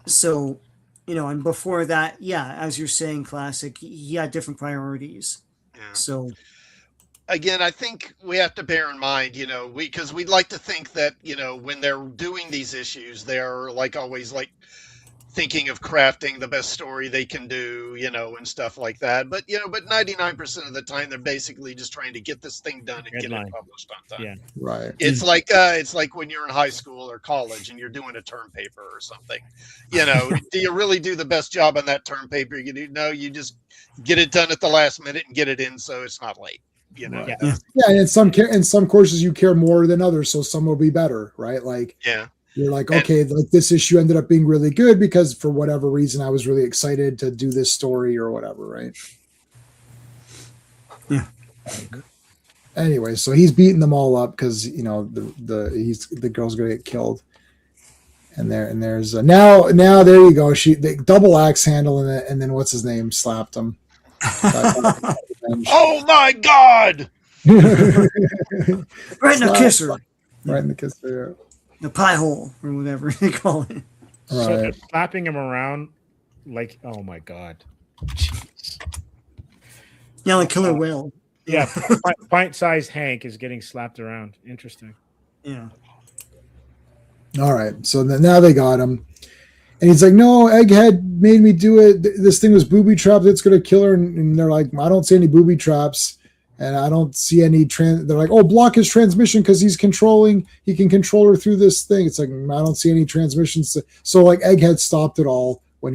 So, and before that, as you're saying, Classic, he had different priorities. Yeah. So, again, I think we have to bear in mind, because we'd like to think that, when they're doing these issues, they're like always like thinking of crafting the best story they can do, and stuff like that. But 99% of the time, they're basically just trying to get this thing done and get it published on time. Yeah, right. It's like when you're in high school or college and you're doing a term paper or something. Do you really do the best job on that term paper? You just get it done at the last minute and get it in so it's not late. Right. Yeah, and in some courses you care more than others, so some will be better, right? Like, yeah. You're like, okay, like this issue ended up being really good because for whatever reason I was really excited to do this story or whatever, right? Yeah. Anyway, so he's beating them all up because the girl's gonna get killed. And there's now there you go. The double axe handle and then what's his name slapped him. Oh my God! Right in the kisser. Right in the kisser. Yeah. the pie hole or whatever they call it. So Right. they're slapping him around like, oh my god. Jeez. Yeah, like killer whale. Yeah, pint-sized Hank is getting slapped around. Interesting. Yeah. All right. So now they got him. And he's like, no, Egghead made me do it. This thing was booby trapped. It's going to kill her. And they're like, I don't see any booby traps. And I don't see any they're like, oh, block his transmission because he can control her through this thing. It's like, I don't see any transmissions. So like Egghead stopped it all when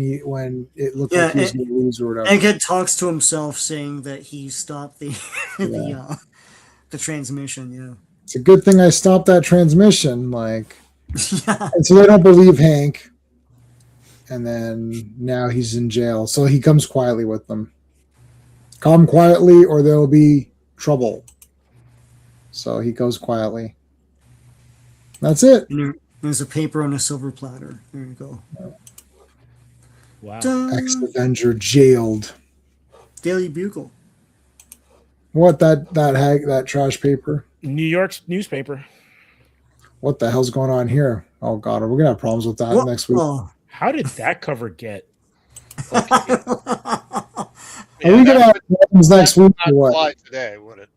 it looked like he was going to lose or whatever. Egghead talks to himself saying that he stopped the the transmission. Yeah. It's a good thing I stopped that transmission. Like, Yeah. and so they don't believe Hank. And then now he's in jail. So he comes quietly with them. Come quietly or there'll be trouble. So he goes quietly. That's it. And there's a paper on a silver platter. There you go. Wow. Ex-Avenger jailed. Daily Bugle. What that trash paper? New York's newspaper. What the hell's going on here? Oh god, we're gonna have problems with that next week. Oh. How did that cover get? Are we gonna have problems next week or what? Fly today, would it?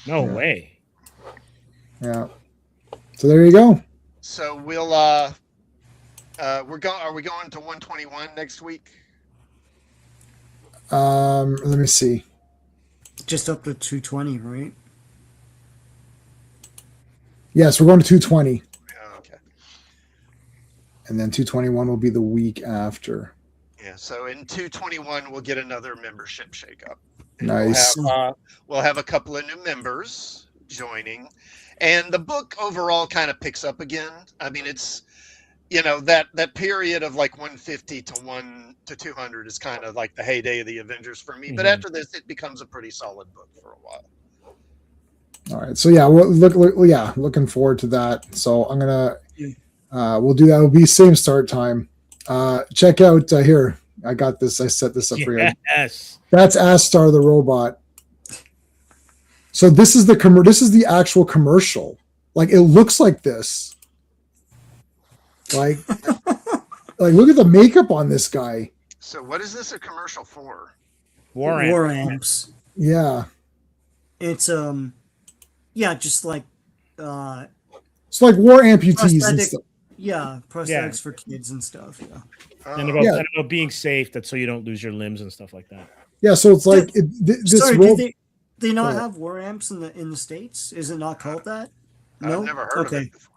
No way. Yeah. So there you go. So we'll are we going to 121 next week? Let me see. Just up to 220, right? Yes, we're going to 220. Oh, okay. And then 221 will be the week after. Yeah. So in 221 we'll get another membership shakeup. Nice. We'll have a couple of new members joining, and the book overall kind of picks up again. I mean, it's that period of like 150 to 200 is kind of like the heyday of the Avengers for me. But after this, it becomes a pretty solid book for a while. All right. So yeah, looking forward to that. So I'm gonna we'll do that. It'll be same start time. Check out here. I got this. I set this up for you. Yes. That's Astar the robot. So this is the actual commercial. Like it looks like this. Like look at the makeup on this guy. So what is this a commercial for? War amps. Yeah. It's just like It's like war amputees and stuff. prosthetics for kids and stuff. Yeah. And about being safe, that's so you don't lose your limbs and stuff like that. Yeah, so it's like this. Sorry, do they not have war amps in the States? Is it not called that? No? I've never heard of it before.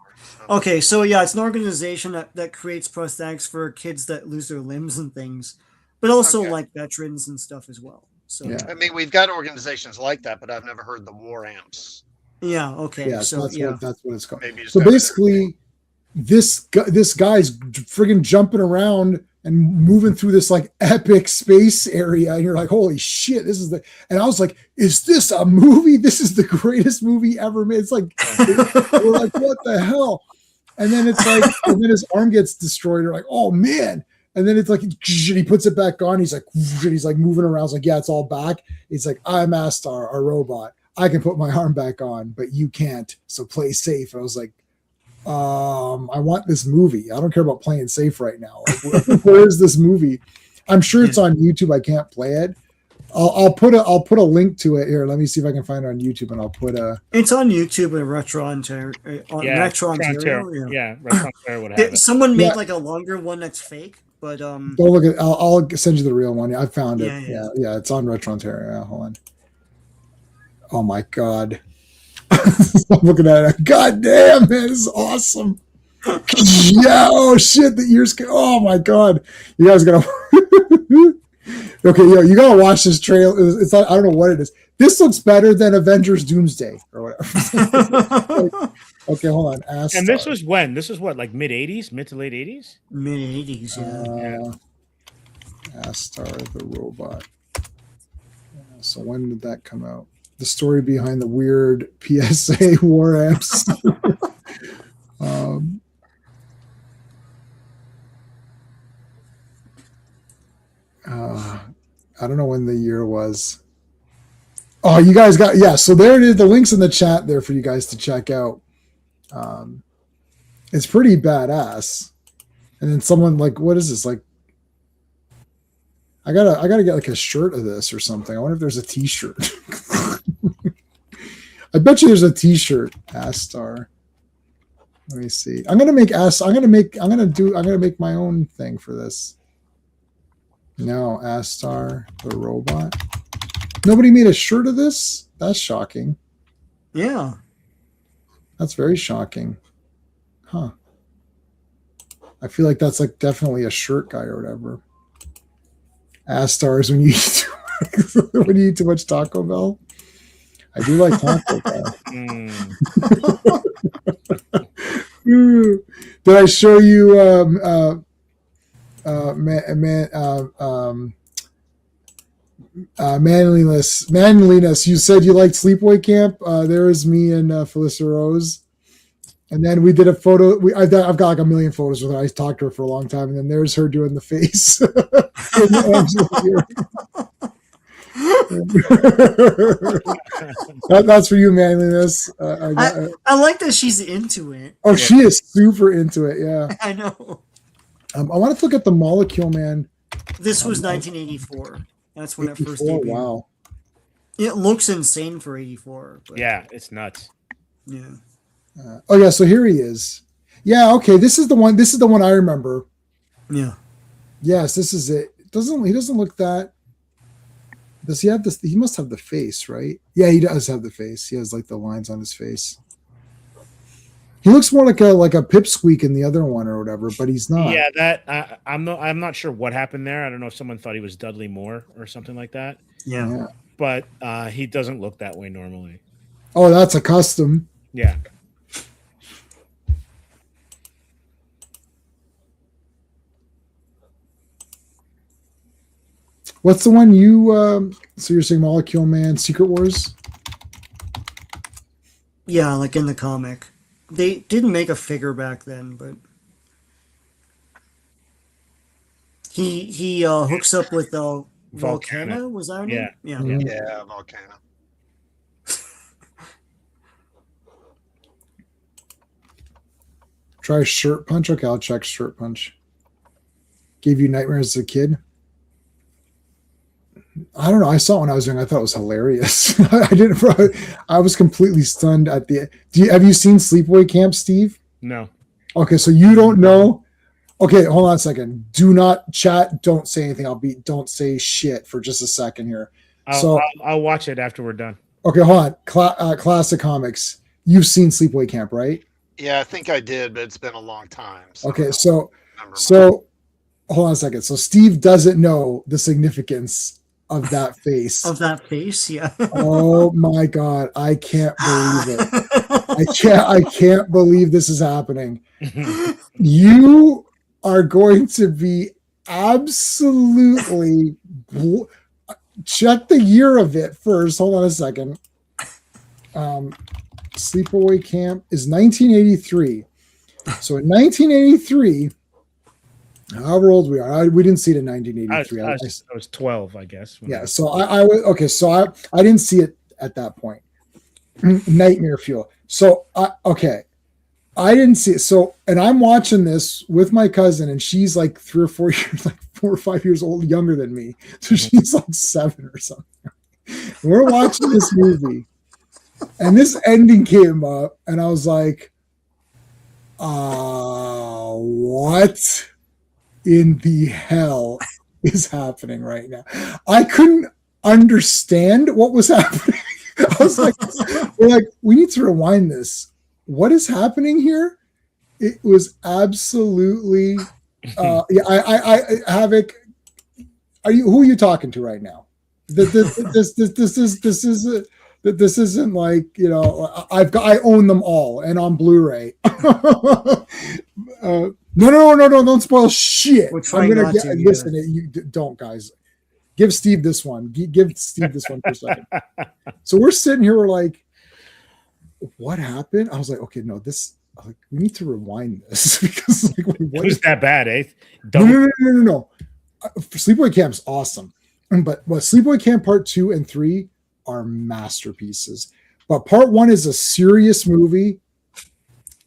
Okay, so yeah, it's an organization that creates prosthetics for kids that lose their limbs and things, but also like veterans and stuff as well. So Yeah. I mean, we've got organizations like that, but I've never heard the war amps. yeah, okay, Yeah, so that's what it's called. Maybe you just So haven't- basically, this guy's friggin' jumping around and moving through this like epic space area, and you're like, holy shit, this is and I was like, is this a movie? This is the greatest movie ever made. It's like we're like, what the hell? And then it's like, and then his arm gets destroyed. You're like, oh man. And then it's like he puts it back on. He's like moving around. It's like, yeah, it's all back. He's like, I'm Astar, a robot. I can put my arm back on, but you can't. So play safe. I was like, I want this movie. I don't care about playing safe right now. Like, where is this movie? I'm sure it's on YouTube. I can't play it. I'll put a link to it here. Let me see if I can find it on YouTube, and I'll put a. It's on YouTube in Retro Ontario. Retro Ontario. Retro Ontario would have it. Someone made like a longer one that's fake, but Don't look at. I'll send you the real one. I found it. Yeah. Yeah. It's on Retro Ontario. Yeah, hold on. Oh my god. I'm looking at it. God damn, man, this is awesome. Yeah, oh shit, the ears oh my god. You guys gotta okay, you gotta watch this trailer. It's not, I don't know what it is. This looks better than Avengers Doomsday or whatever. Okay, hold on. Astar. And this was when? This was what, like mid to late 80s? mid 80s, yeah. Astar the robot. So when did that come out? The story behind the weird PSA war amps. I don't know when the year was. Oh, you guys got, so there it is. The link's in the chat there for you guys to check out. And It's pretty badass. And then someone like, what is this? Like, I gotta get like a shirt of this or something. I wonder if there's a t-shirt. I bet you there's a t-shirt. Astar. Let me see. I'm gonna make my own thing for this. No, Astar, the robot. Nobody made a shirt of this? That's shocking. Yeah. That's very shocking. Huh. I feel like that's like definitely a shirt guy or whatever. Astars when you eat when you eat too much Taco Bell. I do like Taco Bell. Did I show you manliness? You said you liked Sleepaway Camp. There is me and Felissa Rose. And then we did a photo. I've got like a million photos with her. I talked to her for a long time, and then there's her doing the face. That's for you, manliness. I like that she's into it. Oh, she is super into it. Yeah, I know. I wanted to look at the Molecule Man. This was 1984. That's when it first debuted. Wow, it looks insane for 84. But yeah, it's nuts. Yeah. Oh yeah, so here he is. Yeah, okay, this is the one. This is the one I remember. Yeah. Yes, this is it. He doesn't look that. Does he have this? He must have the face, right? Yeah, he does have the face. He has like the lines on his face. He looks more like a pipsqueak in the other one or whatever, but he's not. Yeah, I'm not sure what happened there. I don't know if someone thought he was Dudley Moore or something like that. Yeah. But he doesn't look that way normally. Oh, that's a custom. Yeah. What's the one you? So you're saying Molecule Man, Secret Wars? Yeah, like in the comic. They didn't make a figure back then, but he hooks up with Volcana. Was that her name? Yeah. Yeah, Volcana. Try Shirt Punch. Okay, I'll check Shirt Punch. Gave you nightmares as a kid? I don't know. I saw it when I was young. I thought it was hilarious. I was completely stunned at the. Have you seen Sleepaway Camp, Steve? No. Okay, so you don't know. Okay, hold on a second. Do not chat. Don't say anything. Don't say shit for just a second here. I'll watch it after we're done. Okay, hold on. Classic comics. You've seen Sleepaway Camp, right? Yeah, I think I did, but it's been a long time. Okay, so hold on a second. So Steve doesn't know the significance of that face. Of that face, yeah. Oh my god, I can't believe it. I can't believe this is happening. You are going to be absolutely check the year of it first. Hold on a second. Sleepaway Camp is 1983. So in 1983, however old we are, we didn't see it in 1983. I was 12, I guess. Yeah, so I was okay. So I didn't see it at that point. Nightmare Fuel. So I didn't see it. So, and I'm watching this with my cousin, and she's like 3 or 4 years, like 4 or 5 years old, younger than me. So she's like 7 or something. We're watching this movie, and this ending came up, and I was like, what in the hell is happening right now? I couldn't understand what was happening. I was like, we need to rewind this. What is happening here? It was absolutely Havoc. Who are you talking to right now? This isn't like, I own them all and on Blu-ray. No, don't spoil shit. I'm gonna listen. You don't, guys. Give Steve this one. Give Steve this one for a second. So we're sitting here. We're like, what happened? I was like, okay, no, we need to rewind this because what is that bad, eh? No. Sleepaway Camp's awesome, but Sleepaway Camp Part 2 and 3 are masterpieces. But Part 1 is a serious movie.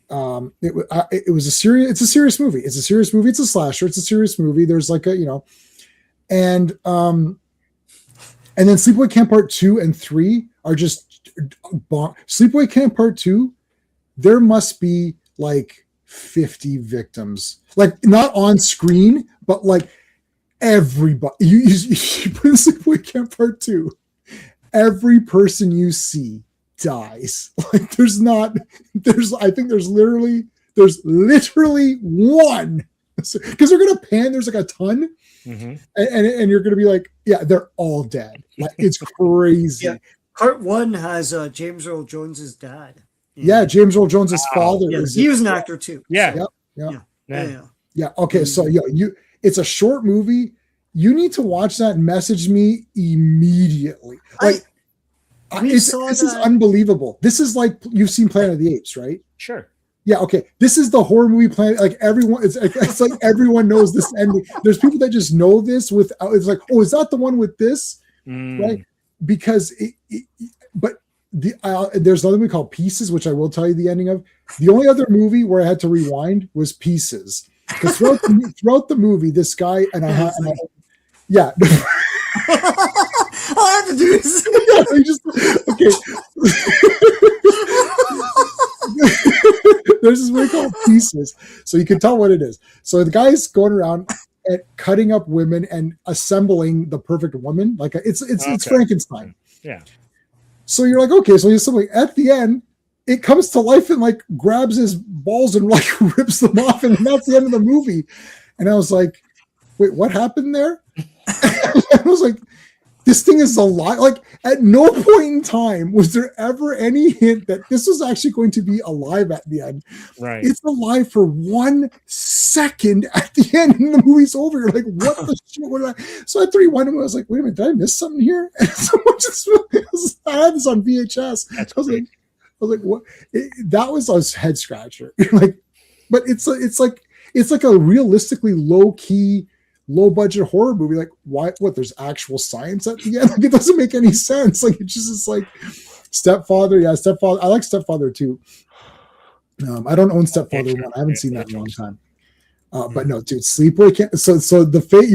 It was a serious. It's a serious movie. It's a serious movie. It's a slasher. It's a serious movie. There's like a and then Sleepaway Camp Part 2 and 3 are just Sleepaway Camp Part 2. There must be like 50 victims, like not on screen, but like everybody. You put in Sleepaway Camp Part 2, every person you see dies. Like I think there's literally one, because they're gonna pan. There's like a ton. Mm-hmm. And you're gonna be like, yeah, they're all dead. Like, it's crazy. Yeah. Part 1 has James Earl Jones's dad. Yeah, James Earl Jones's father. Yeah, he was an actor too. Yeah. Yeah. Okay, so it's a short movie. You need to watch that and message me immediately. Like, this is unbelievable. This is like, you've seen Planet of the Apes, right? Sure. Yeah, okay. This is the horror movie Planet. Like, everyone, it's like everyone knows this ending. There's people that just know this without. It's like, oh, is that the one with this? Right? Because there's another movie called Pieces, which I will tell you the ending of. The only other movie where I had to rewind was Pieces, because throughout the movie, this guy yeah. I have to do this. Okay. There's this movie called Pieces, so you can tell what it is. So the guy's going around and cutting up women and assembling the perfect woman, like it's Frankenstein. Yeah. So you're like, okay, so he's assembling. At the end, it comes to life and like grabs his balls and like rips them off, and that's the end of the movie. And I was like, wait, what happened there? I was like, this thing is alive. Like, at no point in time was there ever any hint that this was actually going to be alive at the end. Right. It's alive for 1 second at the end, and the movie's over. You're like, what the shit? What did I? So I had to rewind him. I was like, wait a minute, did I miss something here? And someone I had this on VHS. I was like, what? That was a head scratcher. Like, but it's like a realistically low budget horror movie. Like, why? What? There's actual science at the end. Like, it doesn't make any sense. Like, it's just like Stepfather. Yeah, Stepfather. I like Stepfather too. I don't own Stepfather 1. I haven't seen that in a long time. But no, dude, Sleepaway Camp. So the fate.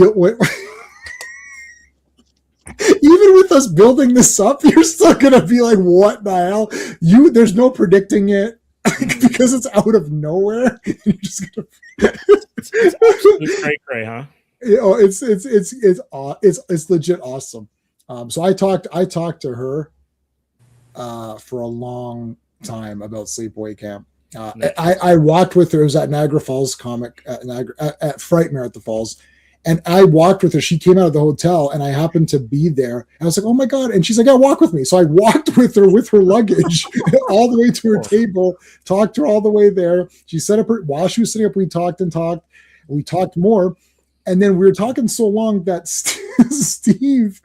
Even with us building this up, you're still gonna be like, what the hell? There's no predicting it. Because it's out of nowhere. You're just gonna. It's absolutely cray, huh? It's legit awesome. So I talked to her for a long time about Sleepaway Camp. I walked with her. It was at Niagara Falls Comic at Frightmare at the Falls, and I walked with her. She came out of the hotel, and I happened to be there. And I was like, "Oh my god!" And she's like, "Yeah, walk with me." So I walked with her with her luggage all the way to her table. Talked to her all the way there. She set up her while she was sitting up. We talked and talked. We talked more. And then we were talking so long that Steve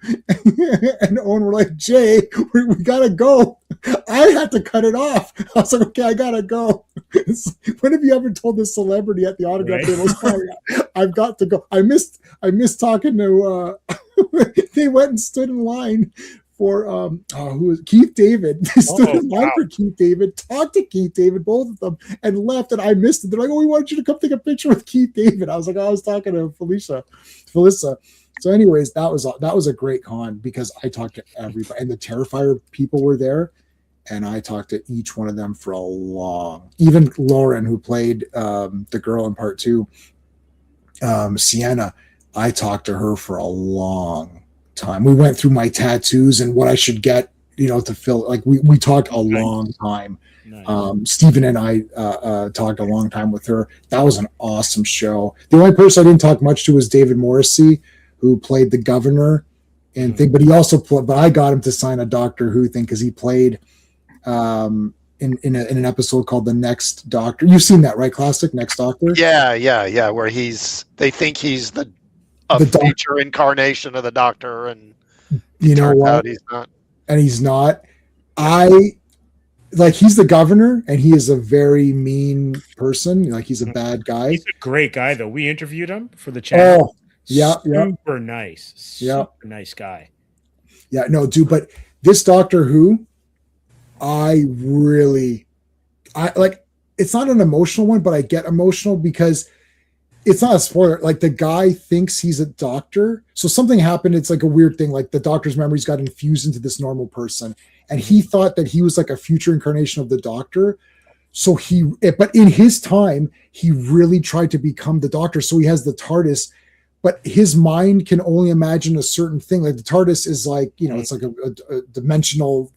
and Owen were like, Jay, we got to go. I had to cut it off. I was like, okay, I got to go. When have you ever told this celebrity at the autograph table, I've got to go? I missed talking to, they went and stood in line for who was Keith David. They stood in line for Keith David, talked to Keith David, both of them, and left, and I missed it. They're like, oh, we wanted you to come take a picture with Keith David. I was like, I was talking to Felissa. So anyways, that was a great con, because I talked to everybody, and the Terrifier people were there, and I talked to each one of them for a long, even Lauren, who played the girl in part 2, Sienna, I talked to her for a long time. We went through my tattoos and what I should get, to fill. Like, we talked a long time. Nice. Stephen and I talked a long time with her. That was an awesome show. The only person I didn't talk much to was David Morrissey, who played the governor and thing, but he also but I got him to sign a Doctor Who thing, because he played in an episode called The Next Doctor. You've seen that, right? Classic Next Doctor. Yeah. Where they think he's the future incarnation of the Doctor, and you know what? He's not. And he's not. He's the governor, and he is a very mean person. Like, he's a bad guy. He's a great guy, though. We interviewed him for the channel. Oh, yeah, super nice, super nice guy. Yeah, no, dude. But this Doctor Who, I it's not an emotional one, but I get emotional because it's not a spoiler. Like the guy thinks he's a doctor. So something happened. It's like a weird thing. Like the doctor's memories got infused into this normal person. And he thought that he was like a future incarnation of the doctor. So but in his time, he really tried to become the doctor. So he has the TARDIS, but his mind can only imagine a certain thing. Like the TARDIS is like, it's like a dimensional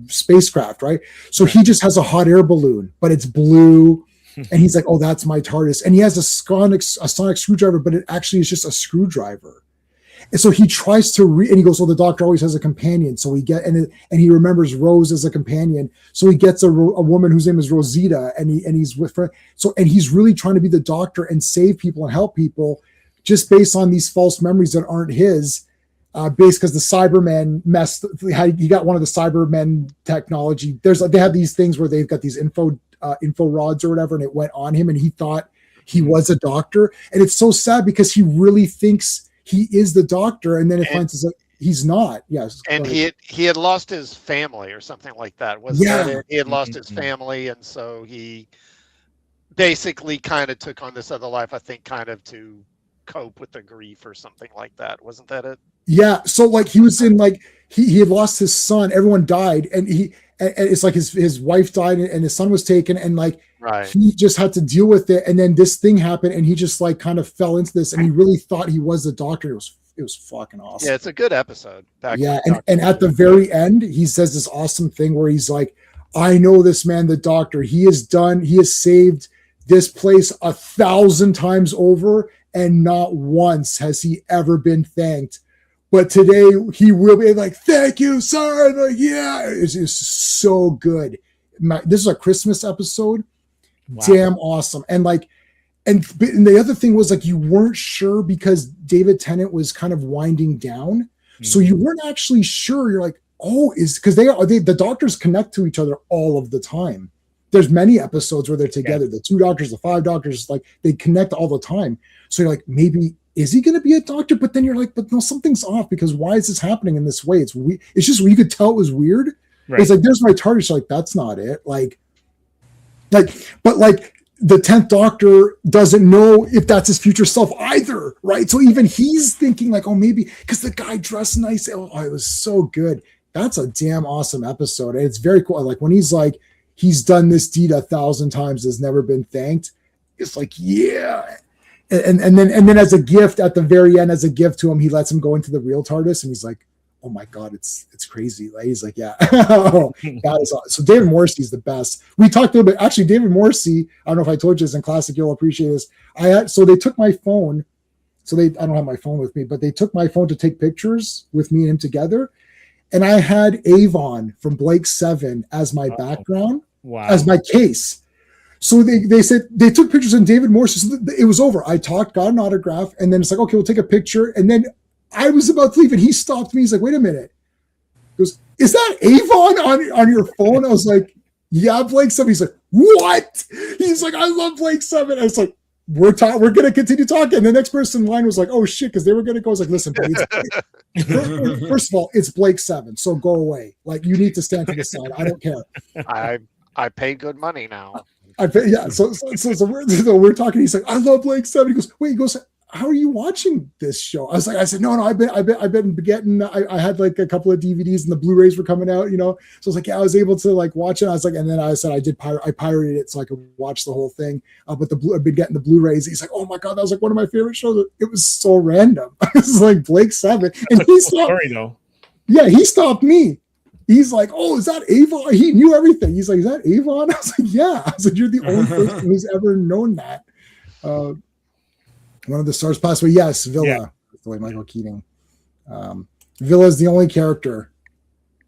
spacecraft, right? So he just has a hot air balloon, but it's blue. And he's like, oh, that's my TARDIS. And he has a sonic screwdriver, but it actually is just a screwdriver. And so he tries to and he goes, well, the doctor always has a companion. So and he remembers Rose as a companion. So he gets a woman whose name is Rosita, and he's with her. So, and he's really trying to be the doctor and save people and help people just based on these false memories that aren't his, based because the Cybermen he got one of the Cybermen technology. They have these things where they've got these info rods or whatever, and it went on him, and he thought he was a doctor. And it's so sad because he really thinks he is the doctor, and then it finds out he's not. Yes, and he had lost his family or something like that. That it? He had lost his family, and so he basically kind of took on this other life, I think, kind of to cope with the grief or something like that. Wasn't that it? Yeah. So like he was in like he had lost his son. Everyone died, and it's like his wife died, and his son was taken, and like he just had to deal with it. And then this thing happened, and he just like kind of fell into this, and he really thought he was the doctor. It was fucking awesome. Yeah, it's a good episode. And at the very end, he says this awesome thing where he's like, I know this man, the doctor. He has saved this place 1,000 times over, and not once has he ever been thanked. But today he will be like, thank you, sir. And like, yeah, it's so good. This is a Christmas episode. Wow. Damn awesome. And like, and the other thing was like, you weren't sure because David Tennant was kind of winding down. Mm-hmm. So you weren't actually sure. You're like, oh, because the doctors connect to each other all of the time. There's many episodes where they're together. Yeah. The 2 doctors, the 5 doctors, like they connect all the time. So you're like, maybe, is he going to be a doctor? But then you're like, but no, something's off because why is this happening in this way? It's just you could tell it was weird. Right. It's like, there's my TARDIS. You're like, that's not it. But the 10th Doctor doesn't know if that's his future self either. Right. So even he's thinking like, oh, maybe because the guy dressed nice. Oh, it was so good. That's a damn awesome episode. And it's very cool. Like when he's like, he's done this deed 1,000 times, has never been thanked. It's like, yeah. And then as a gift at the very end, as a gift to him, he lets him go into the real TARDIS, and he's like, "Oh my god, it's crazy!" Like, he's like, "Yeah, that is awesome." So David Morrissey's the best. We talked a little bit. Actually, David Morrissey. I don't know if I told you this in classic. You'll appreciate this. So they took my phone. I don't have my phone with me, but they took my phone to take pictures with me and him together, and I had Avon from Blake 7 as my background, as my case. So they said they took pictures and David Morse. It was over. I talked, got an autograph, and then it's like, okay, we'll take a picture. And then I was about to leave, and he stopped me. He's like, wait a minute. He goes, is that Avon on your phone? I was like, yeah, Blake 7. He's like, what? He's like, I love Blake 7. I was like, we're going to continue talking. And the next person in line was like, oh shit, because they were going to go. I was like, listen, first of all, it's Blake 7, so go away. Like, you need to stand to the side. I don't care. I pay good money now. So we're talking. He's like, I love Blake 7. He goes, wait. He goes, how are you watching this show? I said, no. I've been getting. I had like a couple of DVDs and the Blu-rays were coming out. So I was like, yeah, I was able to like watch it. I was like, and then I said I pirated it so I could watch the whole thing. But I've been getting the Blu-rays. He's like, oh my god, that was like one of my favorite shows. It was so random. I was like, Blake 7, and he stopped. Yeah, he stopped me. He's like, oh, is that Avon? He knew everything. He's like, is that Avon? I was like, yeah. I said, you're the only person who's ever known that. One of the stars passed away. Yes, Villa. Yeah. That's the way Michael Keating. Villa is the only character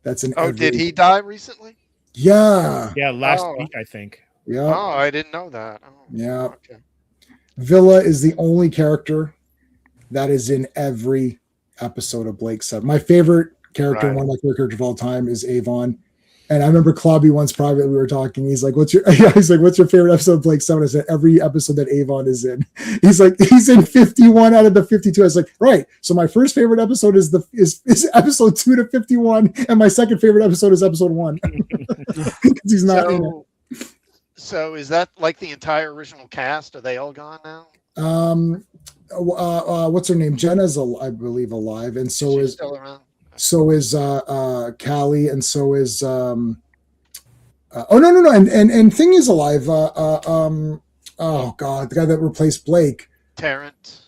that's in. Oh, did he die recently? Yeah. Yeah, last week, I think. Yeah. Oh, I didn't know that. Oh, yeah. Okay. Villa is the only character that is in every episode of Blake 7. My favorite character, one of my favorite characters of all time, is Avon. And I remember Clobby once privately, we were talking. He's like, what's your favorite episode of Blake 7? I said, every episode that Avon is in. He's like, he's in 51 out of the 52. I was like, right. So my first favorite episode is episode 2 to 51, and my second favorite episode is episode 1. He's not in it. So is that like the entire original cast? Are they all gone now? What's her name? Jenna's, I believe, alive, and so She's is still around. Callie, and so is oh no, and Thing is alive. Oh god, the guy that replaced Blake, Tarrant.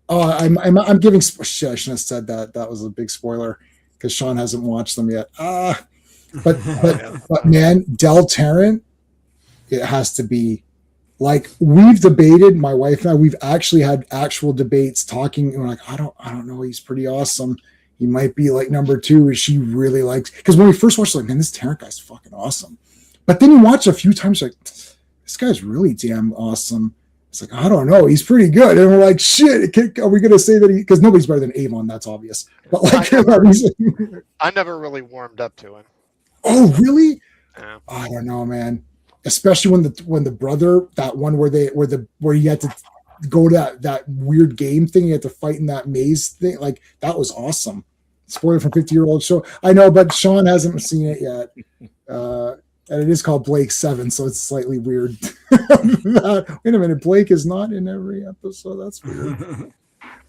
Oh, I'm giving. Shit, I shouldn't have said that. That was a big spoiler because Sean hasn't watched them yet. But man, Del Tarrant, it has to be. Like, we've debated, my wife and I, we've actually had actual debates talking, and we're like, I don't know, he's pretty awesome. He might be like number 2. She really likes, because when we first watched, like, man, this Tarrant guy's fucking awesome. But then you watch a few times, like, this guy's really damn awesome. It's like, I don't know, he's pretty good. And we're like, shit, are we gonna say that because nobody's better than Avon, that's obvious. But like, I never really warmed up to him. Oh, really? Yeah. I don't know, man. Especially when the brother, that one where you had to go to that weird game thing, you had to fight in that maze thing, like that was awesome. Spoiler from 50-year-old show. I know, but Sean hasn't seen it yet. And it is called Blake 7, so it's slightly weird. Wait a minute, Blake is not in every episode. That's weird.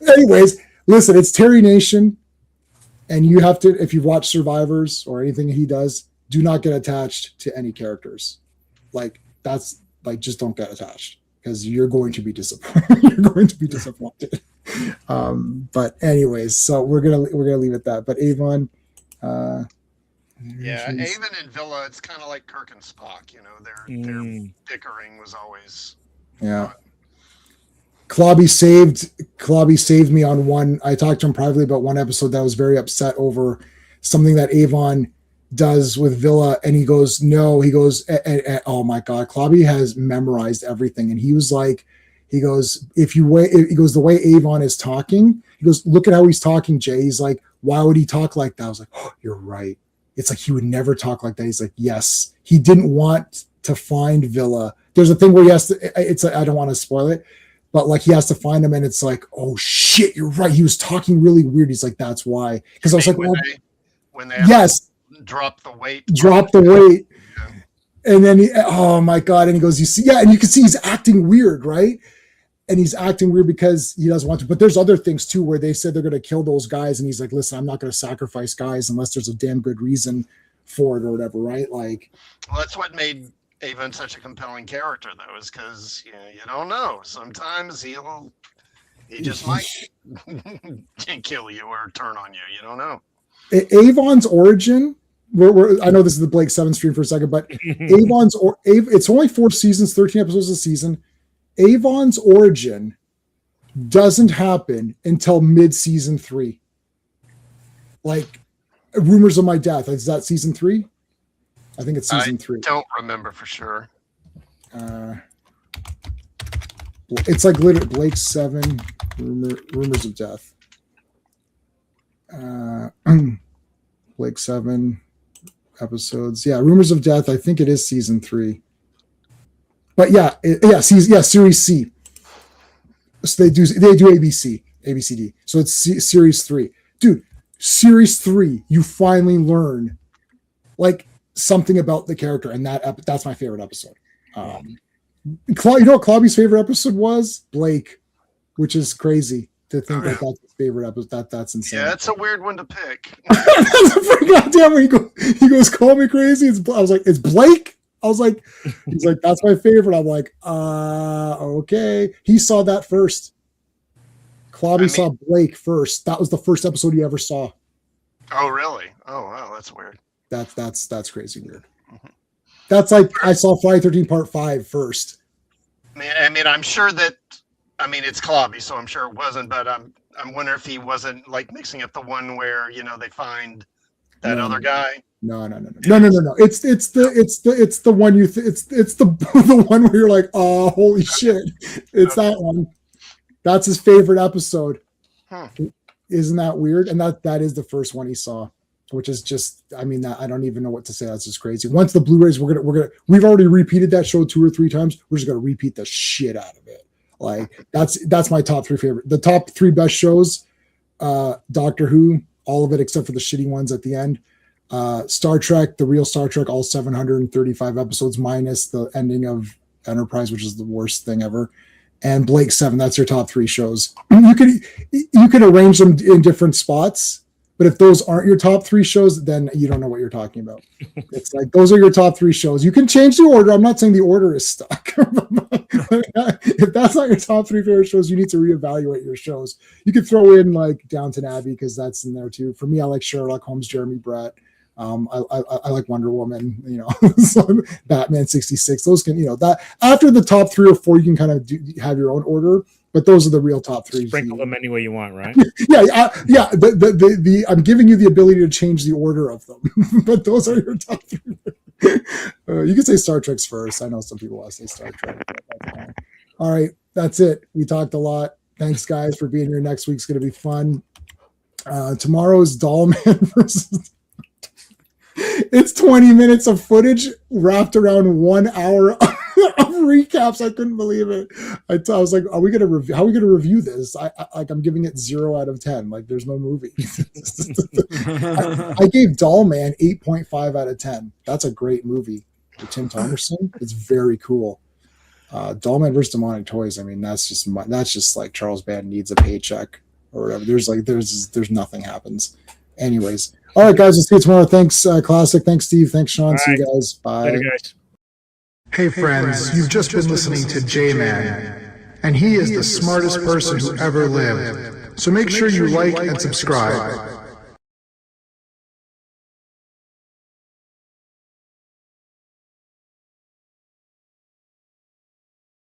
Anyways, listen, it's Terry Nation, and you have to, if you've watched Survivors or anything he does, do not get attached to any characters. Like, that's like, just don't get attached because you're going to be disappointed. You're going to be disappointed. But anyways, so we're gonna leave it at that. But Avon, yeah, Avon and Villa, it's kind of like Kirk and Spock. You know, their bickering was always. Yeah. Klobby saved me on one. I talked to him privately about one episode that I was very upset over something that Avon does with Villa, and he goes, no, he goes, oh my god, Klobby has memorized everything, and he was like, he goes, he goes, the way Avon is talking, he goes, look at how he's talking, Jay. He's like, why would he talk like that? I was like, oh, you're right. It's like he would never talk like that. He's like, yes, he didn't want to find Villa. There's a thing where he has to, it's like, I don't want to spoil it, but like he has to find him, and it's like, oh shit, you're right. He was talking really weird. He's like, that's why. Because I was like, when they yes. Drop the weight. Yeah. And then oh my god, and he goes, you see, yeah, and you can see he's acting weird, right? And he's acting weird because he doesn't want to. But there's other things too where they said they're going to kill those guys, and he's like, listen, I'm not going to sacrifice guys unless there's a damn good reason for it or whatever, right? Like, well, that's what made Avon such a compelling character, though, is because you don't know. Sometimes he just might kill you or turn on you. You don't know. Avon's origin. I know this is the Blake 7 stream for a second, but it's only 4 seasons, 13 episodes a season. Avon's origin doesn't happen until mid-season 3. Like, Rumors of My Death. Is that season 3? I think it's season 3. I don't remember for sure. It's like literally Blake 7, Rumors of Death. Blake 7 episodes. Yeah, Rumors of Death. I think it is season 3. But series C. So they do ABCD. So it's series 3. Dude, series 3, you finally learn like something about the character, and that's my favorite episode. You know what Klobby's favorite episode was? Blake, which is crazy to think that that's his favorite episode. That's insane. Yeah, it's a weird one to pick. Goddamn, he goes, call me crazy. I was like, it's Blake? I was like, he's like, that's my favorite. I'm like, okay. He saw that first. Klobby saw Blake first. That was the first episode he ever saw. Oh, really? Oh, wow, that's weird. That's crazy weird. Mm-hmm. That's like I saw Friday 13 Part 5 first. I mean, I'm sure that. I mean, it's Klobby, so I'm sure it wasn't. But I'm wondering if he wasn't like mixing up the one where they find that other guy. No. It's the one it's the one where you're like, oh, holy shit! It's that one. That's his favorite episode. Huh. Isn't that weird? And that is the first one he saw, which is just, I mean, I don't even know what to say. That's just crazy. Once the Blu-rays, we've already repeated that show 2 or 3 times. We're just gonna repeat the shit out of it. Like that's my top 3 favorite. The top 3 best shows, Doctor Who, all of it except for the shitty ones at the end. Star Trek, the real Star Trek, all 735 episodes minus the ending of Enterprise, which is the worst thing ever. And Blake 7, that's your top 3 shows. You could arrange them in different spots, but if those aren't your top 3 shows, then you don't know what you're talking about. It's like those are your top 3 shows. You can change the order. I'm not saying the order is stuck. If that's not your top 3 favorite shows, you need to reevaluate your shows. You could throw in like Downton Abbey because that's in there too. For me, I like Sherlock Holmes, Jeremy Brett. I like Wonder Woman, so Batman 66. Those can, that after the top 3 or 4, you can kind of have your own order, but those are the real top 3. Sprinkle them any way you want, right? yeah. I'm giving you the ability to change the order of them, but those are your top 3. You can say Star Trek's first. I know some people want to say Star Trek. But that's fine. All right, that's it. We talked a lot. Thanks, guys, for being here. Next week's going to be fun. Tomorrow's Dollman versus. It's 20 minutes of footage wrapped around 1 hour of recaps. I couldn't believe it. I was like, how are we going to review this? I'm giving it 0 out of 10. Like there's no movie. I gave Dollman 8.5 out of 10. That's a great movie with Tim Thomerson. It's very cool. Dollman versus Demonic Toys. I mean, that's just like Charles Band needs a paycheck or whatever. There's nothing happens. Anyways. All right, guys. We'll see you tomorrow. Thanks, Classic. Thanks, Steve. Thanks, Sean. All see right. you guys. Bye. Later, guys. Hey friends, you've just been listening to J-Man, and he is the smartest person who ever lived. So make sure you like and subscribe.